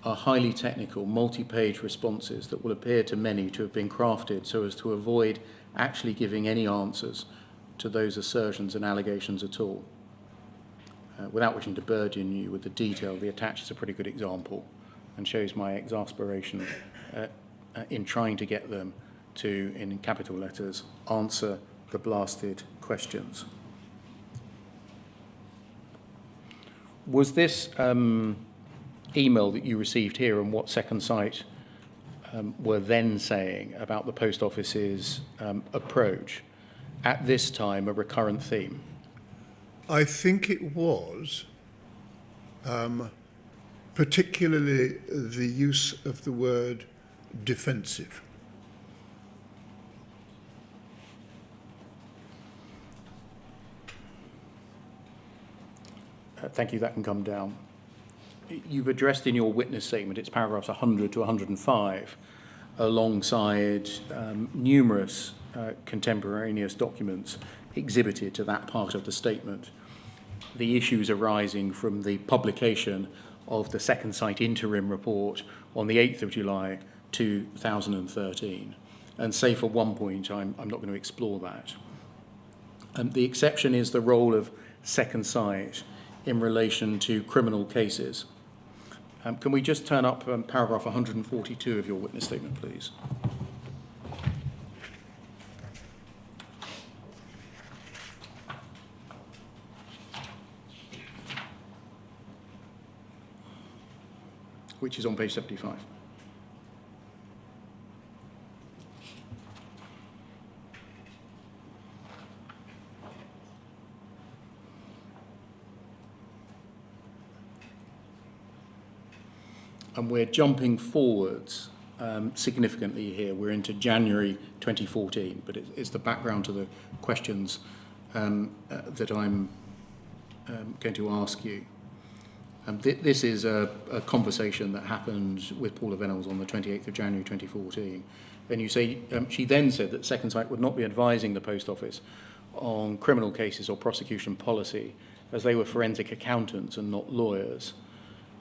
are highly technical, multi-page responses that will appear to many to have been crafted so as to avoid actually giving any answers to those assertions and allegations at all. Without wishing to burden you with the detail, the attached is a pretty good example and shows my exasperation in trying to get them to, in capital letters, answer the blasted questions. Was this email that you received here and what Second Sight were then saying about the Post Office's approach at this time a recurrent theme? I think it was, particularly the use of the word defensive. Thank you, that can come down. You've addressed in your witness statement, it's paragraphs 100 to 105, alongside numerous contemporaneous documents exhibited to that part of the statement. The issues arising from the publication of the Second Sight interim report on the 8th of July 2013. And say for one point, I'm not going to explore that. The exception is the role of Second Sight in relation to criminal cases. Can we just turn up paragraph 142 of your witness statement, please? which is on page 75. And we're jumping forwards significantly here. We're into January 2014, but it's the background to the questions that I'm going to ask you. This is a conversation that happened with Paula Venables on the 28th of January 2014. And you say, she then said that Second Sight would not be advising the Post Office on criminal cases or prosecution policy, as they were forensic accountants and not lawyers.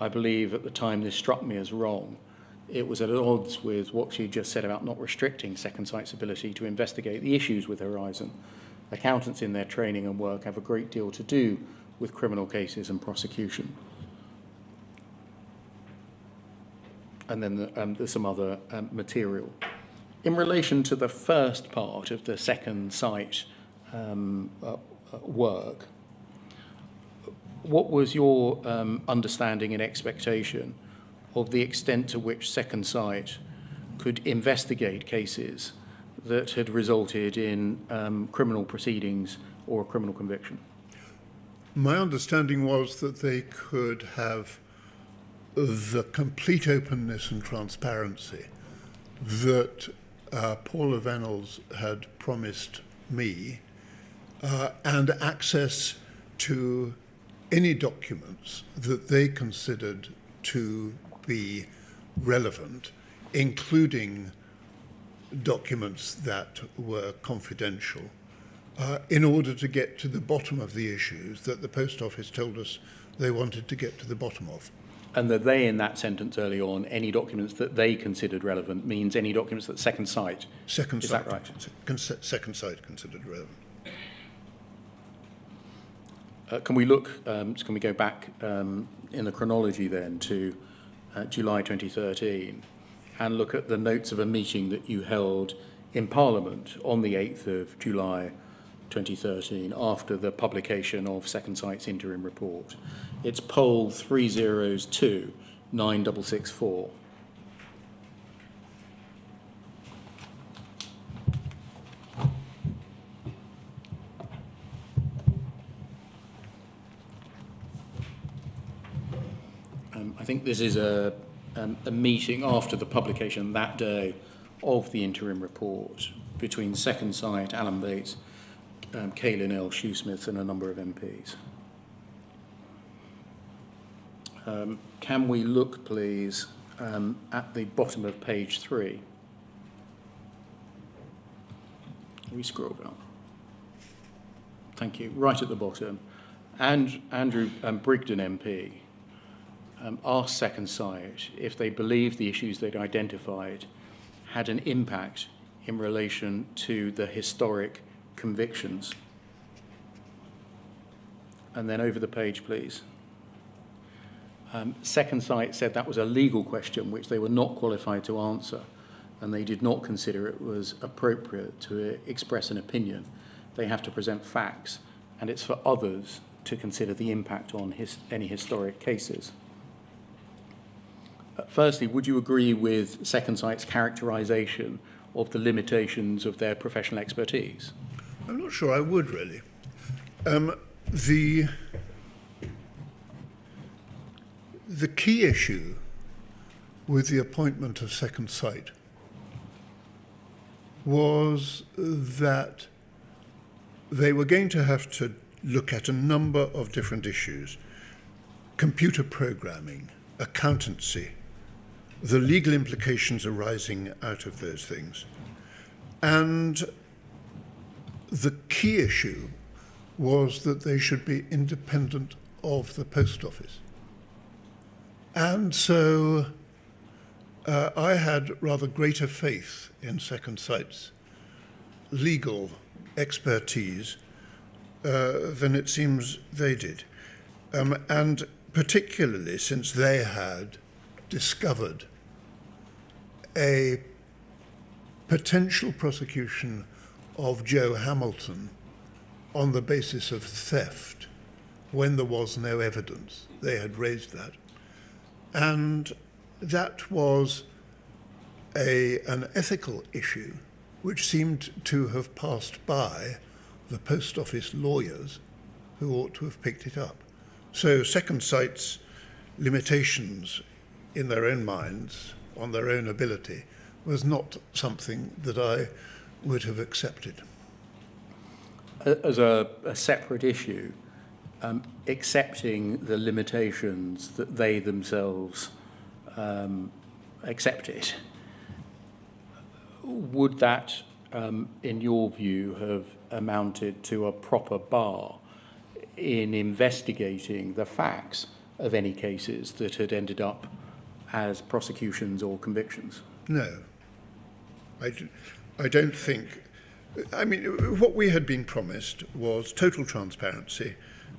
I believe at the time this struck me as wrong. It was at odds with what she just said about not restricting Second Sight's ability to investigate the issues with Horizon. Accountants in their training and work have a great deal to do with criminal cases and prosecution. And then there's some other material. In relation to the first part of the Second Sight work, what was your understanding and expectation of the extent to which Second Sight could investigate cases that had resulted in criminal proceedings or a criminal conviction? My understanding was that they could have the complete openness and transparency that Paula Venables had promised me, and access to any documents that they considered to be relevant, including documents that were confidential, in order to get to the bottom of the issues that the Post Office told us they wanted to get to the bottom of. And that they, in that sentence early on, any documents that they considered relevant means any documents that Second Sight. Is that right? Second Sight considered relevant. Can we look? Can we go back in the chronology then to July 2013 and look at the notes of a meeting that you held in Parliament on the 8th of July 2013 after the publication of Second Sight's interim report. It's poll 302 9664. I think this is a meeting after the publication that day of the interim report between Second Sight, Alan Bates, Caelan L. Shoesmith and a number of MPs. Can we look, please, at the bottom of page 3? We scroll down. Thank you. Right at the bottom. And Andrew Brigden MP asked Second Sight if they believed the issues they'd identified had an impact in relation to the historic convictions. And then over the page, please. Second Sight said that was a legal question which they were not qualified to answer, and they did not consider it was appropriate to express an opinion. They have to present facts, and it's for others to consider the impact on any historic cases. Firstly, would you agree with Second Sight's characterisation of the limitations of their professional expertise? I'm not sure I would, really. The key issue with the appointment of Second Sight was that they were going to have to look at a number of different issues: computer programming, accountancy, the legal implications arising out of those things. And the key issue was that they should be independent of the Post Office. And so I had rather greater faith in Second Sight's legal expertise than it seems they did. And particularly since they had discovered a potential prosecution of Joe Hamilton on the basis of theft when there was no evidence. They had raised that. And that was an ethical issue which seemed to have passed by the Post Office lawyers who ought to have picked it up. So Second Sight's limitations in their own minds on their own ability was not something that I would have accepted. As a separate issue, accepting the limitations that they themselves accepted, would that, in your view, have amounted to a proper bar in investigating the facts of any cases that had ended up as prosecutions or convictions? No. I don't think... I mean, what we had been promised was total transparency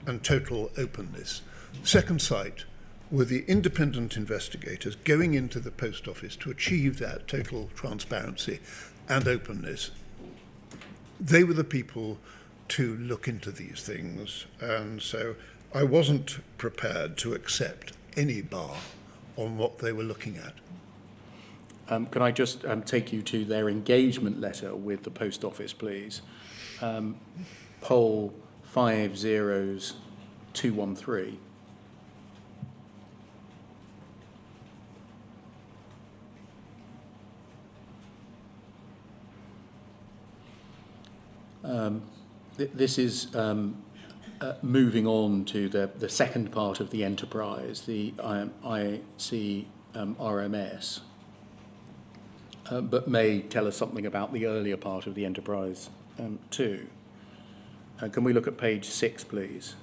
and total openness. Second Sight were the independent investigators going into the Post Office to achieve that total transparency and openness. They were the people to look into these things, and so I wasn't prepared to accept any bar on what they were looking at. Can I just take you to their engagement letter with the Post Office, please? Poll 50213. This is moving on to the second part of the enterprise, the ICRMS, but may tell us something about the earlier part of the enterprise too. Can we look at page 6, please?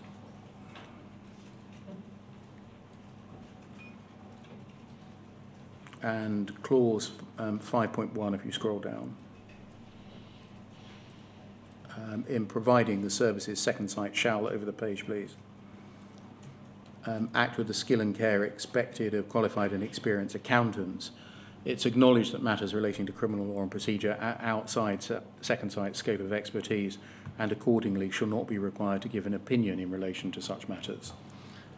And clause 5.1, if you scroll down. In providing the services, Second Sight shall, over the page please, act with the skill and care expected of qualified and experienced accountants. It's acknowledged that matters relating to criminal law and procedure are outside Second Sight's scope of expertise and accordingly shall not be required to give an opinion in relation to such matters.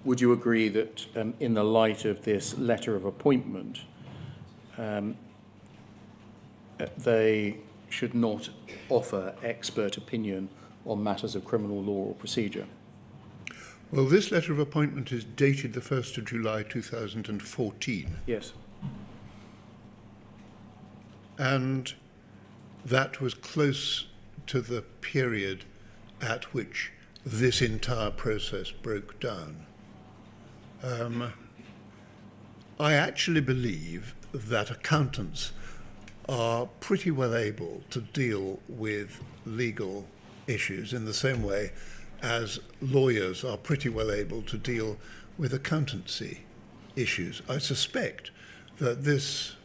Would you agree that in the light of this letter of appointment, they should not offer expert opinion on matters of criminal law or procedure? Well, this letter of appointment is dated the 1st of July 2014. Yes. And that was close to the period at which this entire process broke down. I actually believe that accountants are pretty well able to deal with legal issues in the same way as lawyers are pretty well able to deal with accountancy issues. I suspect that this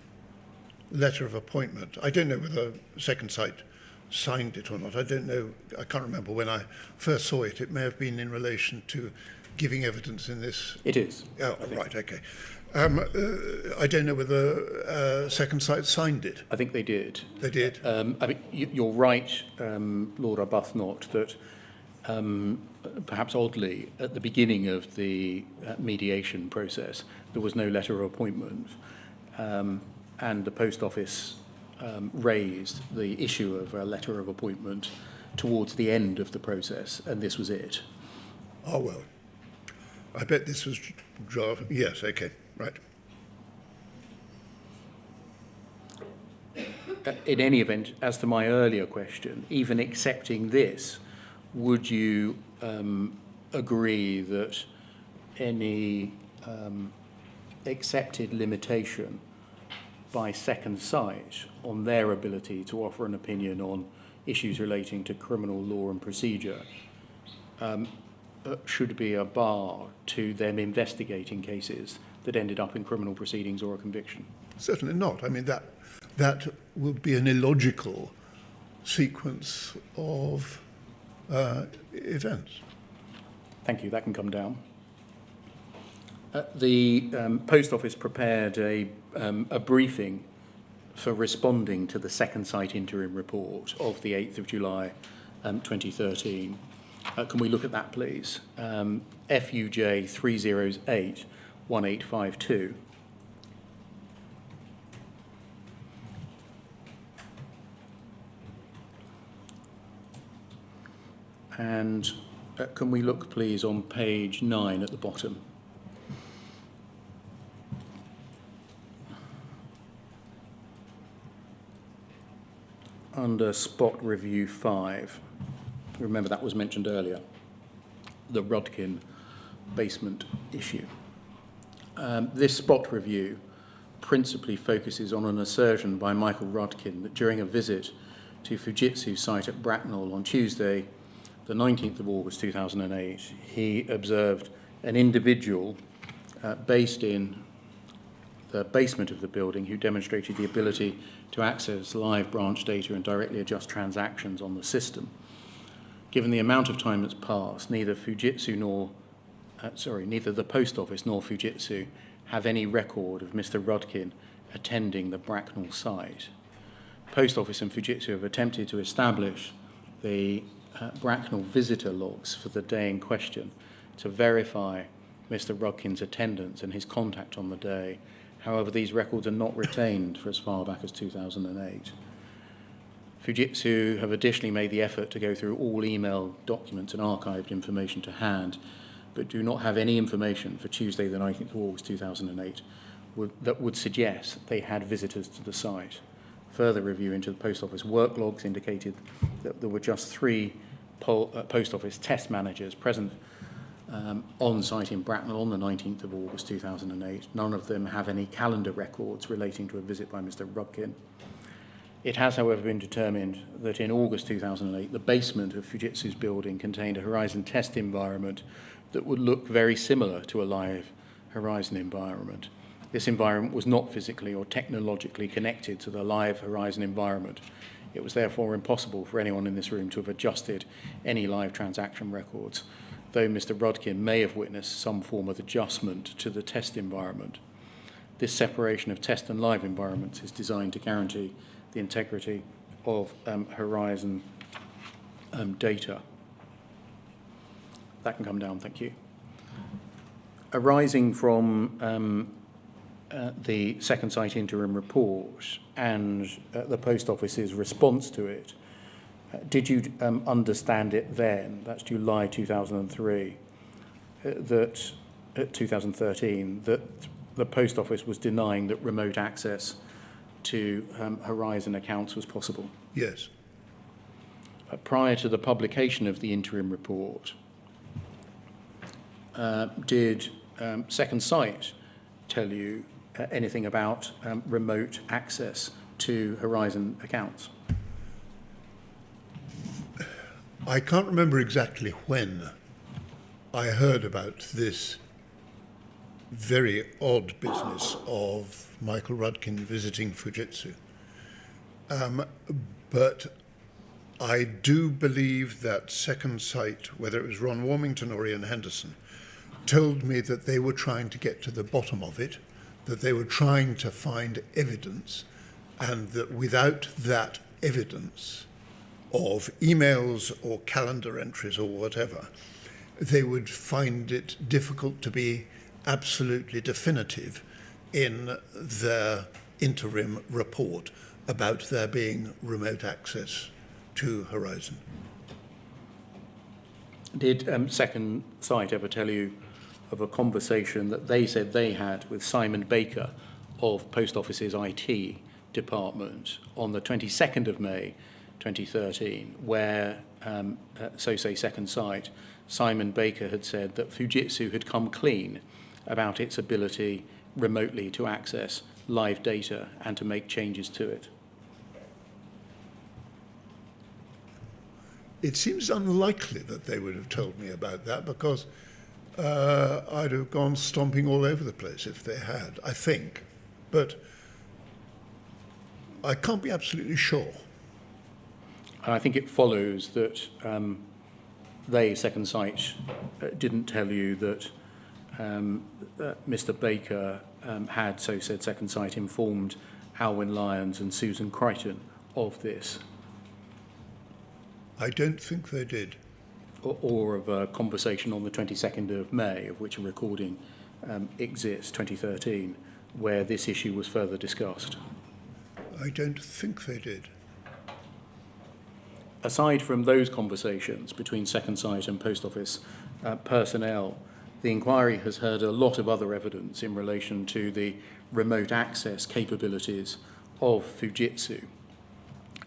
letter of appointment, I don't know whether Second Sight signed it or not. I don't know, I can't remember when I first saw it. It may have been in relation to giving evidence in this. It is. Oh, right, okay. I don't know whether Second Sight signed it. I think they did. They did? I mean, you're right, Lord Arbuthnot, that perhaps oddly, at the beginning of the mediation process, there was no letter of appointment, and the Post Office raised the issue of a letter of appointment towards the end of the process, and this was it. Oh, well. I bet this was draft. Yes, okay. Right. In any event, as to my earlier question, even accepting this, would you agree that any accepted limitation by Second Sight on their ability to offer an opinion on issues relating to criminal law and procedure should be a bar to them investigating cases that ended up in criminal proceedings or a conviction? Certainly not. I mean, that would be an illogical sequence of events. Thank you. That can come down. The Post Office prepared a briefing for responding to the Second Sight interim report of the 8th of July 2013. Can we look at that, please? FUJ 308-1852. And can we look, please, on page 9 at the bottom? Under Spot Review 5, remember that was mentioned earlier, the Rudkin basement issue. This spot review principally focuses on an assertion by Michael Rudkin that during a visit to Fujitsu site at Bracknell on Tuesday, the 19th of August 2008, he observed an individual based in the basement of the building who demonstrated the ability to access live branch data and directly adjust transactions on the system. Given the amount of time that's passed, neither the Post Office nor Fujitsu have any record of Mr. Rudkin attending the Bracknell site. Post Office and Fujitsu have attempted to establish the Bracknell visitor logs for the day in question to verify Mr. Rudkin's attendance and his contact on the day. However, these records are not retained for as far back as 2008. Fujitsu have additionally made the effort to go through all email documents and archived information to hand, but do not have any information for Tuesday the 19th of August 2008 that would suggest they had visitors to the site. Further review into the Post Office work logs indicated that there were just 3 Post Office test managers present on site in Bracknell on the 19th of August 2008. None of them have any calendar records relating to a visit by Mr. Rudkin. It has, however, been determined that in August 2008, the basement of Fujitsu's building contained a Horizon test environment that would look very similar to a live Horizon environment. This environment was not physically or technologically connected to the live Horizon environment. It was therefore impossible for anyone in this room to have adjusted any live transaction records, though Mr. Rudkin may have witnessed some form of adjustment to the test environment. This separation of test and live environments is designed to guarantee the integrity of Horizon data. That can come down, thank you. Arising from the second site interim report and the Post Office's response to it, did you understand it then, that's July 2003, that 2013, that the Post Office was denying that remote access to Horizon accounts was possible? Yes. Prior to the publication of the interim report, did Second Sight tell you anything about remote access to Horizon accounts? I can't remember exactly when I heard about this very odd business of Michael Rudkin visiting Fujitsu. But I do believe that Second Sight, whether it was Ron Warmington or Ian Henderson, told me that they were trying to get to the bottom of it, that they were trying to find evidence, and that without that evidence of emails or calendar entries or whatever, they would find it difficult to be absolutely definitive in their interim report about there being remote access to Horizon. Did Second Sight ever tell you of a conversation that they said they had with Simon Baker of Post Office's IT department on the 22nd of May 2013, where, so say Second Sight, Simon Baker had said that Fujitsu had come clean about its ability remotely to access live data and to make changes to it? It seems unlikely that they would have told me about that, because I'd have gone stomping all over the place if they had, I think. But I can't be absolutely sure. I think it follows that they, Second Sight, didn't tell you that Mr. Baker had, so said Second Sight, informed Alwyn Lyons and Susan Crichton of this. I don't think they did. Or of a conversation on the 22nd of May, of which a recording exists, 2013, where this issue was further discussed. I don't think they did. aside from those conversations between Second Sight and Post Office personnel, the inquiry has heard a lot of other evidence in relation to the remote access capabilities of Fujitsu,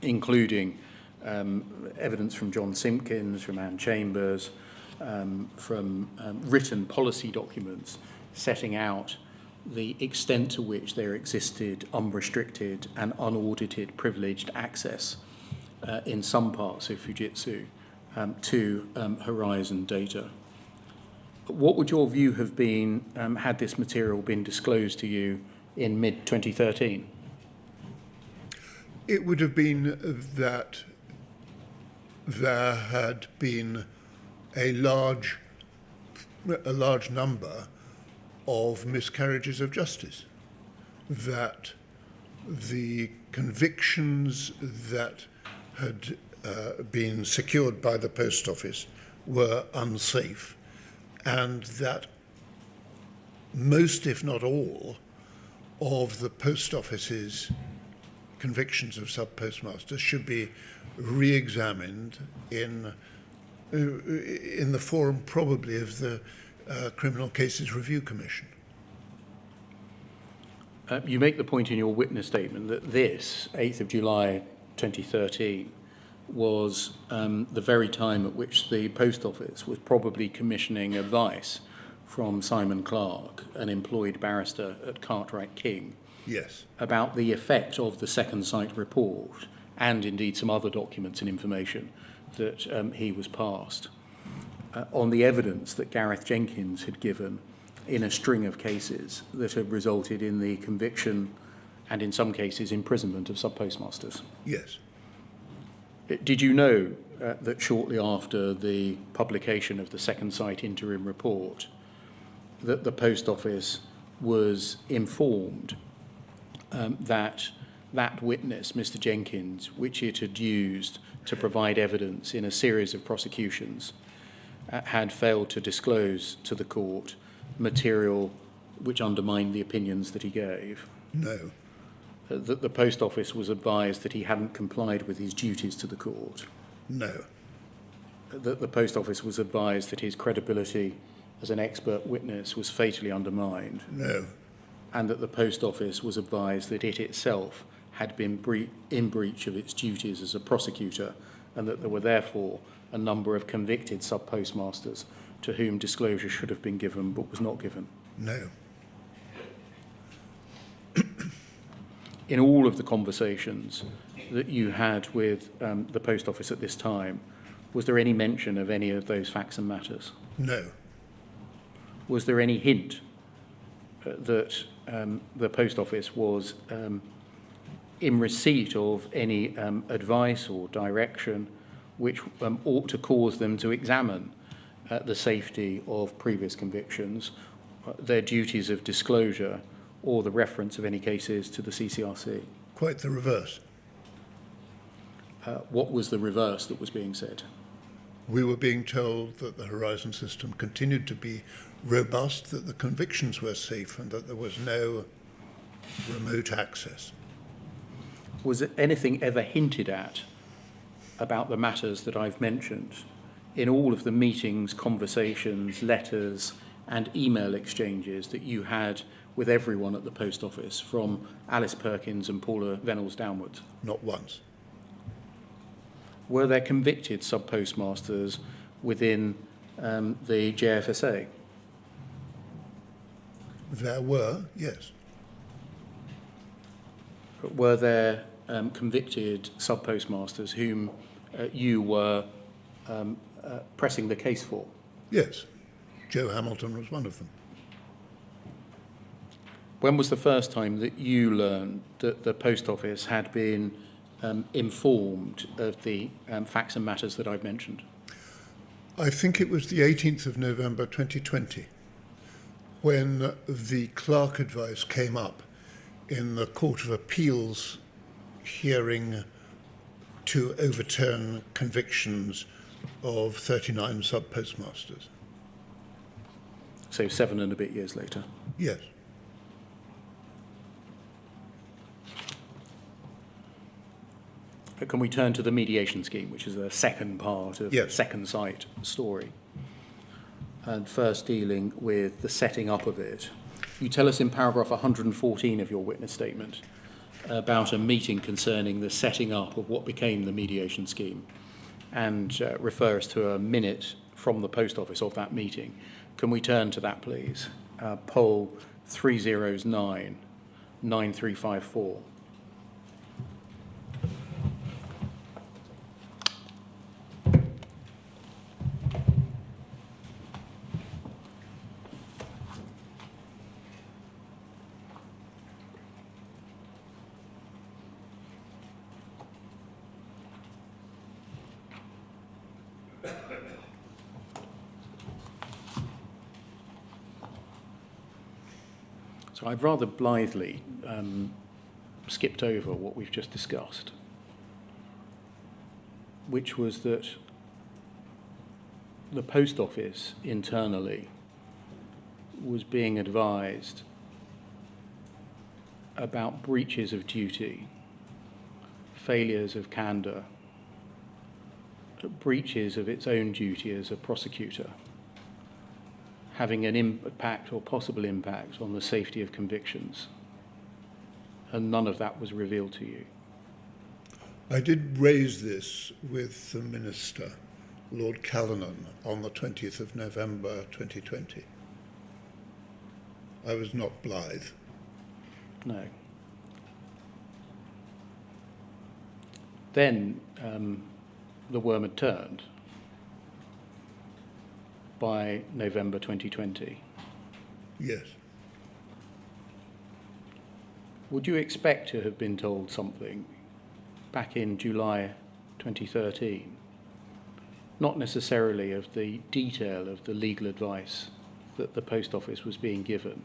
including evidence from John Simpkins, from Anne Chambers, from written policy documents setting out the extent to which there existed unrestricted and unaudited privileged access in some parts of Fujitsu to Horizon data. What would your view have been had this material been disclosed to you in mid-2013? It would have been that there had been a large number of miscarriages of justice, that the convictions that had been secured by the Post Office were unsafe, and that most, if not all, of the Post Office's convictions of sub-postmasters should be re-examined in the forum probably of the Criminal Cases Review Commission. You make the point in your witness statement that this, 8th of July 2013, was the very time at which the Post Office was probably commissioning advice from Simon Clarke, an employed barrister at Cartwright King, Yes. about the effect of the Second Sight report and indeed some other documents and information that he was passed on the evidence that Gareth Jenkins had given in a string of cases that had resulted in the conviction and in some cases imprisonment of sub-postmasters. Yes. Did you know that shortly after the publication of the Second Sight interim report that the Post Office was informed that witness, Mr. Jenkins, which it had used to provide evidence in a series of prosecutions, had failed to disclose to the court material which undermined the opinions that he gave? No. That the Post Office was advised that he hadn't complied with his duties to the court? No. That the Post Office was advised that his credibility as an expert witness was fatally undermined? No. And that the Post Office was advised that it itself had been in breach of its duties as a prosecutor, and that there were therefore a number of convicted sub-postmasters to whom disclosure should have been given but was not given? No. In all of the conversations that you had with the Post Office at this time, was there any mention of any of those facts and matters? No. Was there any hint that the Post Office was in receipt of any advice or direction which ought to cause them to examine the safety of previous convictions, their duties of disclosure, or the reference of any cases to the CCRC? Quite the reverse. What was the reverse that was being said? We were being told that the Horizon system continued to be robust, that the convictions were safe, and that there was no remote access. Was anything ever hinted at about the matters that I've mentioned in all of the meetings, conversations, letters, and email exchanges that you had with everyone at the Post Office, from Alice Perkins and Paula Venables downwards? Not once. Were there convicted sub-postmasters within the JFSA? There were, yes. Were there convicted sub-postmasters whom you were pressing the case for? Yes. Joe Hamilton was one of them. When was the first time that you learned that the Post Office had been informed of the facts and matters that I've mentioned? I think it was the 18th of November 2020 when the Clarke advice came up in the Court of Appeals hearing to overturn convictions of 39 sub-postmasters. So 7 and a bit years later. Yes. can we turn to the mediation scheme, which is a second part of the second site story? And first dealing with the setting up of it. You tell us in paragraph 114 of your witness statement about a meeting concerning the setting up of what became the mediation scheme, and refer us to a minute from the post office of that meeting. Can we turn to that, please? Poll 309 9354. So I've rather blithely skipped over what we've just discussed, which was that the post office internally was being advised about breaches of duty, failures of candour, breaches of its own duty as a prosecutor, having an impact or possible impact on the safety of convictions. And none of that was revealed to you. I did raise this with the Minister, Lord Callanan, on the 20th of November 2020. I was not blithe. No. Then the worm had turned by November 2020. Yes. Would you expect to have been told something back in July 2013? Not necessarily of the detail of the legal advice that the post office was being given,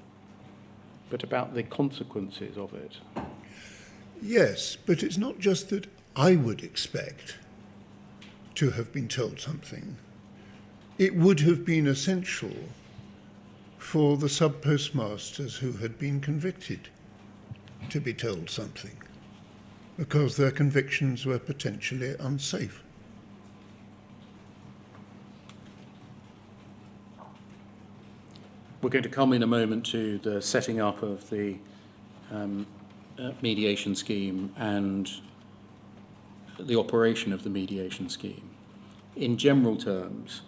but about the consequences of it. Yes, but it's not just that I would expect to have been told something. It would have been essential for the sub-postmasters who had been convicted to be told something, because their convictions were potentially unsafe. We're going to come in a moment to the setting up of the mediation scheme and the operation of the mediation scheme. In general terms,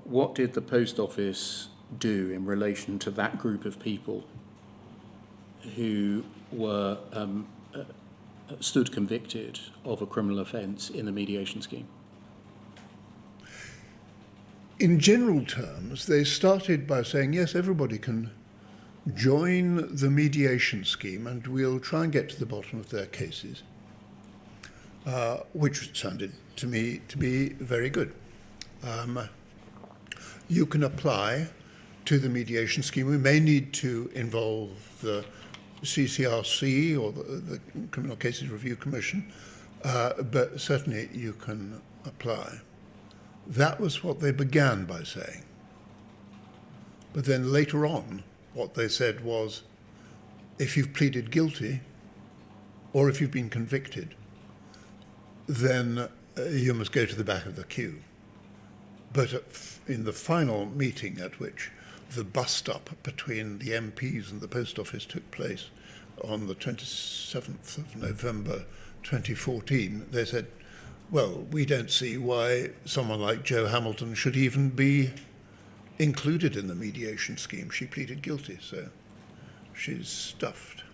what did the post office do in relation to that group of people who were stood convicted of a criminal offence in the mediation scheme? In general terms, they started by saying, yes, everybody can join the mediation scheme and we'll try and get to the bottom of their cases, which sounded to me to be very good. You can apply to the mediation scheme. We may need to involve the CCRC or the Criminal Cases Review Commission, but certainly you can apply. That was what they began by saying. But then later on, what they said was, if you've pleaded guilty or if you've been convicted, then you must go to the back of the queue. But in the final meeting at which the bust-up between the MPs and the post office took place on the 27th of November 2014, they said, well, we don't see why someone like Jo Hamilton should even be included in the mediation scheme. She pleaded guilty, so she's stuffed.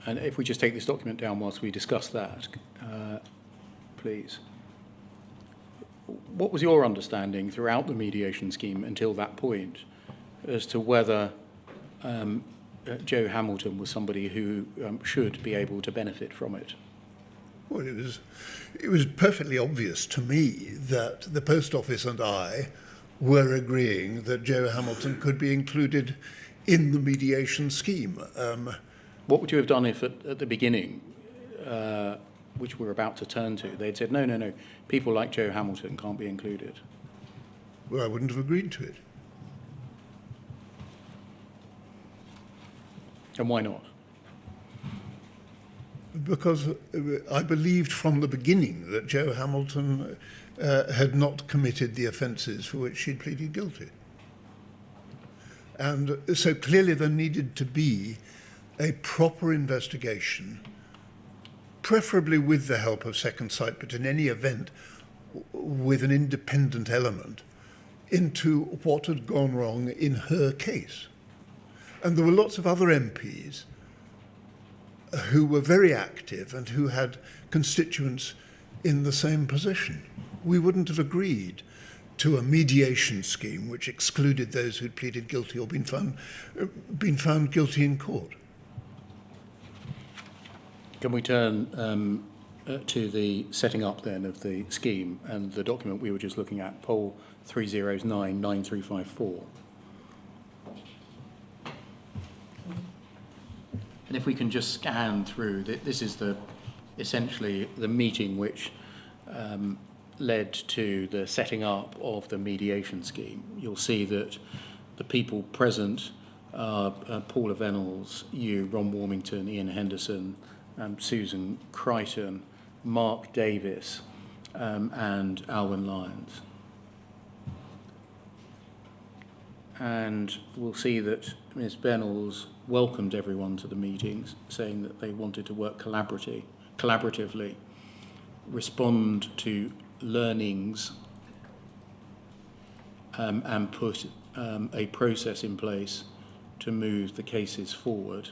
And if we just take this document down whilst we discuss that, please. What was your understanding throughout the mediation scheme until that point as to whether Jo Hamilton was somebody who should be able to benefit from it? Well, it was perfectly obvious to me that the post office and I were agreeing that Jo Hamilton could be included in the mediation scheme. What would you have done if at the beginning, which we're about to turn to, they'd said, no, people like Jo Hamilton can't be included? Well, I wouldn't have agreed to it. And why not? because I believed from the beginning that Joe Hamilton had not committed the offences for which she'd pleaded guilty. And so clearly there needed to be a proper investigation, preferably with the help of Second Sight, but in any event with an independent element, into what had gone wrong in her case. And there were lots of other MPs who were very active and who had constituents in the same position. We wouldn't have agreed to a mediation scheme which excluded those who'd pleaded guilty or been found guilty in court. Can we turn to the setting up then of the scheme and the document we were just looking at, poll 30099354. And if we can just scan through, this is essentially the meeting which led to the setting up of the mediation scheme. You'll see that the people present are Paula Venables, you, Ron Warmington, Ian Henderson, Susan Crichton, Mark Davis, and Alwyn Lyons. And we'll see that Ms. Venables welcomed everyone to the meetings, saying that they wanted to work collaboratively, respond to learnings, and put a process in place to move the cases forward.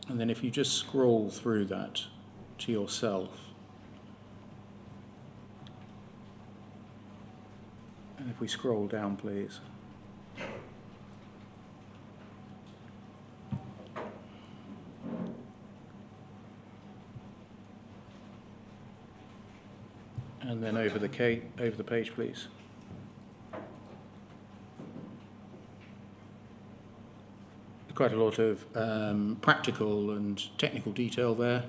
And then if you just scroll through that to yourself, and if we scroll down, please. And then over the page, please. Quite a lot of practical and technical detail there.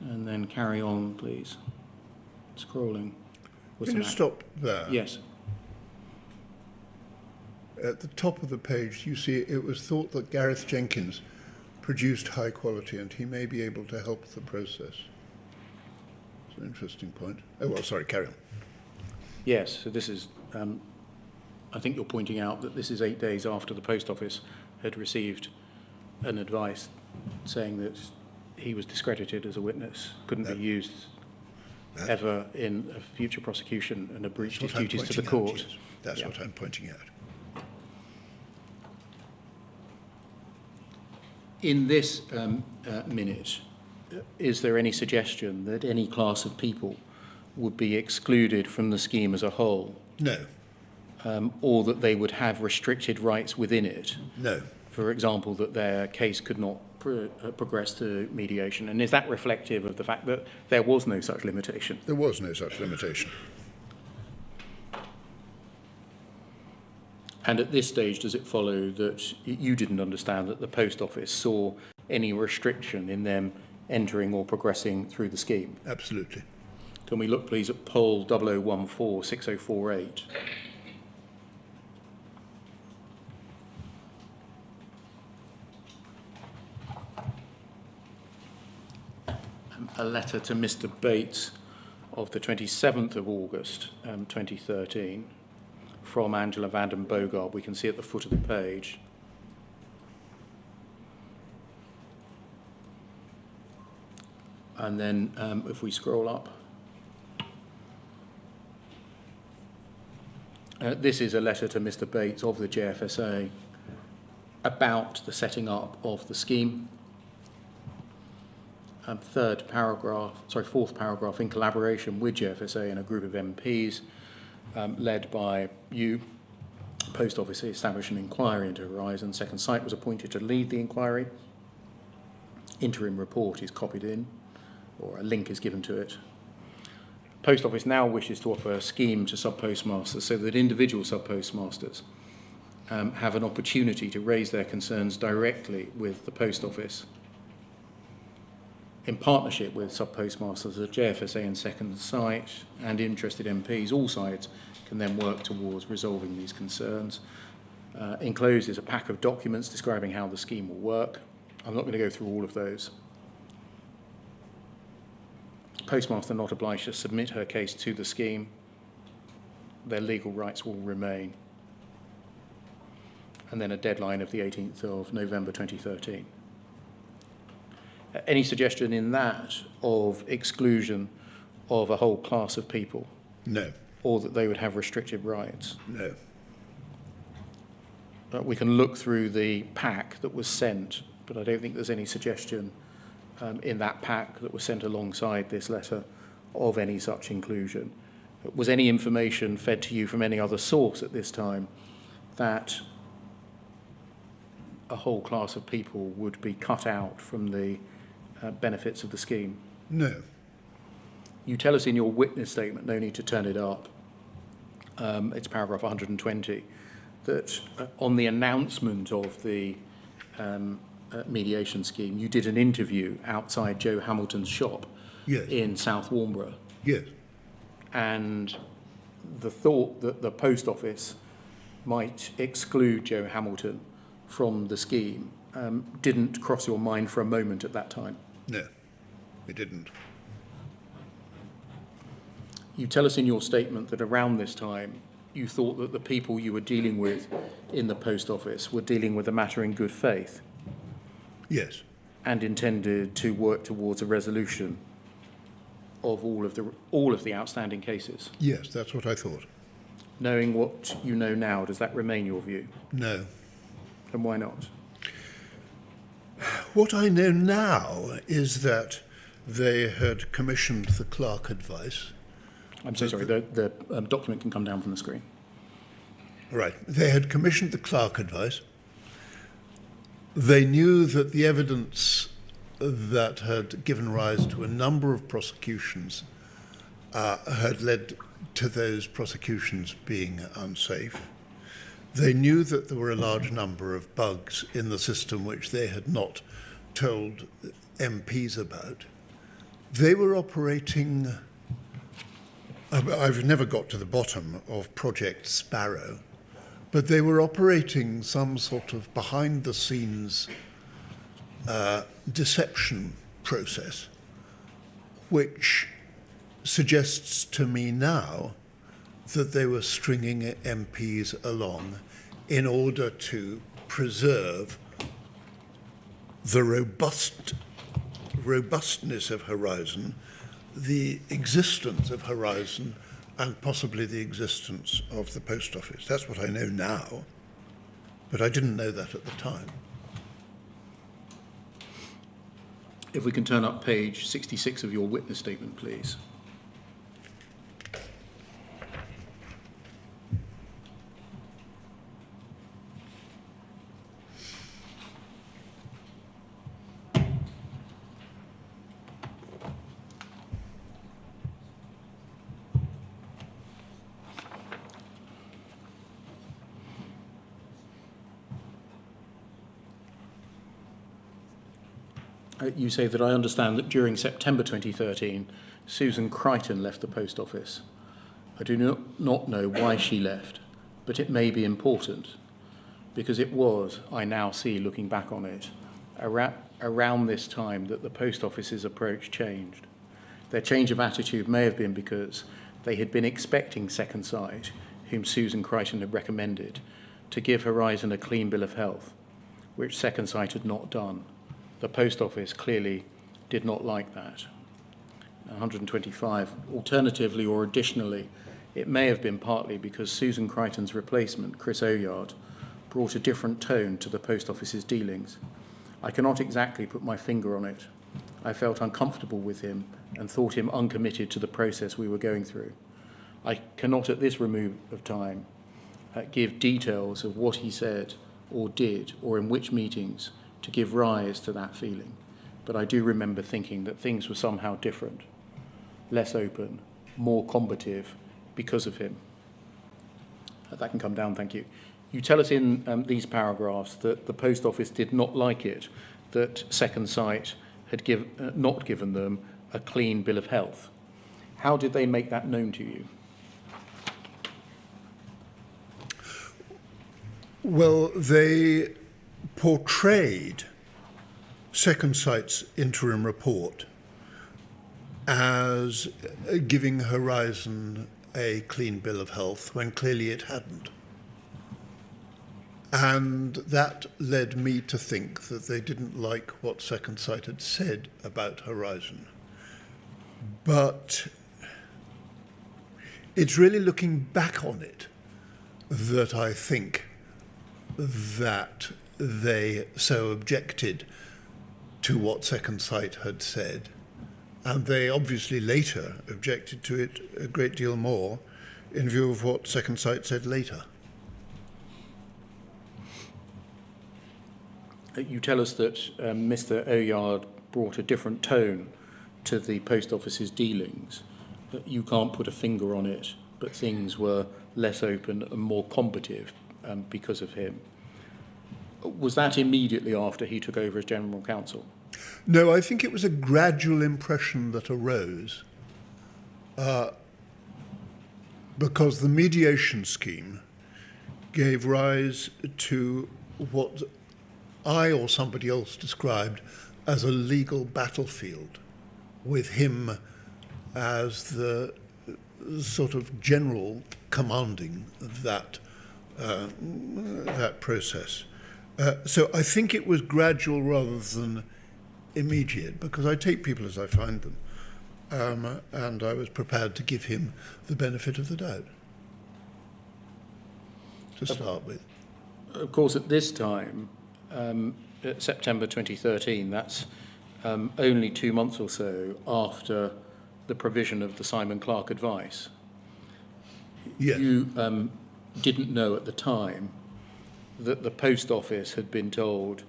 And then carry on, please. Scrolling. Can you stop there? Yes. At the top of the page, you see it was thought that Gareth Jenkins produced high quality and he may be able to help the process. It's an interesting point. Oh, well, sorry, carry on. Yes, so this is, I think you're pointing out that this is 8 days after the Post Office had received an advice saying that he was discredited as a witness, couldn't be used ever in a future prosecution and breached his duties to the court. Yes. That's what I'm pointing out. In this minute, is there any suggestion that any class of people would be excluded from the scheme as a whole? No. Or that they would have restricted rights within it? No. For example, that their case could not progress to mediation. And is that reflective of the fact that there was no such limitation? There was no such limitation. And at this stage, does it follow that you didn't understand that the Post Office saw any restriction in them entering or progressing through the scheme? Absolutely. Can we look, please, at poll 00146048? A letter to Mr. Bates of the 27th of August 2013 from Angela Vanden Bogard. We can see at the foot of the page. And then if we scroll up, this is a letter to Mr. Bates of the JFSA about the setting up of the scheme. Fourth paragraph, in collaboration with JFSA and a group of MPs, led by you, Post Office established an inquiry into Horizon. Second Sight was appointed to lead the inquiry. Interim report is copied in, or a link is given to it. Post Office now wishes to offer a scheme to sub-postmasters so that individual sub-postmasters have an opportunity to raise their concerns directly with the Post Office. In partnership with sub-postmasters, the JFSA and Second Sight and interested MPs, all sides can then work towards resolving these concerns. Enclosed is a pack of documents describing how the scheme will work. I'm not going to go through all of those. Postmaster not obliged to submit her case to the scheme. Their legal rights will remain. And then a deadline of the 18th of November 2013. Any suggestion in that of exclusion of a whole class of people? No. Or that they would have restricted rights? No. We can look through the pack that was sent, but I don't think there's any suggestion in that pack that was sent alongside this letter of any such inclusion. Was any information fed to you from any other source at this time that a whole class of people would be cut out from the benefits of the scheme? No. You tell us in your witness statement, no need to turn it up, it's paragraph 120, that on the announcement of the mediation scheme, you did an interview outside Joe Hamilton's shop. Yes. In South Warnborough. Yes. And the thought that the post office might exclude Joe Hamilton from the scheme didn't cross your mind for a moment at that time? No, it didn't. You tell us in your statement that around this time you thought that the people you were dealing with in the post office were dealing with the matter in good faith. Yes. And intended to work towards a resolution of all of the outstanding cases. Yes, that's what I thought. Knowing what you know now, does that remain your view? No. And why not? What I know now is that they had commissioned the clerk advice. I'm so sorry, the document can come down from the screen. Right. They had commissioned the clerk advice. They knew that the evidence that had given rise to a number of prosecutions had led to those prosecutions being unsafe. They knew that there were a large number of bugs in the system which they had not told MPs about. They were operating, I've never got to the bottom of Project Sparrow, but they were operating some sort of behind-the-scenes deception process, which suggests to me now that they were stringing MPs along in order to preserve the robustness of Horizon, the existence of Horizon, and possibly the existence of the post office. That's what I know now, but I didn't know that at the time. If we can turn up page 66 of your witness statement, please. You say that I understand that during September 2013, Susan Crichton left the post office. I do not know why she left, but it may be important, because it was, I now see looking back on it, around this time that the post office's approach changed. Their change of attitude may have been because they had been expecting Second Sight, whom Susan Crichton had recommended, to give Horizon a clean bill of health, which Second Sight had not done. The post office clearly did not like that. 125. Alternatively or additionally, it may have been partly because Susan Crichton's replacement, Chris Oyard, brought a different tone to the post office's dealings. I cannot exactly put my finger on it. I felt uncomfortable with him and thought him uncommitted to the process we were going through. I cannot at this remove of time give details of what he said or did or in which meetings to give rise to that feeling, but I do remember thinking that things were somehow different, less open, more combative because of him. That can come down, thank you. You tell us in these paragraphs that the post office did not like it that Second Sight had not given them a clean bill of health. How did they make that known to you? Well, they portrayed Second Sight's interim report as giving Horizon a clean bill of health when clearly it hadn't. And that led me to think that they didn't like what Second Sight had said about Horizon. But it's really looking back on it that I think that they so objected to what Second Sight had said. And they obviously later objected to it a great deal more in view of what Second Sight said later. You tell us that Mr. Oyard brought a different tone to the Post Office's dealings. That you can't put a finger on it, but things were less open and more combative because of him. Was that immediately after he took over as General Counsel? No, I think it was a gradual impression that arose because the mediation scheme gave rise to what I or somebody else described as a legal battlefield, with him as the sort of general commanding that process. So I think it was gradual rather than immediate, because I take people as I find them, and I was prepared to give him the benefit of the doubt to start with. Of course, at this time, September 2013, that's only 2 months or so after the provision of the Simon Clarke advice. Yes. You didn't know at the time that the Post Office had been told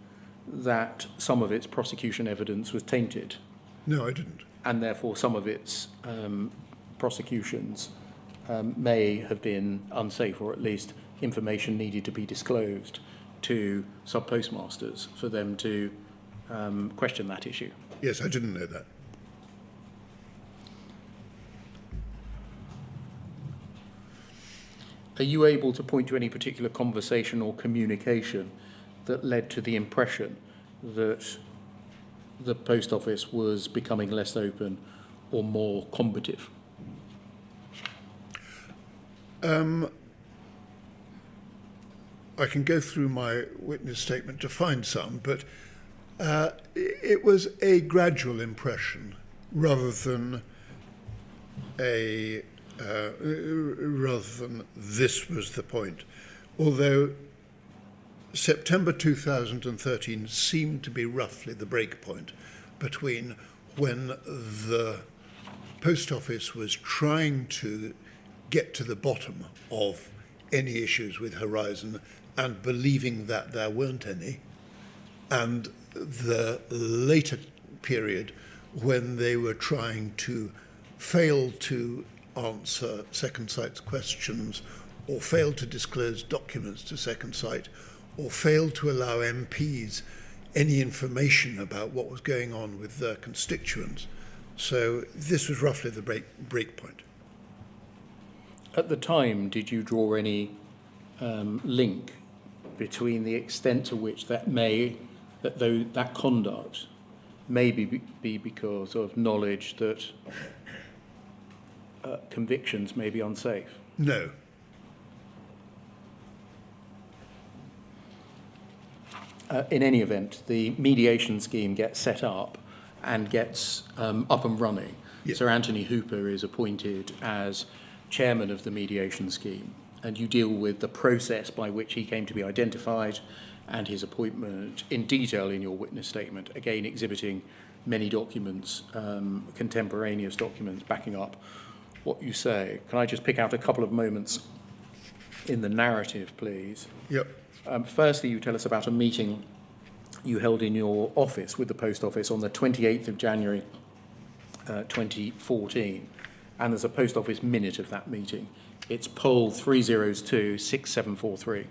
that some of its prosecution evidence was tainted. No, I didn't. And therefore some of its prosecutions may have been unsafe, or at least information needed to be disclosed to sub-postmasters for them to question that issue. Yes, I didn't know that. Are you able to point to any particular conversation or communication that led to the impression that the Post Office was becoming less open or more combative? I can go through my witness statement to find some, but it was a gradual impression rather than this was the point. Although September 2013 seemed to be roughly the break point between when the Post Office was trying to get to the bottom of any issues with Horizon and believing that there weren't any, and the later period when they were trying to fail to answer Second Sight's questions, or fail to disclose documents to Second Sight, or fail to allow MPs any information about what was going on with their constituents. So this was roughly the break point. At the time, did you draw any link between the extent to which that conduct may be because of knowledge that convictions may be unsafe? No. In any event, the mediation scheme gets set up and gets up and running. Yes. Sir Anthony Hooper is appointed as chairman of the mediation scheme, and you deal with the process by which he came to be identified and his appointment in detail in your witness statement, again exhibiting many documents, contemporaneous documents backing up what you say. Can I just pick out a couple of moments in the narrative, please? Yep. Firstly, you tell us about a meeting you held in your office with the Post Office on the 28th of January 2014, and there's a Post Office minute of that meeting. It's poll 302-6743.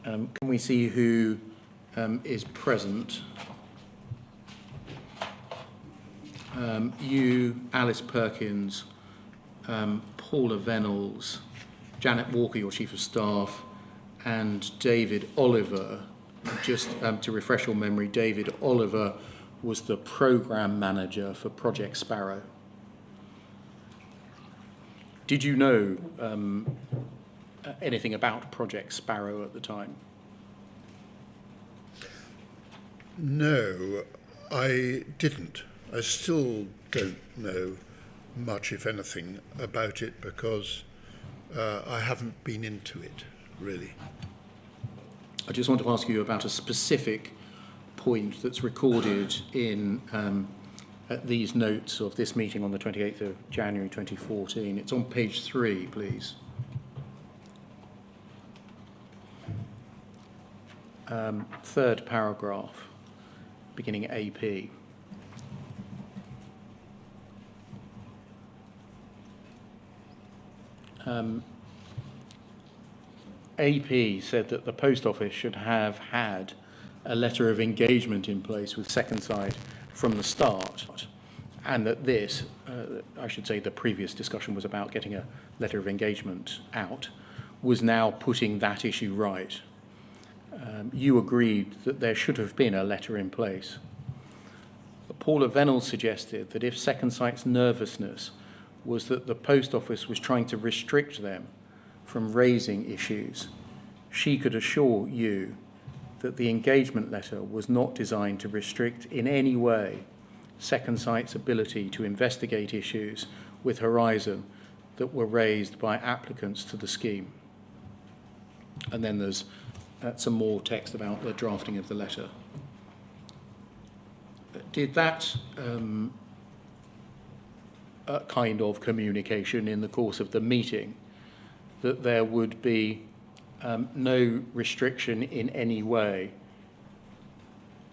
Can we see who is present? you, Alice Perkins, Paula Venables, Janet Walker, your Chief of Staff, and David Oliver. Just to refresh your memory, David Oliver was the Programme Manager for Project Sparrow. Did you know anything about Project Sparrow at the time? No, I didn't. I still don't know much, if anything, about it because I haven't been into it, really. I just want to ask you about a specific point that's recorded in these notes of this meeting on the 28th of January 2014. It's on page 3, please. Third paragraph, beginning AP. AP said that the Post Office should have had a letter of engagement in place with Second Sight from the start, and that this, I should say the previous discussion was about getting a letter of engagement out, was now putting that issue right. You agreed that there should have been a letter in place. Paula Venables suggested that if Second Sight's nervousness was that the Post Office was trying to restrict them from raising issues, she could assure you that the engagement letter was not designed to restrict in any way Second Sight's ability to investigate issues with Horizon that were raised by applicants to the scheme. And then there's some more text about the drafting of the letter. Did that kind of communication in the course of the meeting, that there would be no restriction in any way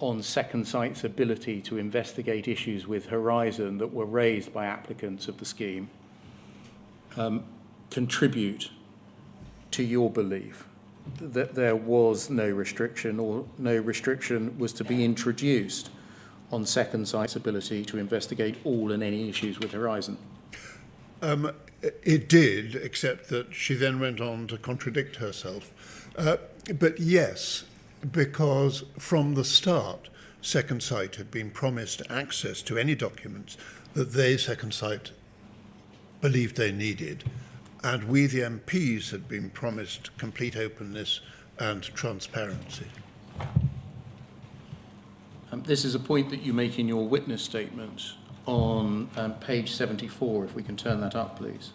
on Second Sight's ability to investigate issues with Horizon that were raised by applicants of the scheme, contribute to your belief that there was no restriction, or no restriction was to be introduced on Second Sight's ability to investigate all and any issues with Horizon? It did, except that she then went on to contradict herself. But yes, because from the start, Second Sight had been promised access to any documents that they, Second Sight, believed they needed, and we, the MPs, had been promised complete openness and transparency. This is a point that you make in your witness statement on page 74, if we can turn that up, please.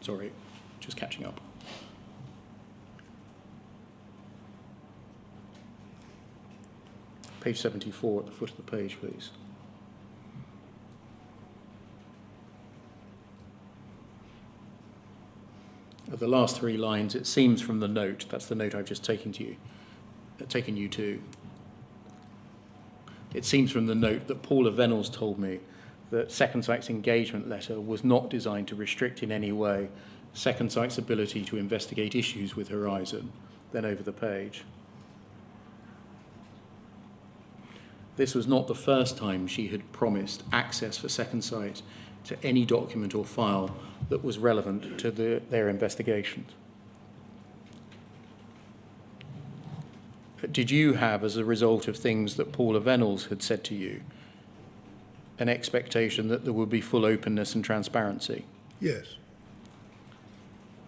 Sorry, just catching up. Page 74 at the foot of the page, please. At the last 3 lines, it seems from the note, that's the note I've just taken you to. It seems from the note that Paula Venables told me that Second Sight's engagement letter was not designed to restrict in any way Second Sight's ability to investigate issues with Horizon. Then over the page. This was not the first time she had promised access for Second Sight to any document or file that was relevant to their investigations. Did you have, as a result of things that Paula Venables had said to you, an expectation that there would be full openness and transparency? Yes.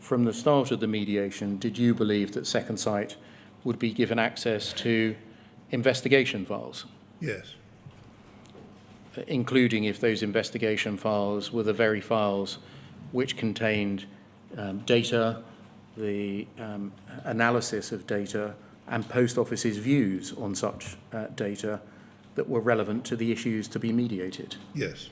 From the start of the mediation, did you believe that Second Sight would be given access to investigation files? Yes. Including if those investigation files were the very files which contained data, the analysis of data, and Post Office's views on such data that were relevant to the issues to be mediated? Yes.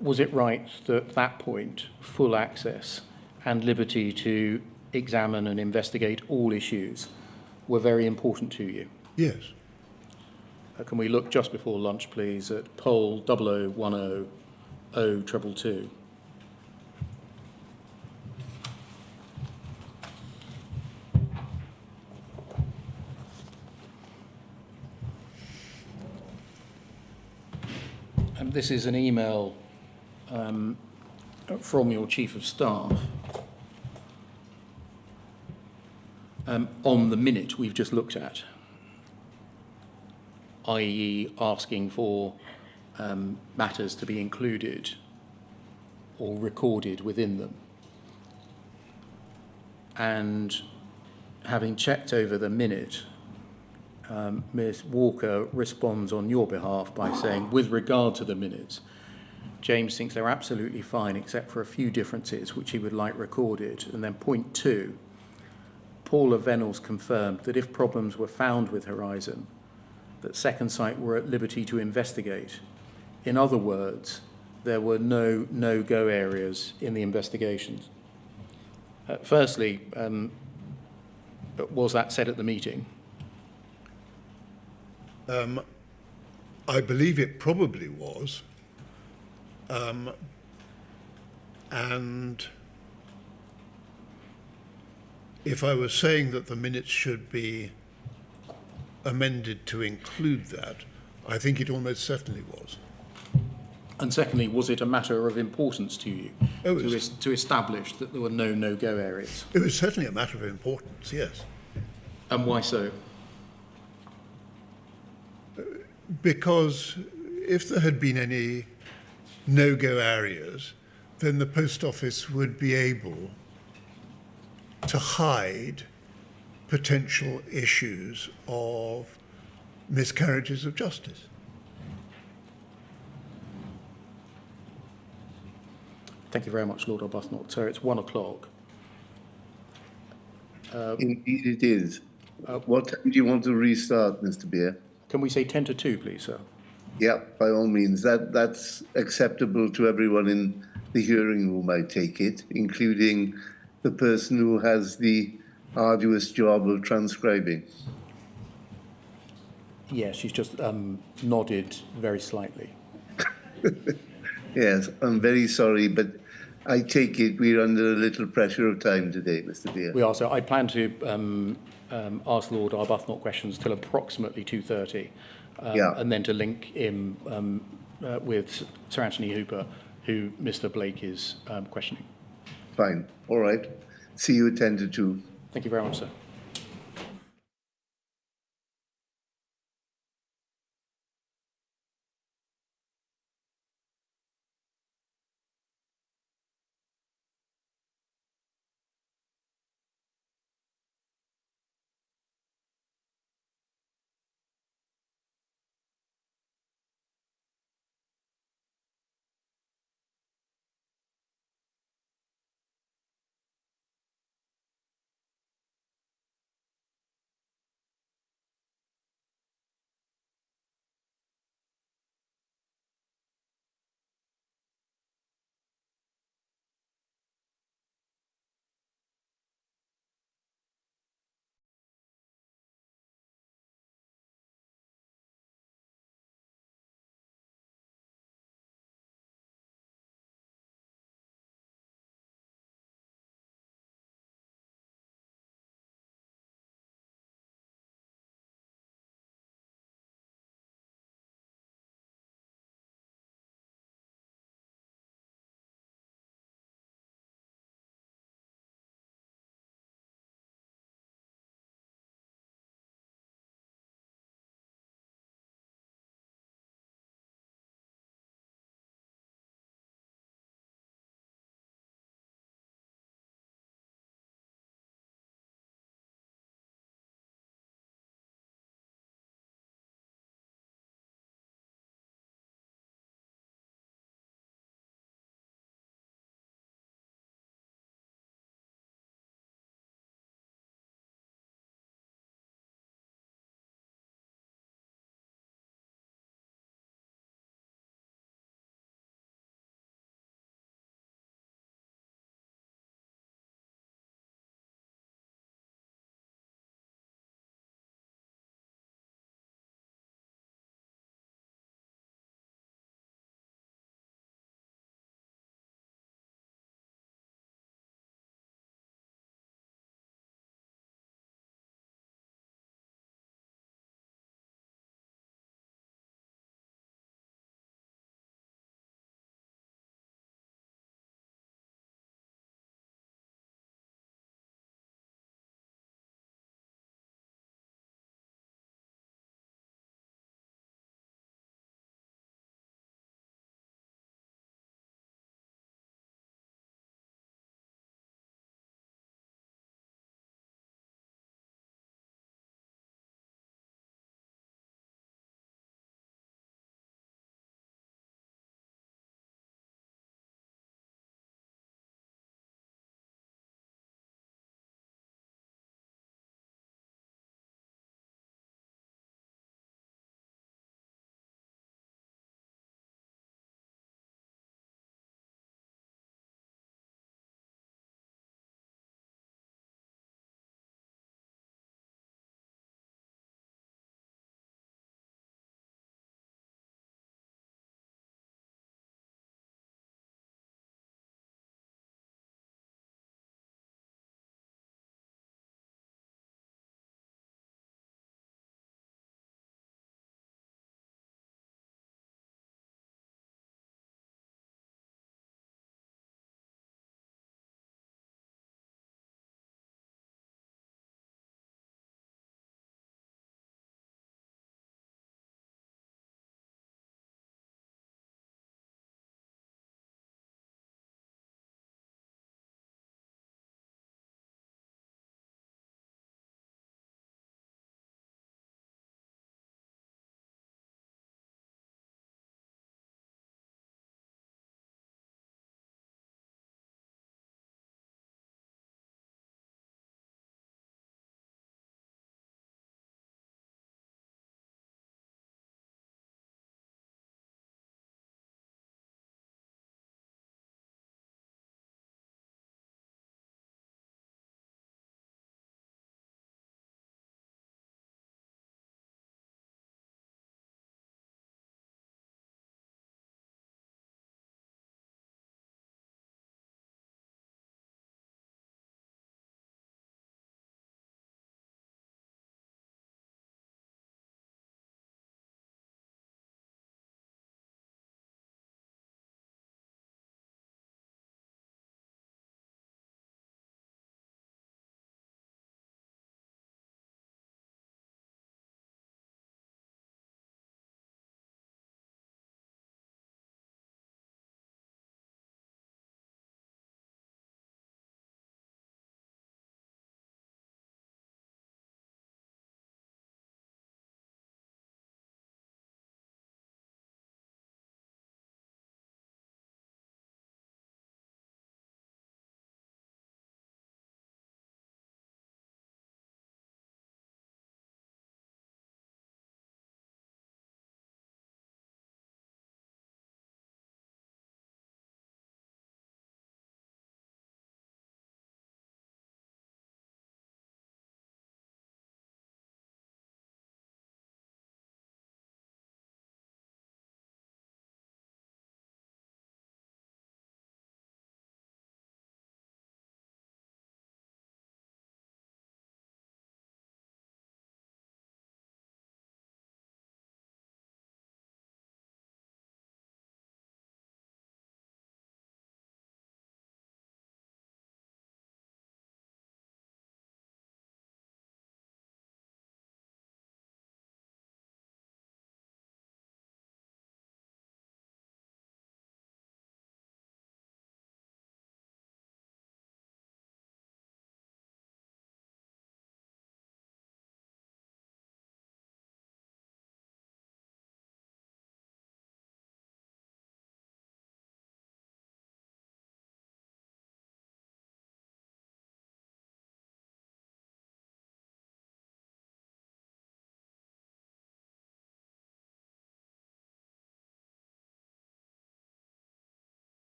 Was it right that at that point, full access and liberty to examine and investigate all issues were very important to you? Yes. Can we look just before lunch, please, at poll 0010 022. And this is an email from your Chief of Staff on the minute we've just looked at, i.e. asking for matters to be included or recorded within them. And having checked over the minute, Ms. Walker responds on your behalf by saying, with regard to the minutes, James thinks they're absolutely fine except for a few differences which he would like recorded. And then point 2, Paula Venables confirmed that if problems were found with Horizon, that Second Sight were at liberty to investigate. In other words, there were no no-go areas in the investigations. Firstly, was that said at the meeting? I believe it probably was. And if I was saying that the minutes should be amended to include that, I think it almost certainly was. And secondly, was it a matter of importance to you to establish that there were no no-go areas? It was certainly a matter of importance, yes. And why so? Because if there had been any no-go areas, then the Post Office would be able to hide potential issues of miscarriages of justice. Thank you very much, Lord Arbuthnot. So it's 1 o'clock. Indeed it is. What time do you want to restart, Mr. Beer? Can we say 10 to 2, please, sir? Yeah, by all means. That's acceptable to everyone in the hearing room, I take it, including the person who has the arduous job of transcribing. Yes, she's just nodded very slightly. Yes, I'm very sorry, but I take it we're under a little pressure of time today, Mr. Beer. We are. So I plan to ask Lord Arbuthnot questions till approximately 2:30, and then to link in with Sir Anthony Hooper, who Mr. Blake is questioning. Fine. All right. See you at 10 to 2. Thank you very much, sir.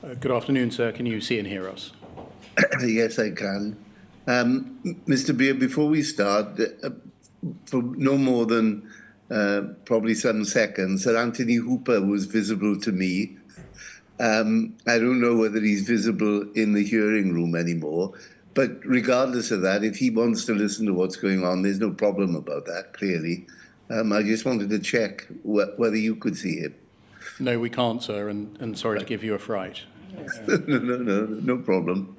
Good afternoon, sir. Can you see and hear us? Yes, I can. Mr. Beer, before we start, for no more than probably some seconds, Sir Anthony Hooper was visible to me. I don't know whether he's visible in the hearing room anymore, but regardless of that, if he wants to listen to what's going on, there's no problem about that, clearly. I just wanted to check whether you could see him. No, we can't, sir, and sorry to give you a fright. No problem.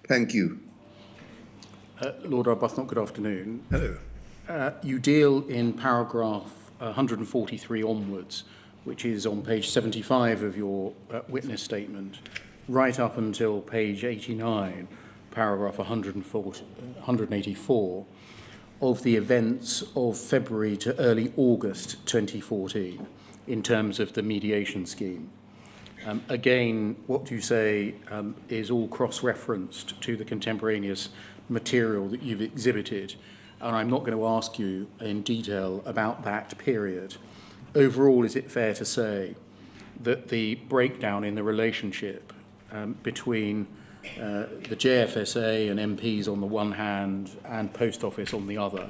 Thank you. Lord Arbuthnot, good afternoon. Hello. You deal in paragraph 143 onwards, which is on page 75 of your witness statement, right up until page 89, paragraph 184, of the events of February to early August 2014 in terms of the mediation scheme. Again, what you say is all cross-referenced to the contemporaneous material that you've exhibited, and I'm not going to ask you in detail about that period. Overall, is it fair to say that the breakdown in the relationship between the JFSA and MPs on the one hand and Post Office on the other,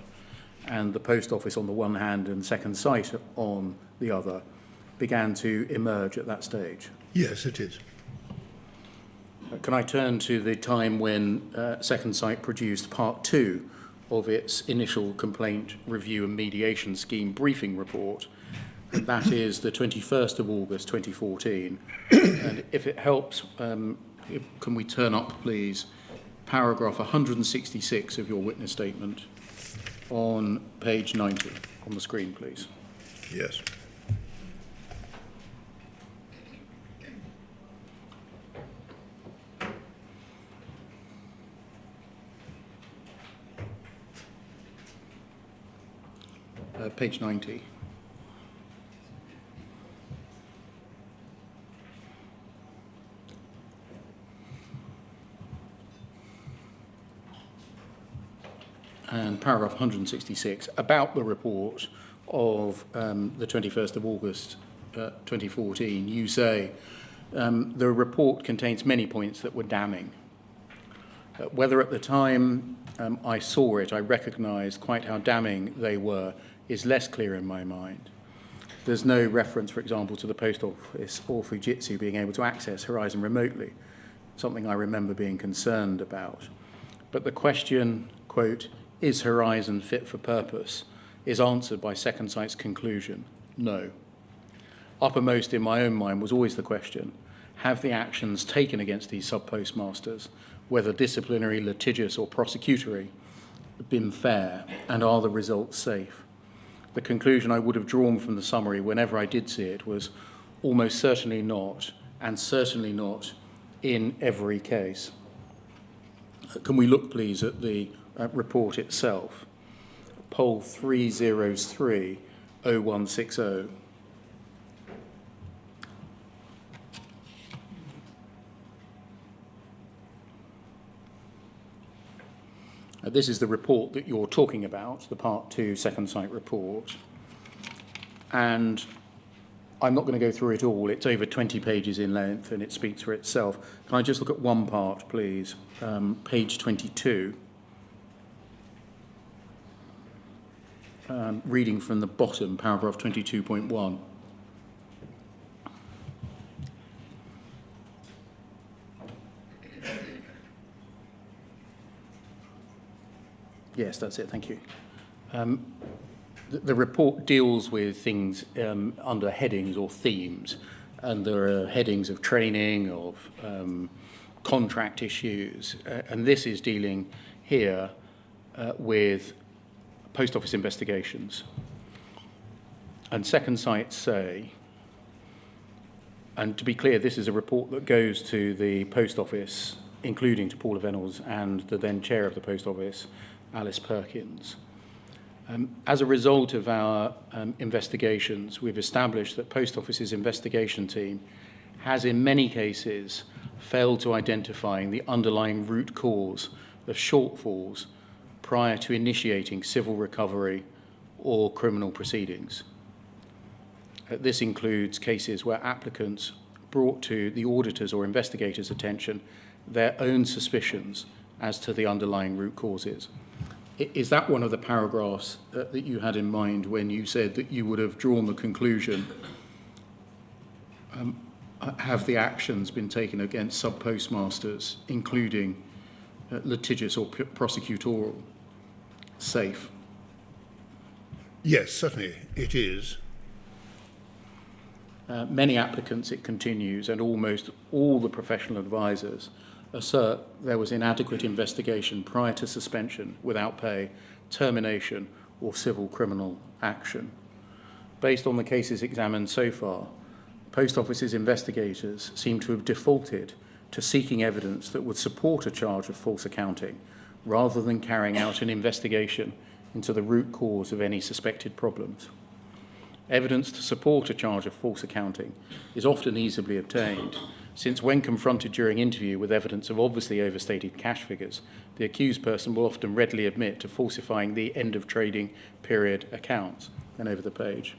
and the Post Office on the one hand and Second Sight on the other, began to emerge at that stage? Yes, it is. Can I turn to the time when Second Sight produced part 2 of its initial complaint review and mediation scheme briefing report, and that is the 21st of August 2014. And if it helps, can we turn up, please, paragraph 166 of your witness statement on page 90 on the screen, please. Yes. Page 90. And paragraph 166, about the report of the 21st of August 2014, you say, the report contains many points that were damning. Whether at the time I saw it, I recognised quite how damning they were, is less clear in my mind. There's no reference, for example, to the Post Office or Fujitsu being able to access Horizon remotely, something I remember being concerned about. But the question, quote, is Horizon fit for purpose, is answered by Second Sight's conclusion, no. Uppermost in my own mind was always the question, have the actions taken against these sub-postmasters, whether disciplinary, litigious or prosecutory, been fair, and are the results safe? The conclusion I would have drawn from the summary whenever I did see it was almost certainly not, and certainly not in every case. Can we look, please, at the report itself? Poll 303-0160. This is the report that you're talking about, the Part 2 Second Sight report. And I'm not going to go through it all. It's over 20 pages in length and it speaks for itself. Can I just look at one part, please? Page 22. Reading from the bottom, paragraph 22.1. Yes, that's it, thank you. The report deals with things under headings or themes, and there are headings of training, of contract issues, and this is dealing here with Post Office investigations. And Second Sight say, and to be clear, this is a report that goes to the Post Office, including to Paula Venables and the then chair of the Post Office, Alice Perkins. As a result of our investigations, we've established that Post Office's investigation team has in many cases failed to identify the underlying root cause of shortfalls prior to initiating civil recovery or criminal proceedings. This includes cases where applicants brought to the auditor's or investigator's attention their own suspicions as to the underlying root causes. Is that one of the paragraphs that you had in mind when you said that you would have drawn the conclusion, have the actions been taken against sub-postmasters, including litigious or prosecutorial, safe? Yes, certainly it is. Many applicants, it continues, and almost all the professional advisors assert there was inadequate investigation prior to suspension without pay, termination, or civil criminal action. Based on the cases examined so far, Post Office's investigators seem to have defaulted to seeking evidence that would support a charge of false accounting rather than carrying out an investigation into the root cause of any suspected problems. Evidence to support a charge of false accounting is often easily obtained, since when confronted during interview with evidence of obviously overstated cash figures, the accused person will often readily admit to falsifying the end of trading period accounts. And over the page.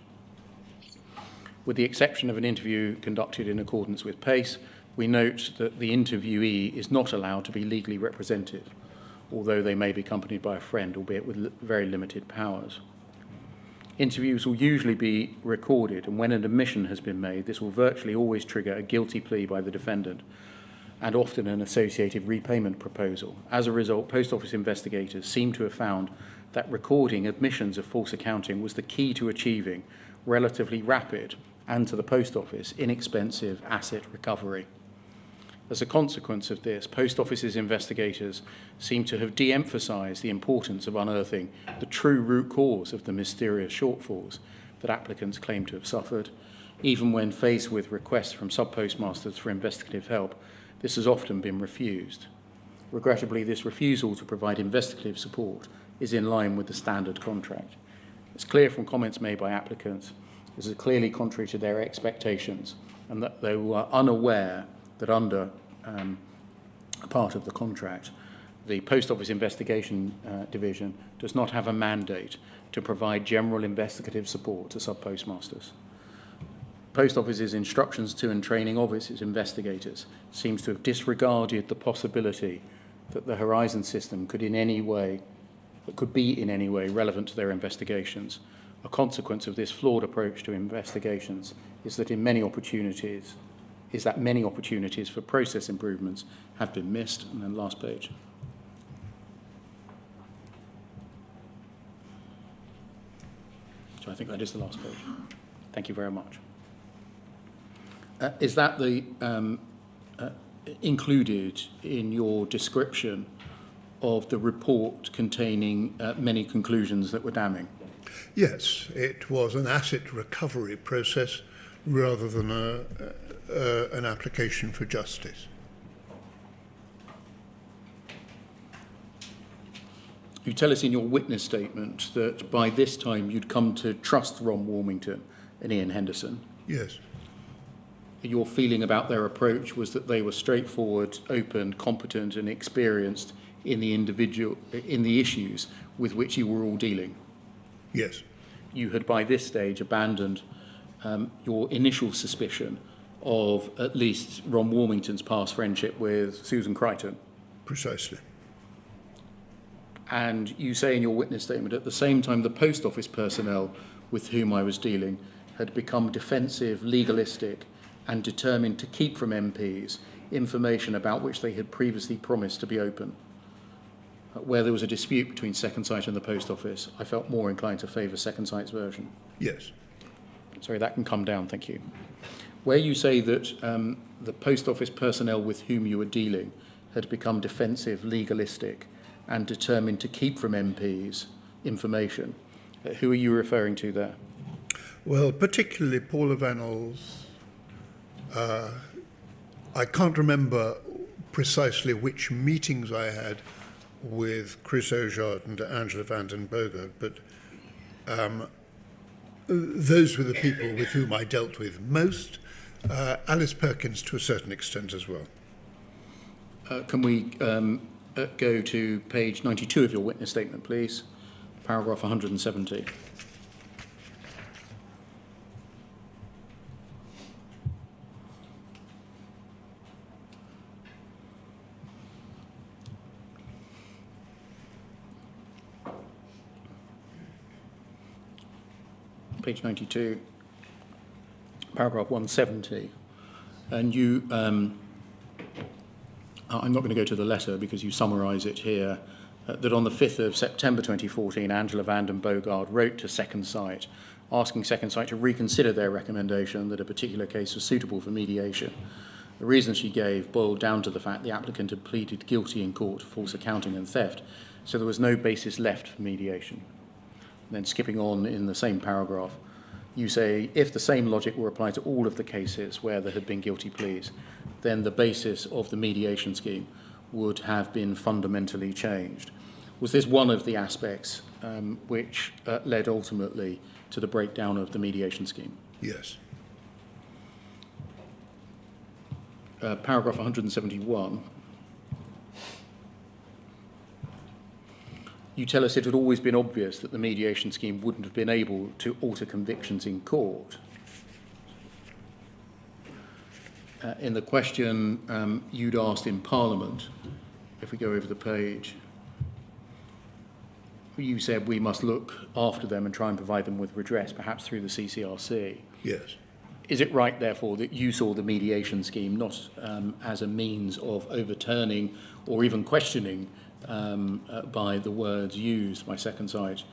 With the exception of an interview conducted in accordance with PACE, we note that the interviewee is not allowed to be legally represented, although they may be accompanied by a friend, albeit with very limited powers. Interviews will usually be recorded, and when an admission has been made, this will virtually always trigger a guilty plea by the defendant and often an associated repayment proposal. As a result, Post Office investigators seem to have found that recording admissions of false accounting was the key to achieving relatively rapid and, to the Post Office, inexpensive asset recovery. As a consequence of this, Post Office's investigators seem to have de-emphasised the importance of unearthing the true root cause of the mysterious shortfalls that applicants claim to have suffered. Even when faced with requests from sub-postmasters for investigative help, this has often been refused. Regrettably, this refusal to provide investigative support is in line with the standard contract. It's clear from comments made by applicants this is clearly contrary to their expectations and that they were unaware that under part of the contract, the Post Office Investigation Division does not have a mandate to provide general investigative support to sub-postmasters. Post Office's instructions to and training of its investigators seems to have disregarded the possibility that the Horizon system could be in any way relevant to their investigations. A consequence of this flawed approach to investigations is that many opportunities for process improvements have been missed. And then last page. So I think that is the last page. Thank you very much. Is that included in your description of the report containing many conclusions that were damning? Yes, it was an asset recovery process rather than an application for justice. You tell us in your witness statement that by this time you'd come to trust Ron Warmington and Ian Henderson. Yes. Your feeling about their approach was that they were straightforward, open, competent and experienced in the issues with which you were all dealing. Yes. You had by this stage abandoned your initial suspicion of at least Ron Warmington's past friendship with Susan Crichton. Precisely. And you say in your witness statement, at the same time the Post Office personnel with whom I was dealing had become defensive, legalistic and determined to keep from MPs information about which they had previously promised to be open. Where there was a dispute between Second Sight and the Post Office, I felt more inclined to favour Second Sight's version. Yes. Sorry, that can come down, thank you. Where you say that the Post Office personnel with whom you were dealing had become defensive, legalistic and determined to keep from MPs information, who are you referring to there? Well, particularly Paula Vanel's. I can't remember precisely which meetings I had with Chris Ojard and Angela van den Bogert, but those were the people with whom I dealt with most. Alice Perkins to a certain extent as well. Can we go to page 92 of your witness statement, please? Paragraph 170. page 92, paragraph 170, and you, I'm not going to go to the letter because you summarise it here, that on the 5th of September 2014, Angela van den Bogard wrote to Second Sight, asking Second Sight to reconsider their recommendation that a particular case was suitable for mediation. The reason she gave boiled down to the fact the applicant had pleaded guilty in court for false accounting and theft, so there was no basis left for mediation. And then skipping on in the same paragraph, you say, if the same logic were applied to all of the cases where there had been guilty pleas, then the basis of the mediation scheme would have been fundamentally changed. Was this one of the aspects which led ultimately to the breakdown of the mediation scheme? Yes. Paragraph 171. You tell us it had always been obvious that the mediation scheme wouldn't have been able to alter convictions in court. In the question you'd asked in Parliament, if we go over the page, you said we must look after them and try and provide them with redress, perhaps through the CCRC. Yes. Is it right, therefore, that you saw the mediation scheme not as a means of overturning or even questioning by the words used by Second Sight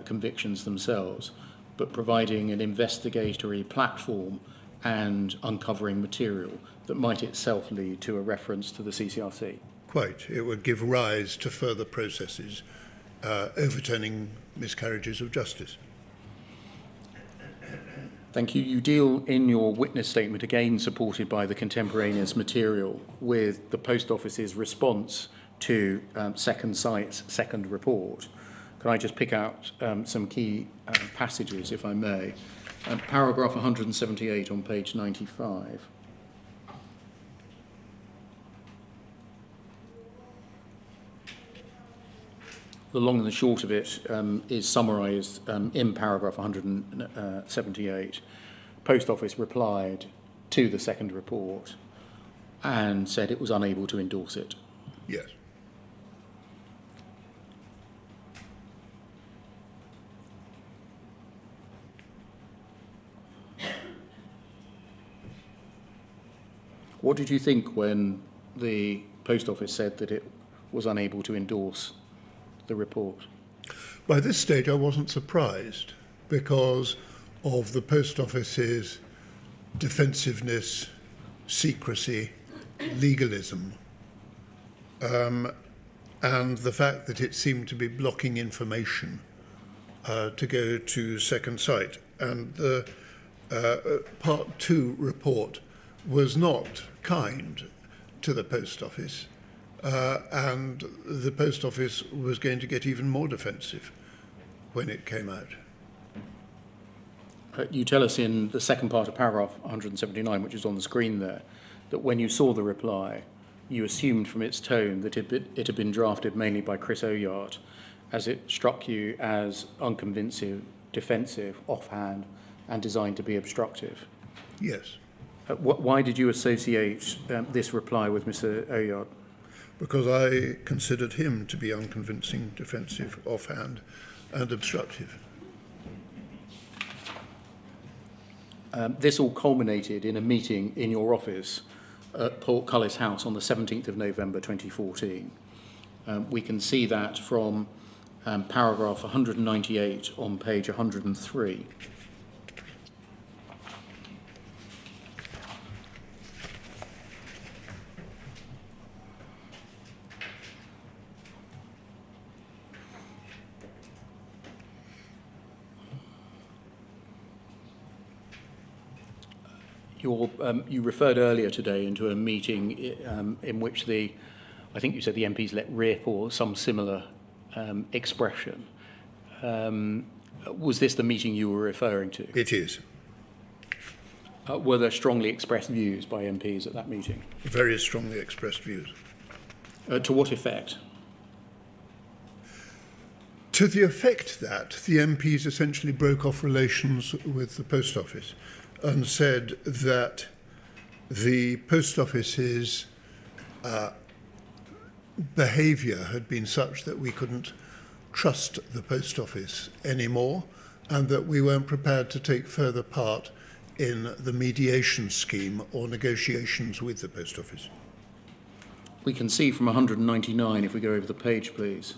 convictions themselves, but providing an investigatory platform and uncovering material that might itself lead to a reference to the CCRC? Quite. It would give rise to further processes overturning miscarriages of justice. Thank you. You deal in your witness statement, again supported by the contemporaneous material, with the Post Office's response to Second Sight's second report. Can I just pick out some key passages, if I may? Paragraph 178 on page 95. The long and the short of it is summarised in paragraph 178. Post Office replied to the second report and said it was unable to endorse it. Yes. What did you think when the Post Office said that it was unable to endorse the report? By this stage, I wasn't surprised because of the Post Office's defensiveness, secrecy, legalism, and the fact that it seemed to be blocking information to go to Second Sight. And the Part 2 report was not kind to the Post Office. And the Post Office was going to get even more defensive when it came out. You tell us in the second part of paragraph 179, which is on the screen there, that when you saw the reply, you assumed from its tone that it had been drafted mainly by Chris Oyard, as it struck you as unconvincing, defensive, offhand, and designed to be obstructive. Yes. Why did you associate this reply with Mr. Oyard? Because I considered him to be unconvincing, defensive, offhand, and obstructive. This all culminated in a meeting in your office at Portcullis House on the 17th of November 2014. We can see that from paragraph 198 on page 103. You referred earlier today into a meeting in which I think you said the MPs let rip or some similar expression. Was this the meeting you were referring to? It is. Were there strongly expressed views by MPs at that meeting? Very strongly expressed views. To what effect? To the effect that the MPs essentially broke off relations with the Post Office and said that the Post Office's behaviour had been such that we couldn't trust the Post Office anymore, and that we weren't prepared to take further part in the mediation scheme or negotiations with the Post Office. We can see from 199, if we go over the page, please,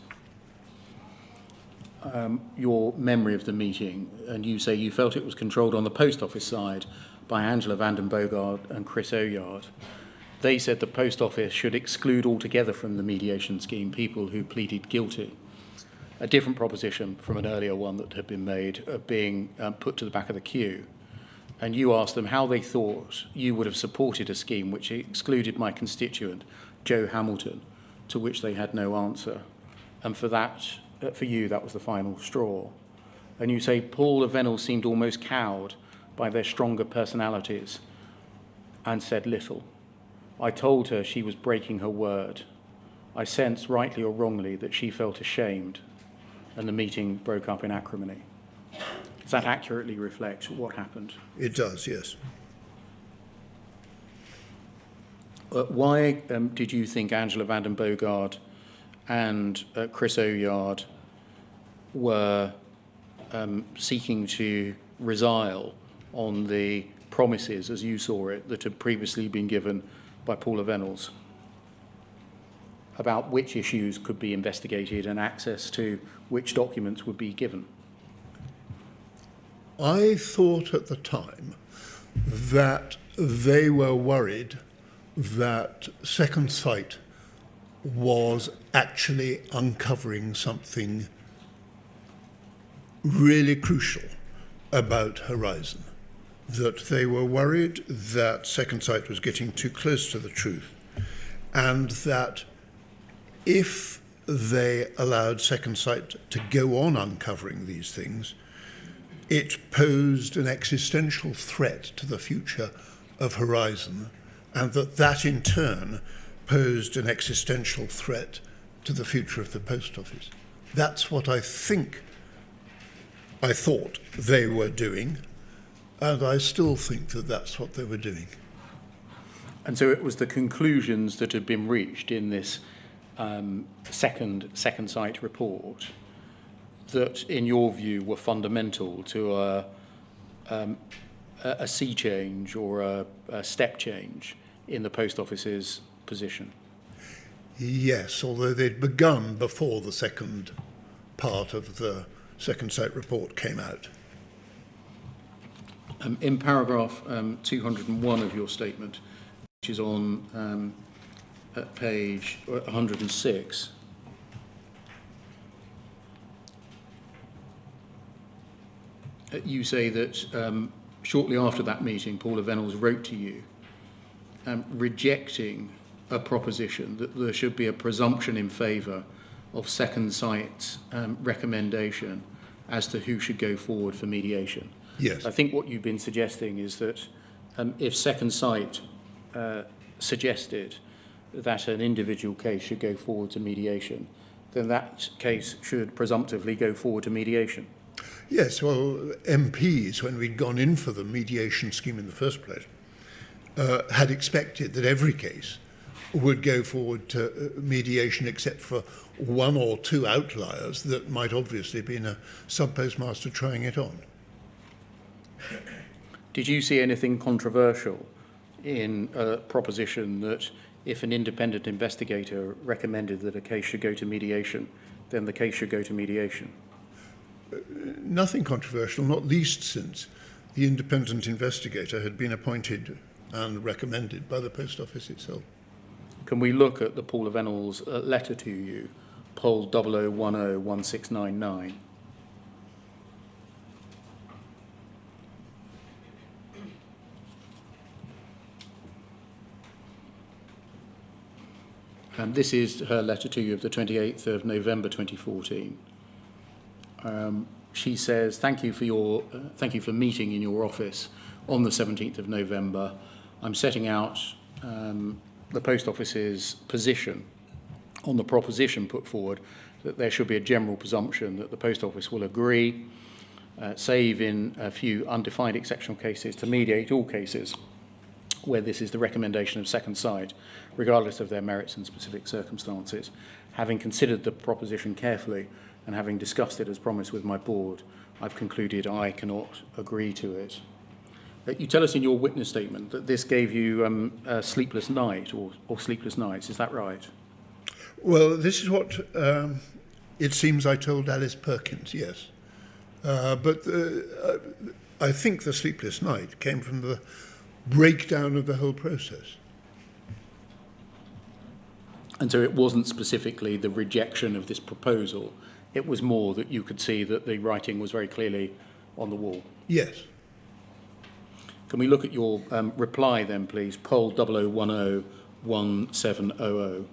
your memory of the meeting, and you say you felt it was controlled on the Post Office side by Angela van den Boogaard and Chris Oyard. They said the Post Office should exclude altogether from the mediation scheme people who pleaded guilty. A different proposition from an earlier one that had been made of being put to the back of the queue. And you asked them how they thought you would have supported a scheme which excluded my constituent, Joe Hamilton, to which they had no answer. And for that, for you, that was the final straw. And you say Paula Vennell seemed almost cowed by their stronger personalities and said little. I told her she was breaking her word. I sensed, rightly or wrongly, that she felt ashamed, and the meeting broke up in acrimony. Does that accurately reflect what happened? It does, yes. Why did you think Angela van den Boogaard and Chris Oyard were seeking to resile on the promises, as you saw it, that had previously been given by Paula Vennells about which issues could be investigated and access to which documents would be given? I thought at the time that they were worried that Second Sight was actually uncovering something really crucial about Horizon, that they were worried that Second Sight was getting too close to the truth, and that if they allowed Second Sight to go on uncovering these things, it posed an existential threat to the future of Horizon, and that in turn posed an existential threat to the future of the Post Office. That's what I thought they were doing, and I still think that that's what they were doing. And so it was the conclusions that had been reached in this second Sight report that, in your view, were fundamental to a sea change or a step change in the Post Office's position? Yes, although they'd begun before the second part of the Second Sight report came out. In paragraph 201 of your statement, which is on at page 106, you say that shortly after that meeting, Paula Vennells wrote to you rejecting a proposition that there should be a presumption in favour of Second Sight's recommendation as to who should go forward for mediation. Yes. I think what you've been suggesting is that if Second Sight suggested that an individual case should go forward to mediation, then that case should presumptively go forward to mediation. Yes, well, MPs, when we'd gone in for the mediation scheme in the first place, had expected that every case would go forward to mediation except for one or two outliers that might obviously have been a sub-postmaster trying it on. Did you see anything controversial in a proposition that if an independent investigator recommended that a case should go to mediation, then the case should go to mediation? Nothing controversial, not least since the independent investigator had been appointed and recommended by the Post Office itself. Can we look at the Paula Vennells letter to you, Poll 00101699? And this is her letter to you of the 28th of November 2014. She says, thank you for meeting in your office on the 17th of November. I'm setting out the Post Office's position on the proposition put forward that there should be a general presumption that the Post Office will agree, save in a few undefined exceptional cases, to mediate all cases where this is the recommendation of Second Sight, regardless of their merits and specific circumstances. Having considered the proposition carefully, and having discussed it as promised with my board, I've concluded I cannot agree to it. You tell us in your witness statement that this gave you a sleepless night or sleepless nights. Is that right? Well, this is what it seems I told Alice Perkins, yes. But I think the sleepless night came from the breakdown of the whole process. And so it wasn't specifically the rejection of this proposal. It was more that you could see that the writing was very clearly on the wall. Yes. Can we look at your reply then, please? Poll 00101700.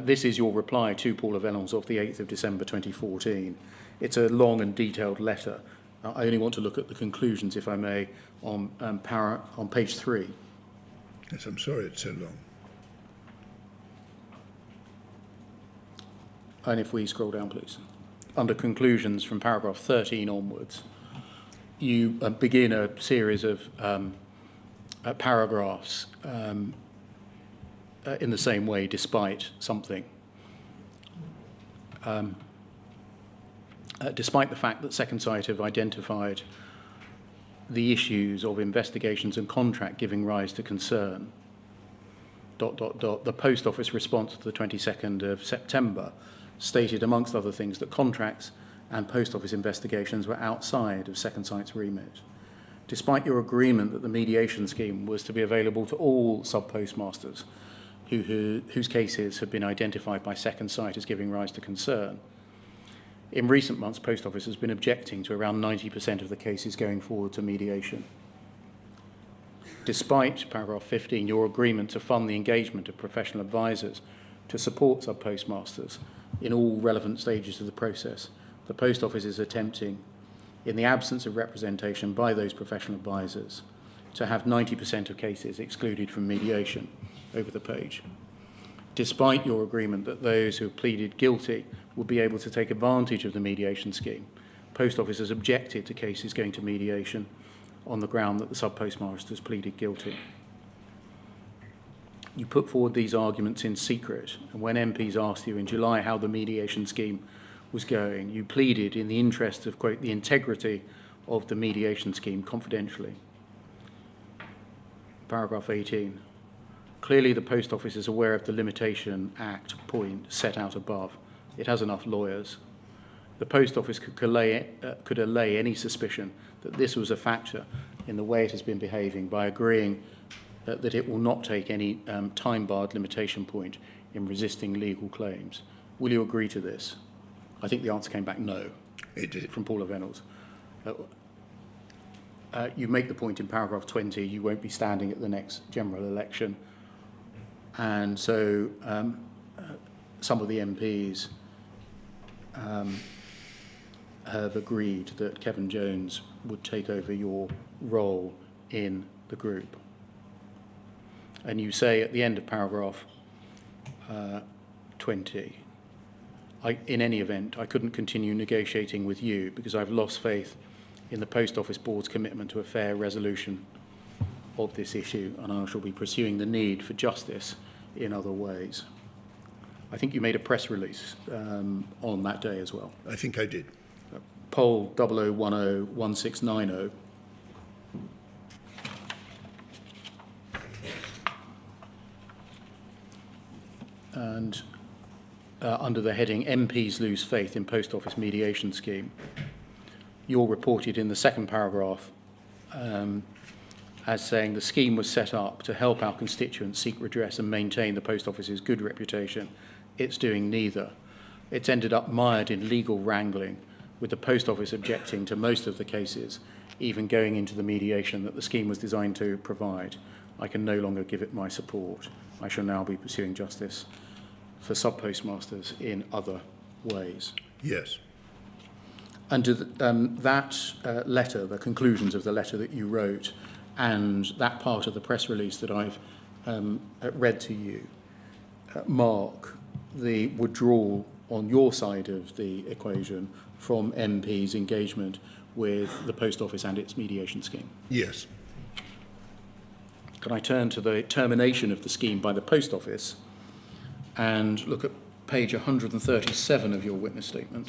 This is your reply to Paul of Edrom of the 8th of December 2014. It's a long and detailed letter. I only want to look at the conclusions, if I may, on page 3. Yes, I'm sorry it's so long. And if we scroll down, please. Under conclusions from paragraph 13 onwards, you begin a series of paragraphs in the same way, despite something. Despite the fact that Second Sight have identified the issues of investigations and contract giving rise to concern, ... the Post Office response to the 22nd of September stated, amongst other things, that contracts and Post Office investigations were outside of Second Sight's remit. Despite your agreement that the mediation scheme was to be available to all sub-postmasters whose cases have been identified by Second Sight as giving rise to concern, in recent months, Post Office has been objecting to around 90% of the cases going forward to mediation. Despite paragraph 15, your agreement to fund the engagement of professional advisors to support sub-postmasters in all relevant stages of the process, the Post Office is attempting, in the absence of representation by those professional advisors, to have 90% of cases excluded from mediation. Over the page. Despite your agreement that those who have pleaded guilty will be able to take advantage of the mediation scheme, Post Office has objected to cases going to mediation on the ground that the sub-postmasters pleaded guilty. You put forward these arguments in secret, and when MPs asked you in July how the mediation scheme was going, you pleaded in the interest of, quote, the integrity of the mediation scheme confidentially. Paragraph 18. Clearly, the Post Office is aware of the Limitation Act point set out above. It has enough lawyers. The Post Office could allay any suspicion that this was a factor in the way it has been behaving by agreeing that it will not take any time-barred limitation point in resisting legal claims. Will you agree to this? I think the answer came back no. It did. From Paul of Edrom. You make the point in paragraph 20 you won't be standing at the next general election. And so some of the MPs have agreed that Kevin Jones would take over your role in the group. And you say at the end of paragraph 20, in any event, I couldn't continue negotiating with you because I've lost faith in the Post Office Board's commitment to a fair resolution of this issue, and I shall be pursuing the need for justice in other ways. I think you made a press release on that day as well. I think I did. Poll 00101690. And under the heading MPs lose faith in Post Office mediation scheme, you're reported in the second paragraph as saying the scheme was set up to help our constituents seek redress and maintain the Post Office's good reputation. It's doing neither. It's ended up mired in legal wrangling, with the Post Office objecting to most of the cases, even going into the mediation that the scheme was designed to provide. I can no longer give it my support. I shall now be pursuing justice for sub-postmasters in other ways. Yes. And to that letter, the conclusions of the letter that you wrote, and that part of the press release that I've read to you, mark the withdrawal on your side of the equation from MP's engagement with the Post Office and its mediation scheme. Yes. Can I turn to the termination of the scheme by the Post Office and look at page 137 of your witness statement?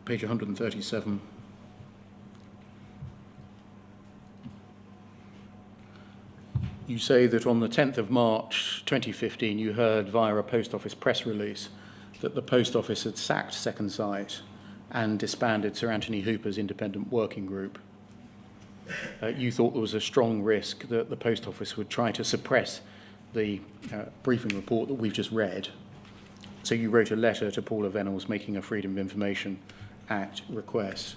Page 137. You say that on the 10th of March 2015 you heard via a Post Office press release that the Post Office had sacked Second Sight and disbanded Sir Anthony Hooper's independent working group. You thought there was a strong risk that the Post Office would try to suppress the briefing report that we've just read. So you wrote a letter to Paula Venables making a Freedom of Information Act request.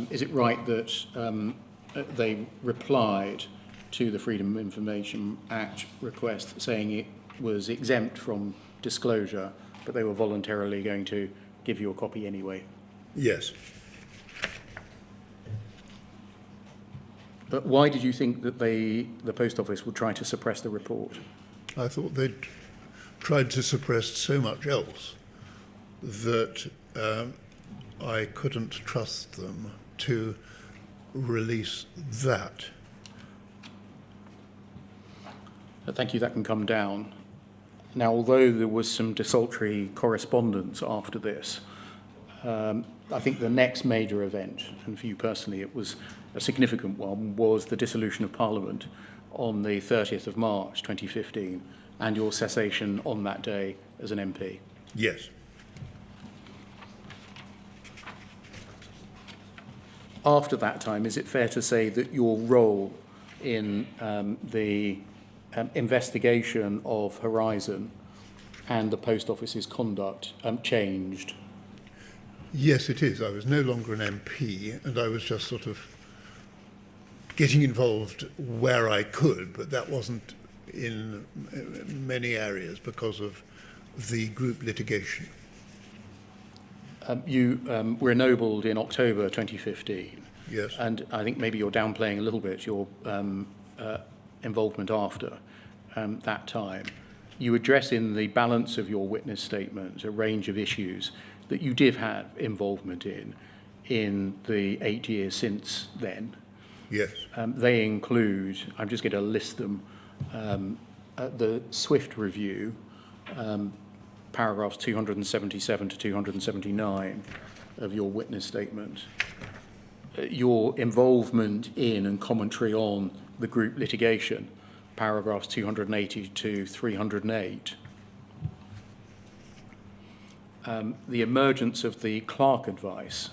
Is it right that they replied to the Freedom of Information Act request saying it was exempt from disclosure, but they were voluntarily going to give you a copy anyway? Yes. But why did you think that the Post Office would try to suppress the report? I thought they'd tried to suppress so much else that I couldn't trust them to release that. Thank you, that can come down. Now, although there was some desultory correspondence after this, I think the next major event, and for you personally it was a significant one, was the dissolution of Parliament on the 30th of March 2015 and your cessation on that day as an MP. Yes. After that time, is it fair to say that your role in the investigation of Horizon and the Post Office's conduct changed? Yes, it is. I was no longer an MP, and I was just sort of getting involved where I could, but that wasn't in many areas because of the group litigation. You were ennobled in October 2015. Yes. And I think maybe you're downplaying a little bit your involvement after that time. You address in the balance of your witness statement a range of issues that you did have involvement in the 8 years since then. Yes. They include, I'm just going to list them, the SWIFT review, paragraphs 277 to 279 of your witness statement, your involvement in and commentary on the group litigation, paragraphs 280 to 308, the emergence of the Clark advice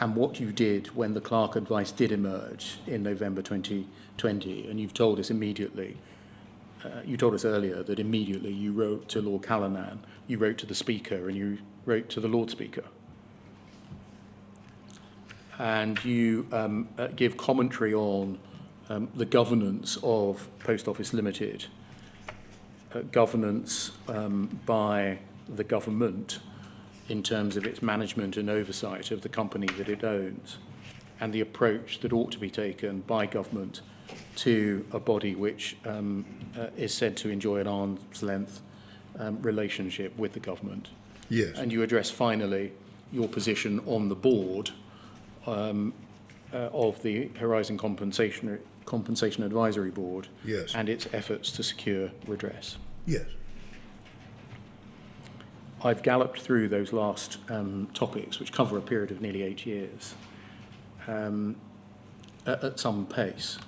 and what you did when the Clark advice did emerge in November 2020, and you've told us immediately, you told us earlier that immediately you wrote to Lord Callanan, you wrote to the Speaker, and you wrote to the Lord Speaker. And you give commentary on the governance of Post Office Limited, governance by the government in terms of its management and oversight of the company that it owns, and the approach that ought to be taken by government to a body which is said to enjoy an arm's length relationship with the government. Yes. And you address finally your position on the board of the Horizon Compensation Advisory Board. Yes. And its efforts to secure redress. Yes. I've galloped through those last topics, which cover a period of nearly 8 years, at some pace.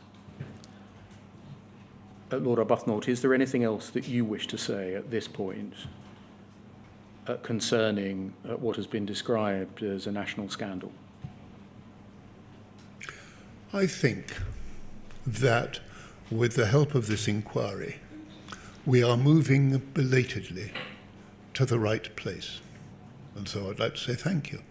Lord Arbuthnot, is there anything else that you wish to say at this point concerning what has been described as a national scandal? I think that with the help of this inquiry, we are moving belatedly to the right place. And so I'd like to say thank you.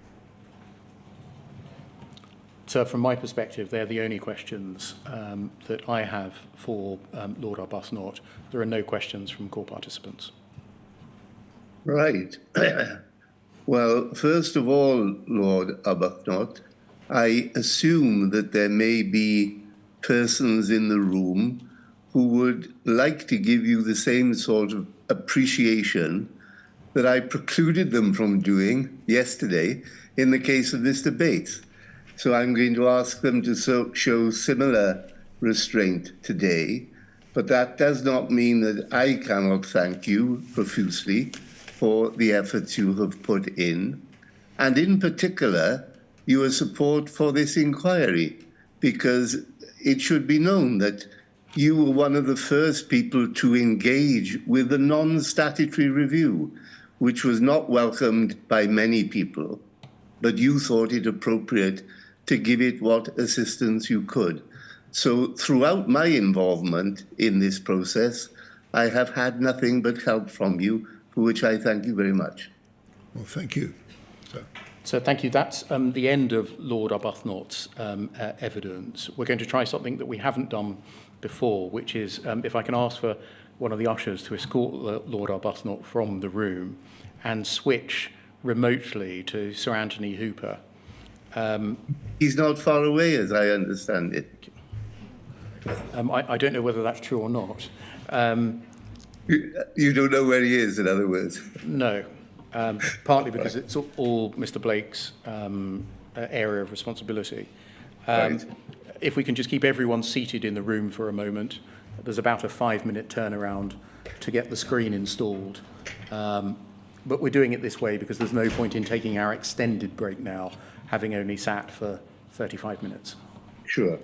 So from my perspective, they're the only questions that I have for Lord Arbuthnot. There are no questions from core participants. Right. Well, first of all, Lord Arbuthnot, I assume that there may be persons in the room who would like to give you the same sort of appreciation that I precluded them from doing yesterday in the case of this debate. So I'm going to ask them to show similar restraint today, but that does not mean that I cannot thank you profusely for the efforts you have put in, and in particular, your support for this inquiry, because it should be known that you were one of the first people to engage with the non-statutory review, which was not welcomed by many people, but you thought it appropriate to give it what assistance you could. So throughout my involvement in this process, I have had nothing but help from you, for which I thank you very much. Well, thank you. So thank you. That's the end of Lord Arbuthnot's evidence. We're going to try something that we haven't done before, which is if I can ask for one of the ushers to escort Lord Arbuthnot from the room and switch remotely to Sir Anthony Hooper. He's not far away, as I understand it. I don't know whether that's true or not. You don't know where he is, in other words? No. Partly because it's all Mr. Blake's area of responsibility. Right. If we can just keep everyone seated in the room for a moment, there's about a 5-minute turnaround to get the screen installed. But we're doing it this way because there's no point in taking our extended break now, having only sat for 35 minutes. Sure.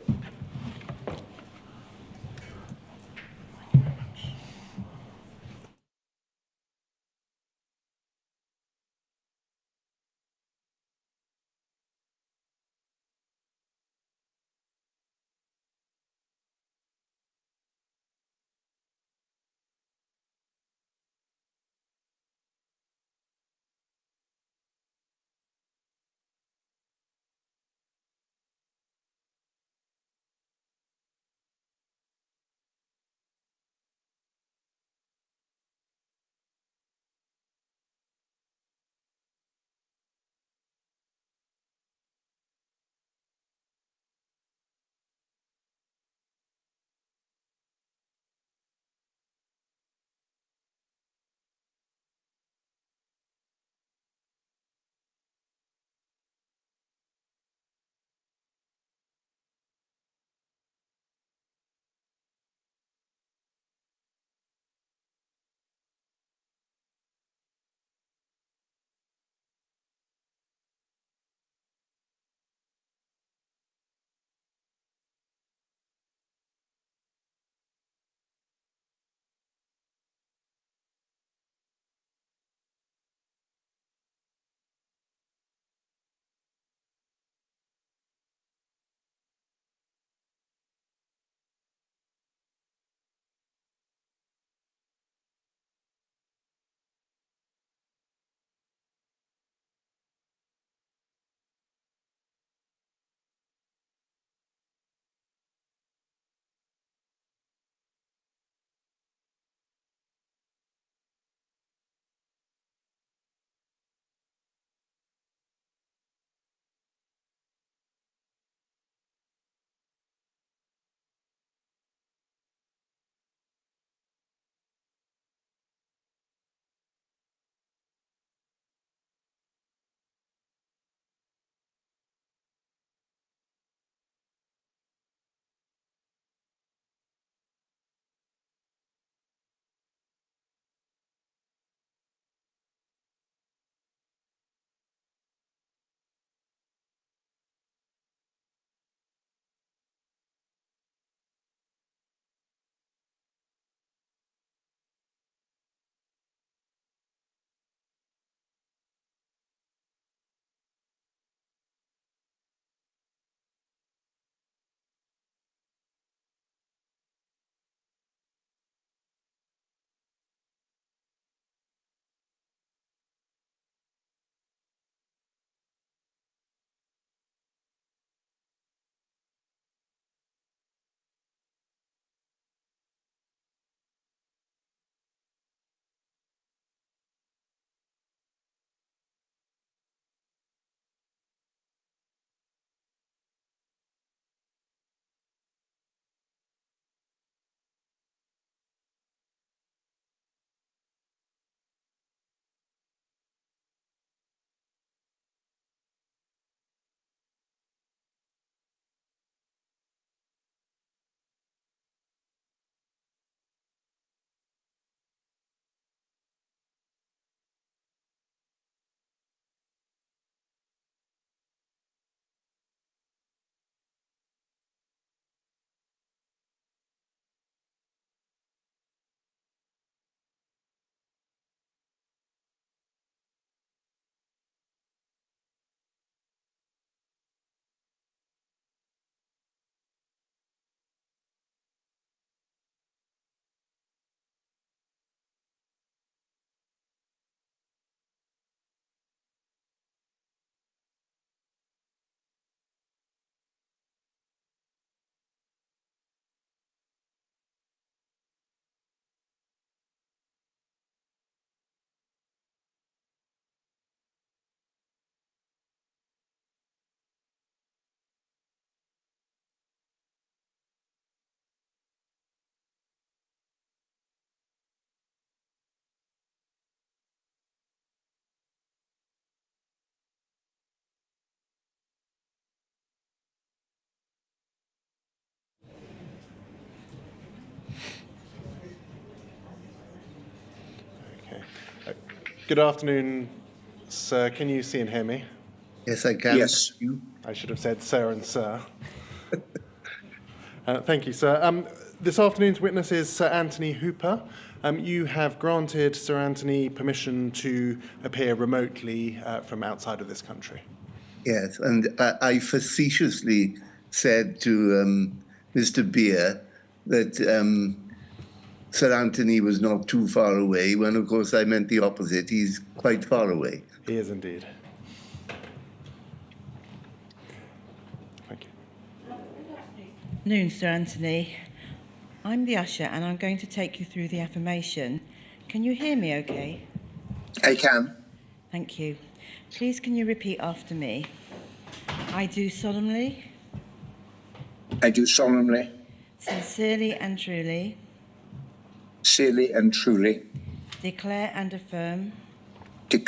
Good afternoon, sir. Can you see and hear me? Yes, I can. Yes. I should have said sir and sir. Thank you, sir. This afternoon's witness is Sir Anthony Hooper. You have granted Sir Anthony permission to appear remotely from outside of this country. Yes, and I facetiously said to Mr. Beer that Sir Anthony was not too far away, when of course I meant the opposite. He's quite far away. He is indeed. Thank you. Good afternoon, Sir Anthony. I'm the usher and I'm going to take you through the affirmation. Can you hear me okay? I can. Thank you. Please can you repeat after me? I do solemnly, I do solemnly, sincerely and truly sincerely and truly declare and affirm that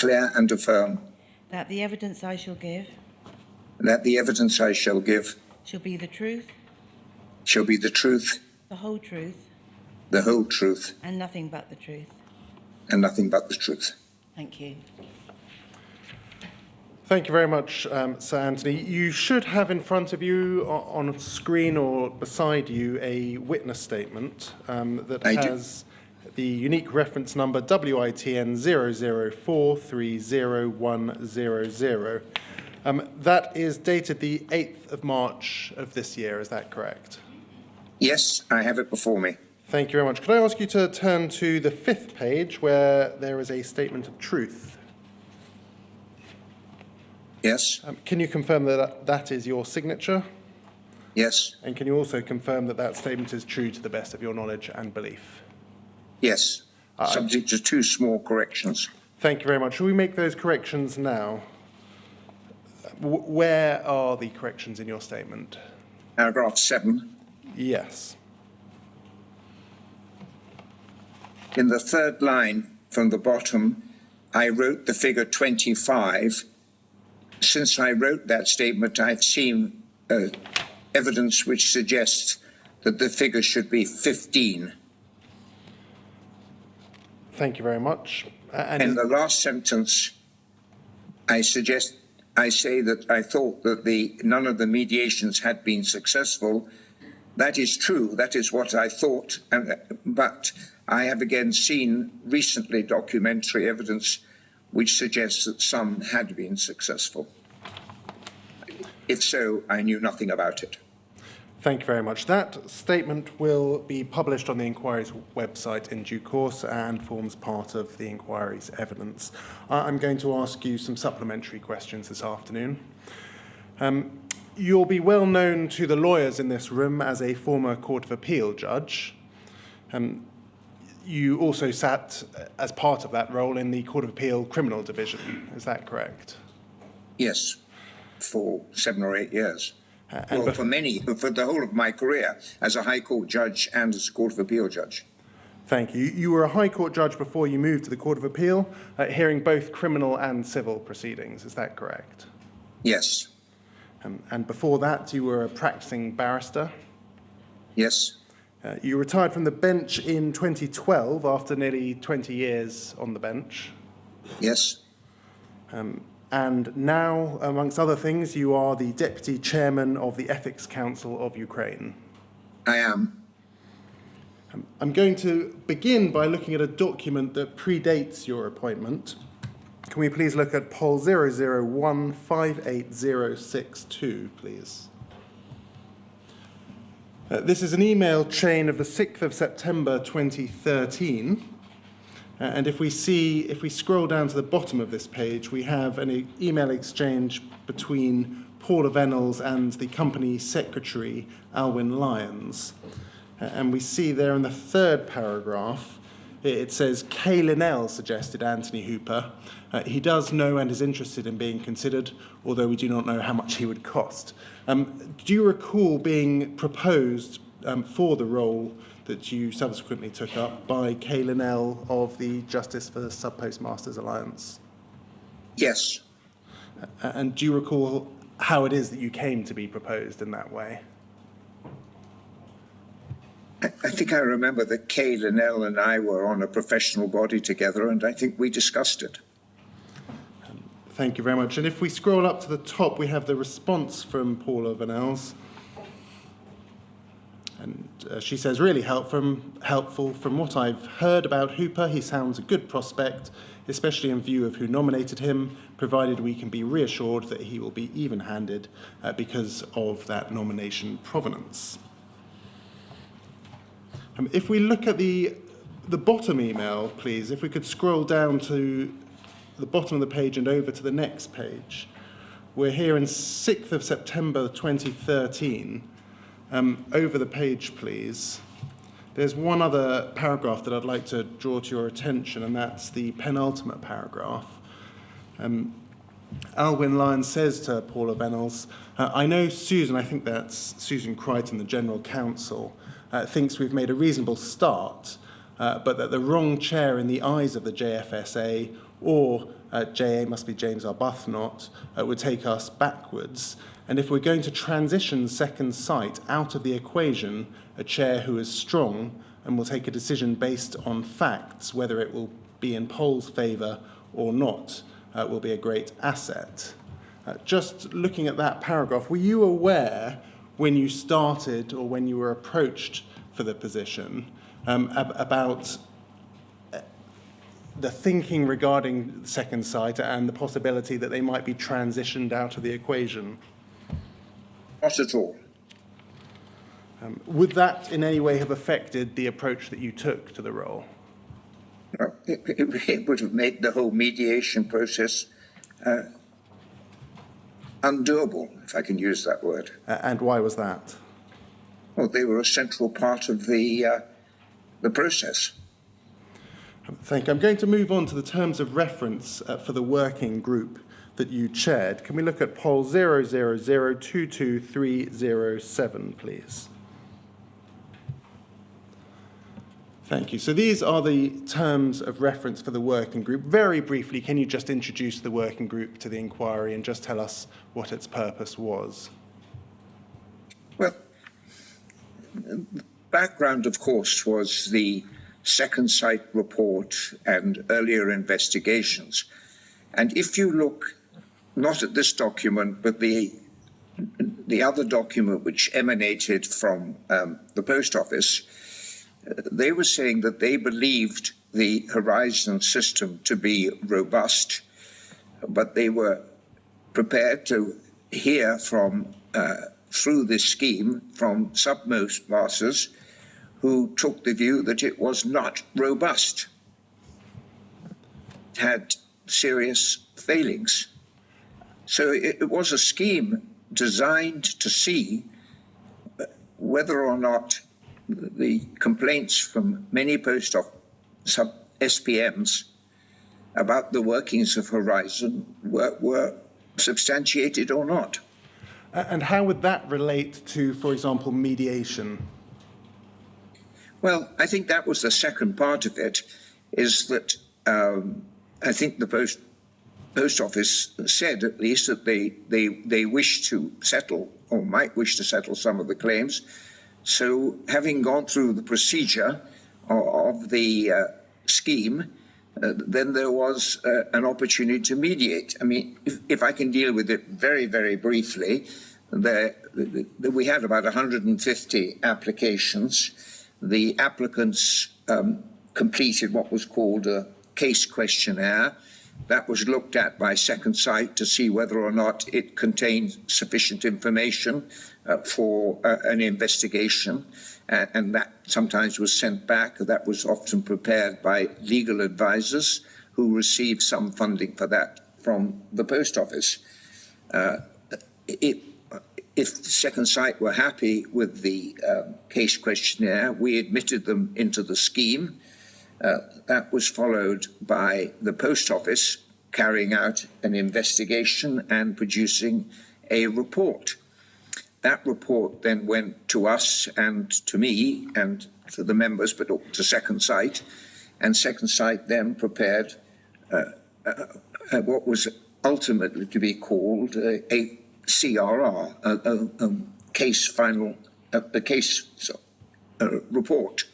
the evidence I shall give that the evidence I shall give shall be the truth, the whole truth, and nothing but the truth. nothing but the truth. Thank you. Thank you very much, Sir Anthony. You should have in front of you on a screen or beside you a witness statement that has the unique reference number WITN 004300100. That is dated the 8th of March of this year, is that correct? Yes, I have it before me. Thank you very much. Could I ask you to turn to the 5th page where there is a statement of truth? Yes. Can you confirm that that is your signature? Yes. And can you also confirm that that statement is true to the best of your knowledge and belief? Yes. Subject to 2 small corrections. Thank you very much. Shall we make those corrections now? Where are the corrections in your statement? Paragraph 7. Yes. In the 3rd line from the bottom, I wrote the figure 25. Since I wrote that statement, I've seen evidence which suggests that the figure should be 15. Thank you very much. In the last sentence, I say that I thought that none of the mediations had been successful. That is true. That is what I thought. But I have again seen recently documentary evidence which suggests that some had been successful. If so, I knew nothing about it. Thank you very much. That statement will be published on the inquiry's website in due course and forms part of the inquiry's evidence. I'm going to ask you some supplementary questions this afternoon. You'll be well known to the lawyers in this room as a former Court of Appeal judge. You also sat as part of that role in the Court of Appeal Criminal Division. Is that correct? Yes, for 7 or 8 years. For the whole of my career as a High Court judge and as a Court of Appeal judge. Thank you. You were a High Court judge before you moved to the Court of Appeal, hearing both criminal and civil proceedings. Is that correct? Yes. And before that, you were a practicing barrister? Yes. You retired from the bench in 2012 after nearly 20 years on the bench. Yes. And now, amongst other things, you are the Deputy Chairman of the Ethics Council of Ukraine. I am. I'm going to begin by looking at a document that predates your appointment. Can we please look at poll 001-58062, please? This is an email chain of the 6th of September 2013. And if we scroll down to the bottom of this page, we have an email exchange between Paula Venables and the company secretary, Alwyn Lyons. And we see there in the 3rd paragraph, it says, Kay Linnell suggested Anthony Hooper. He does know and is interested in being considered, although we do not know how much he would cost. Do you recall being proposed for the role that you subsequently took up by Kay Linnell of the Justice for the Sub-Postmasters Alliance? Yes. And do you recall how it is that you came to be proposed in that way? I think I remember that Kay Linnell and I were on a professional body together, and I think we discussed it. Thank you very much. And if we scroll up to the top, we have the response from Paula Vanells. And she says, really helpful. From what I've heard about Hooper, he sounds a good prospect, especially in view of who nominated him, provided we can be reassured that he will be even-handed because of that nomination provenance. If we look at the bottom email, please, if we could scroll down to the bottom of the page and over to the next page. We're here in 6th of September 2013. Over the page, please. There's one other paragraph that I'd like to draw to your attention, and that's the penultimate paragraph. Alwyn Lyon says to Paula Vanells, I know Susan, I think that's Susan Crichton, the General Counsel, thinks we've made a reasonable start, but that the wrong chair in the eyes of the JFSA, or JA must be James Arbuthnot, would take us backwards. And if we're going to transition Second Sight out of the equation, a chair who is strong and will take a decision based on facts, whether it will be in Paul's favour or not, will be a great asset. Just looking at that paragraph, were you aware when you started or when you were approached for the position about the thinking regarding Second Sight and the possibility that they might be transitioned out of the equation? Not at all. Would that in any way have affected the approach that you took to the role? It would have made the whole mediation process undoable, if I can use that word. And why was that? Well, they were a central part of the process. Thank you. I'm going to move on to the terms of reference for the working group that you chaired. Can we look at poll 000222307, please? Thank you. So these are the terms of reference for the working group. Very briefly, can you just introduce the working group to the inquiry and just tell us what its purpose was? Well, the background, of course, was the Second Sight report and earlier investigations. And if you look not at this document, but the other document which emanated from the Post Office, they were saying that they believed the Horizon system to be robust, but they were prepared to hear from, through this scheme, from submost masters who took the view that it was not robust, it had serious failings. So it was a scheme designed to see whether or not the complaints from many post office SPMs about the workings of Horizon were substantiated or not. And how would that relate to, for example, mediation? Well, I think that was the second part of it, is that I think the Post Office said, at least, that they wish to settle, or might wish to settle, some of the claims. So having gone through the procedure of the scheme, then there was an opportunity to mediate. I mean, if I can deal with it very, very briefly, we had about 150 applications. The applicants completed what was called a case questionnaire. That was looked at by Second Sight to see whether or not it contained sufficient information for an investigation, and that sometimes was sent back. That was often prepared by legal advisors who received some funding for that from the Post Office. If Second Sight were happy with the case questionnaire, we admitted them into the scheme. That was followed by the Post Office carrying out an investigation and producing a report. That report then went to us and to me and to the members, but to Second Sight. And Second Sight then prepared what was ultimately to be called a CRR, a case final, report.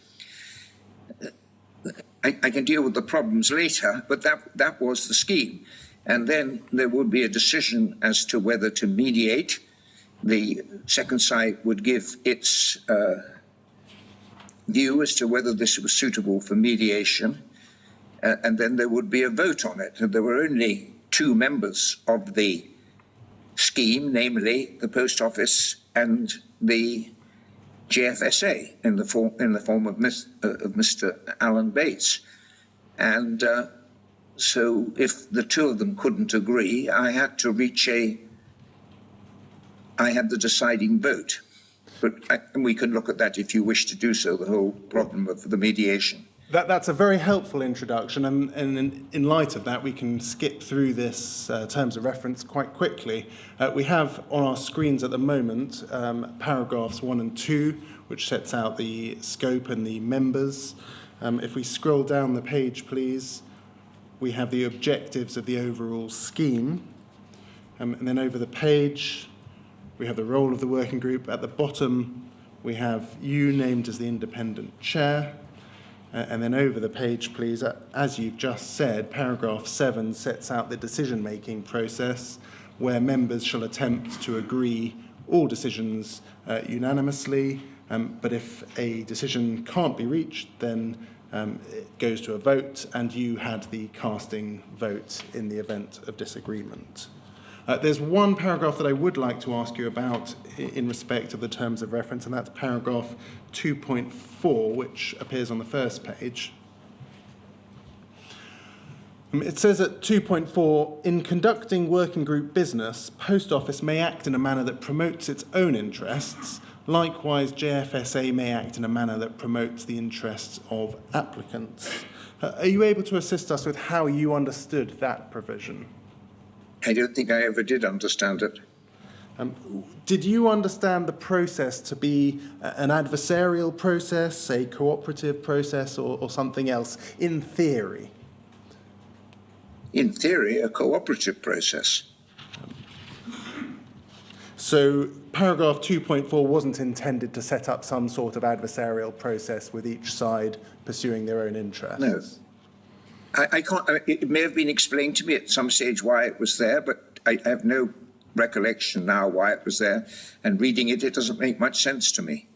I can deal with the problems later, but that was the scheme. and then there would be a decision as to whether to mediate. The second side would give its view as to whether this was suitable for mediation, and then there would be a vote on it. And there were only two members of the scheme, namely the Post Office and the GFSA, in the form of Mr. Alan Bates. And so if the two of them couldn't agree, I had the deciding vote. But we can look at that if you wish to do so, the whole problem of the mediation. That's a very helpful introduction, and in light of that, we can skip through this terms of reference quite quickly. We have on our screens at the moment paragraphs 1 and 2, which sets out the scope and the members. If we scroll down the page, please, we have the objectives of the overall scheme. And then over the page, we have the role of the working group. At the bottom, we have you named as the independent chair. And then over the page, please, as you've just said, paragraph 7 sets out the decision-making process where members shall attempt to agree all decisions unanimously, but if a decision can't be reached, then it goes to a vote, and you had the casting vote in the event of disagreement. There's one paragraph that I would like to ask you about in respect of the terms of reference, and that's paragraph 2.4, which appears on the first page. It says at 2.4, in conducting working group business, Post Office may act in a manner that promotes its own interests. Likewise, JFSA may act in a manner that promotes the interests of applicants. Are you able to assist us with how you understood that provision? I don't think I ever did understand it. Did you understand the process to be an adversarial process, a cooperative process, or something else, in theory? In theory, a cooperative process. So paragraph 2.4 wasn't intended to set up some sort of adversarial process with each side pursuing their own interests? No. I can't. It may have been explained to me at some stage why it was there, but I have no recollection now why it was there. And reading it, it doesn't make much sense to me.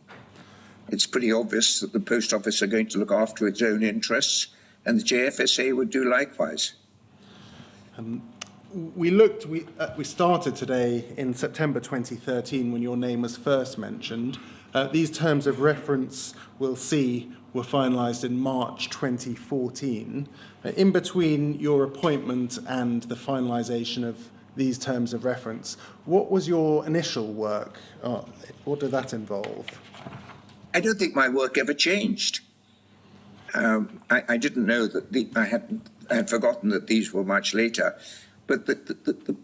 It's pretty obvious that the Post Office are going to look after its own interests, and the JFSA would do likewise. We started today in September 2013 when your name was first mentioned. These terms of reference, we'll see, were finalised in March 2014. In between your appointment and the finalisation of these terms of reference, what was your initial work? What did that involve? I don't think my work ever changed. I didn't know that I had forgotten that these were much later, but the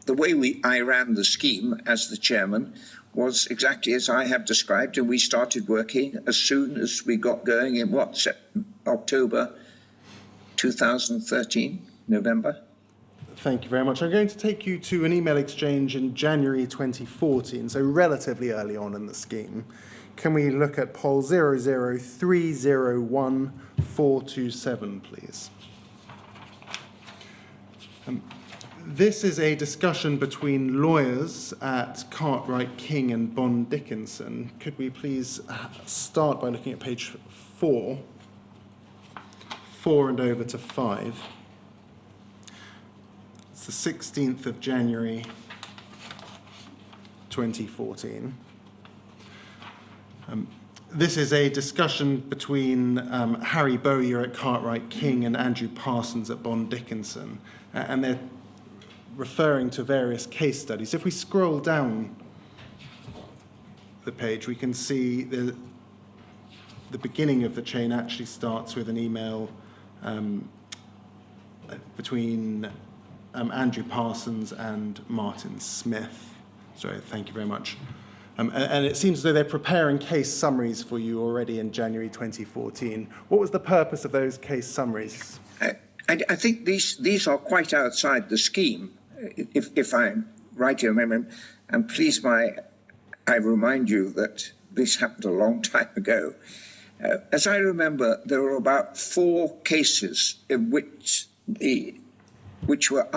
way I ran the scheme as the chairman was exactly as I have described, and we started working as soon as we got going in October 2013, November. Thank you very much. I'm going to take you to an email exchange in January 2014, so relatively early on in the scheme. Can we look at poll 00301-427, please? This is a discussion between lawyers at Cartwright King and Bond Dickinson. Could we please start by looking at page 4 and over to 5. It's the 16th of January 2014. This is a discussion between Harry Bowyer at Cartwright King and Andrew Parsons at Bond Dickinson, and they're referring to various case studies. If we scroll down the page, we can see the beginning of the chain actually starts with an email between Andrew Parsons and Martin Smith. Sorry, thank you very much. And it seems as though they're preparing case summaries for you already in January 2014. What was the purpose of those case summaries? I think these are quite outside the scheme, if I'm right in remembering. And please, I remind you that this happened a long time ago. As I remember, there were about 4 cases in which the which were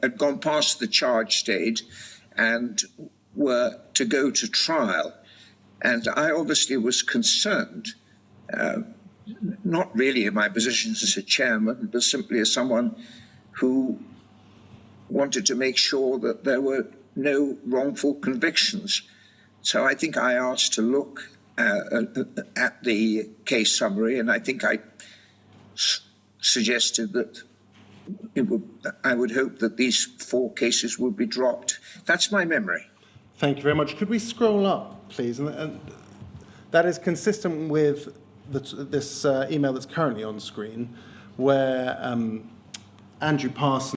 had gone past the charge stage and were to go to trial. And I obviously was concerned, not really in my position as a chairman, but simply as someone who wanted to make sure that there were no wrongful convictions. So I think I asked to look at the case summary, and I think I suggested that I would hope that these 4 cases would be dropped. That's my memory. Thank you very much. Could we scroll up, please? And that is consistent with this email that's currently on screen, where Andrew Parsons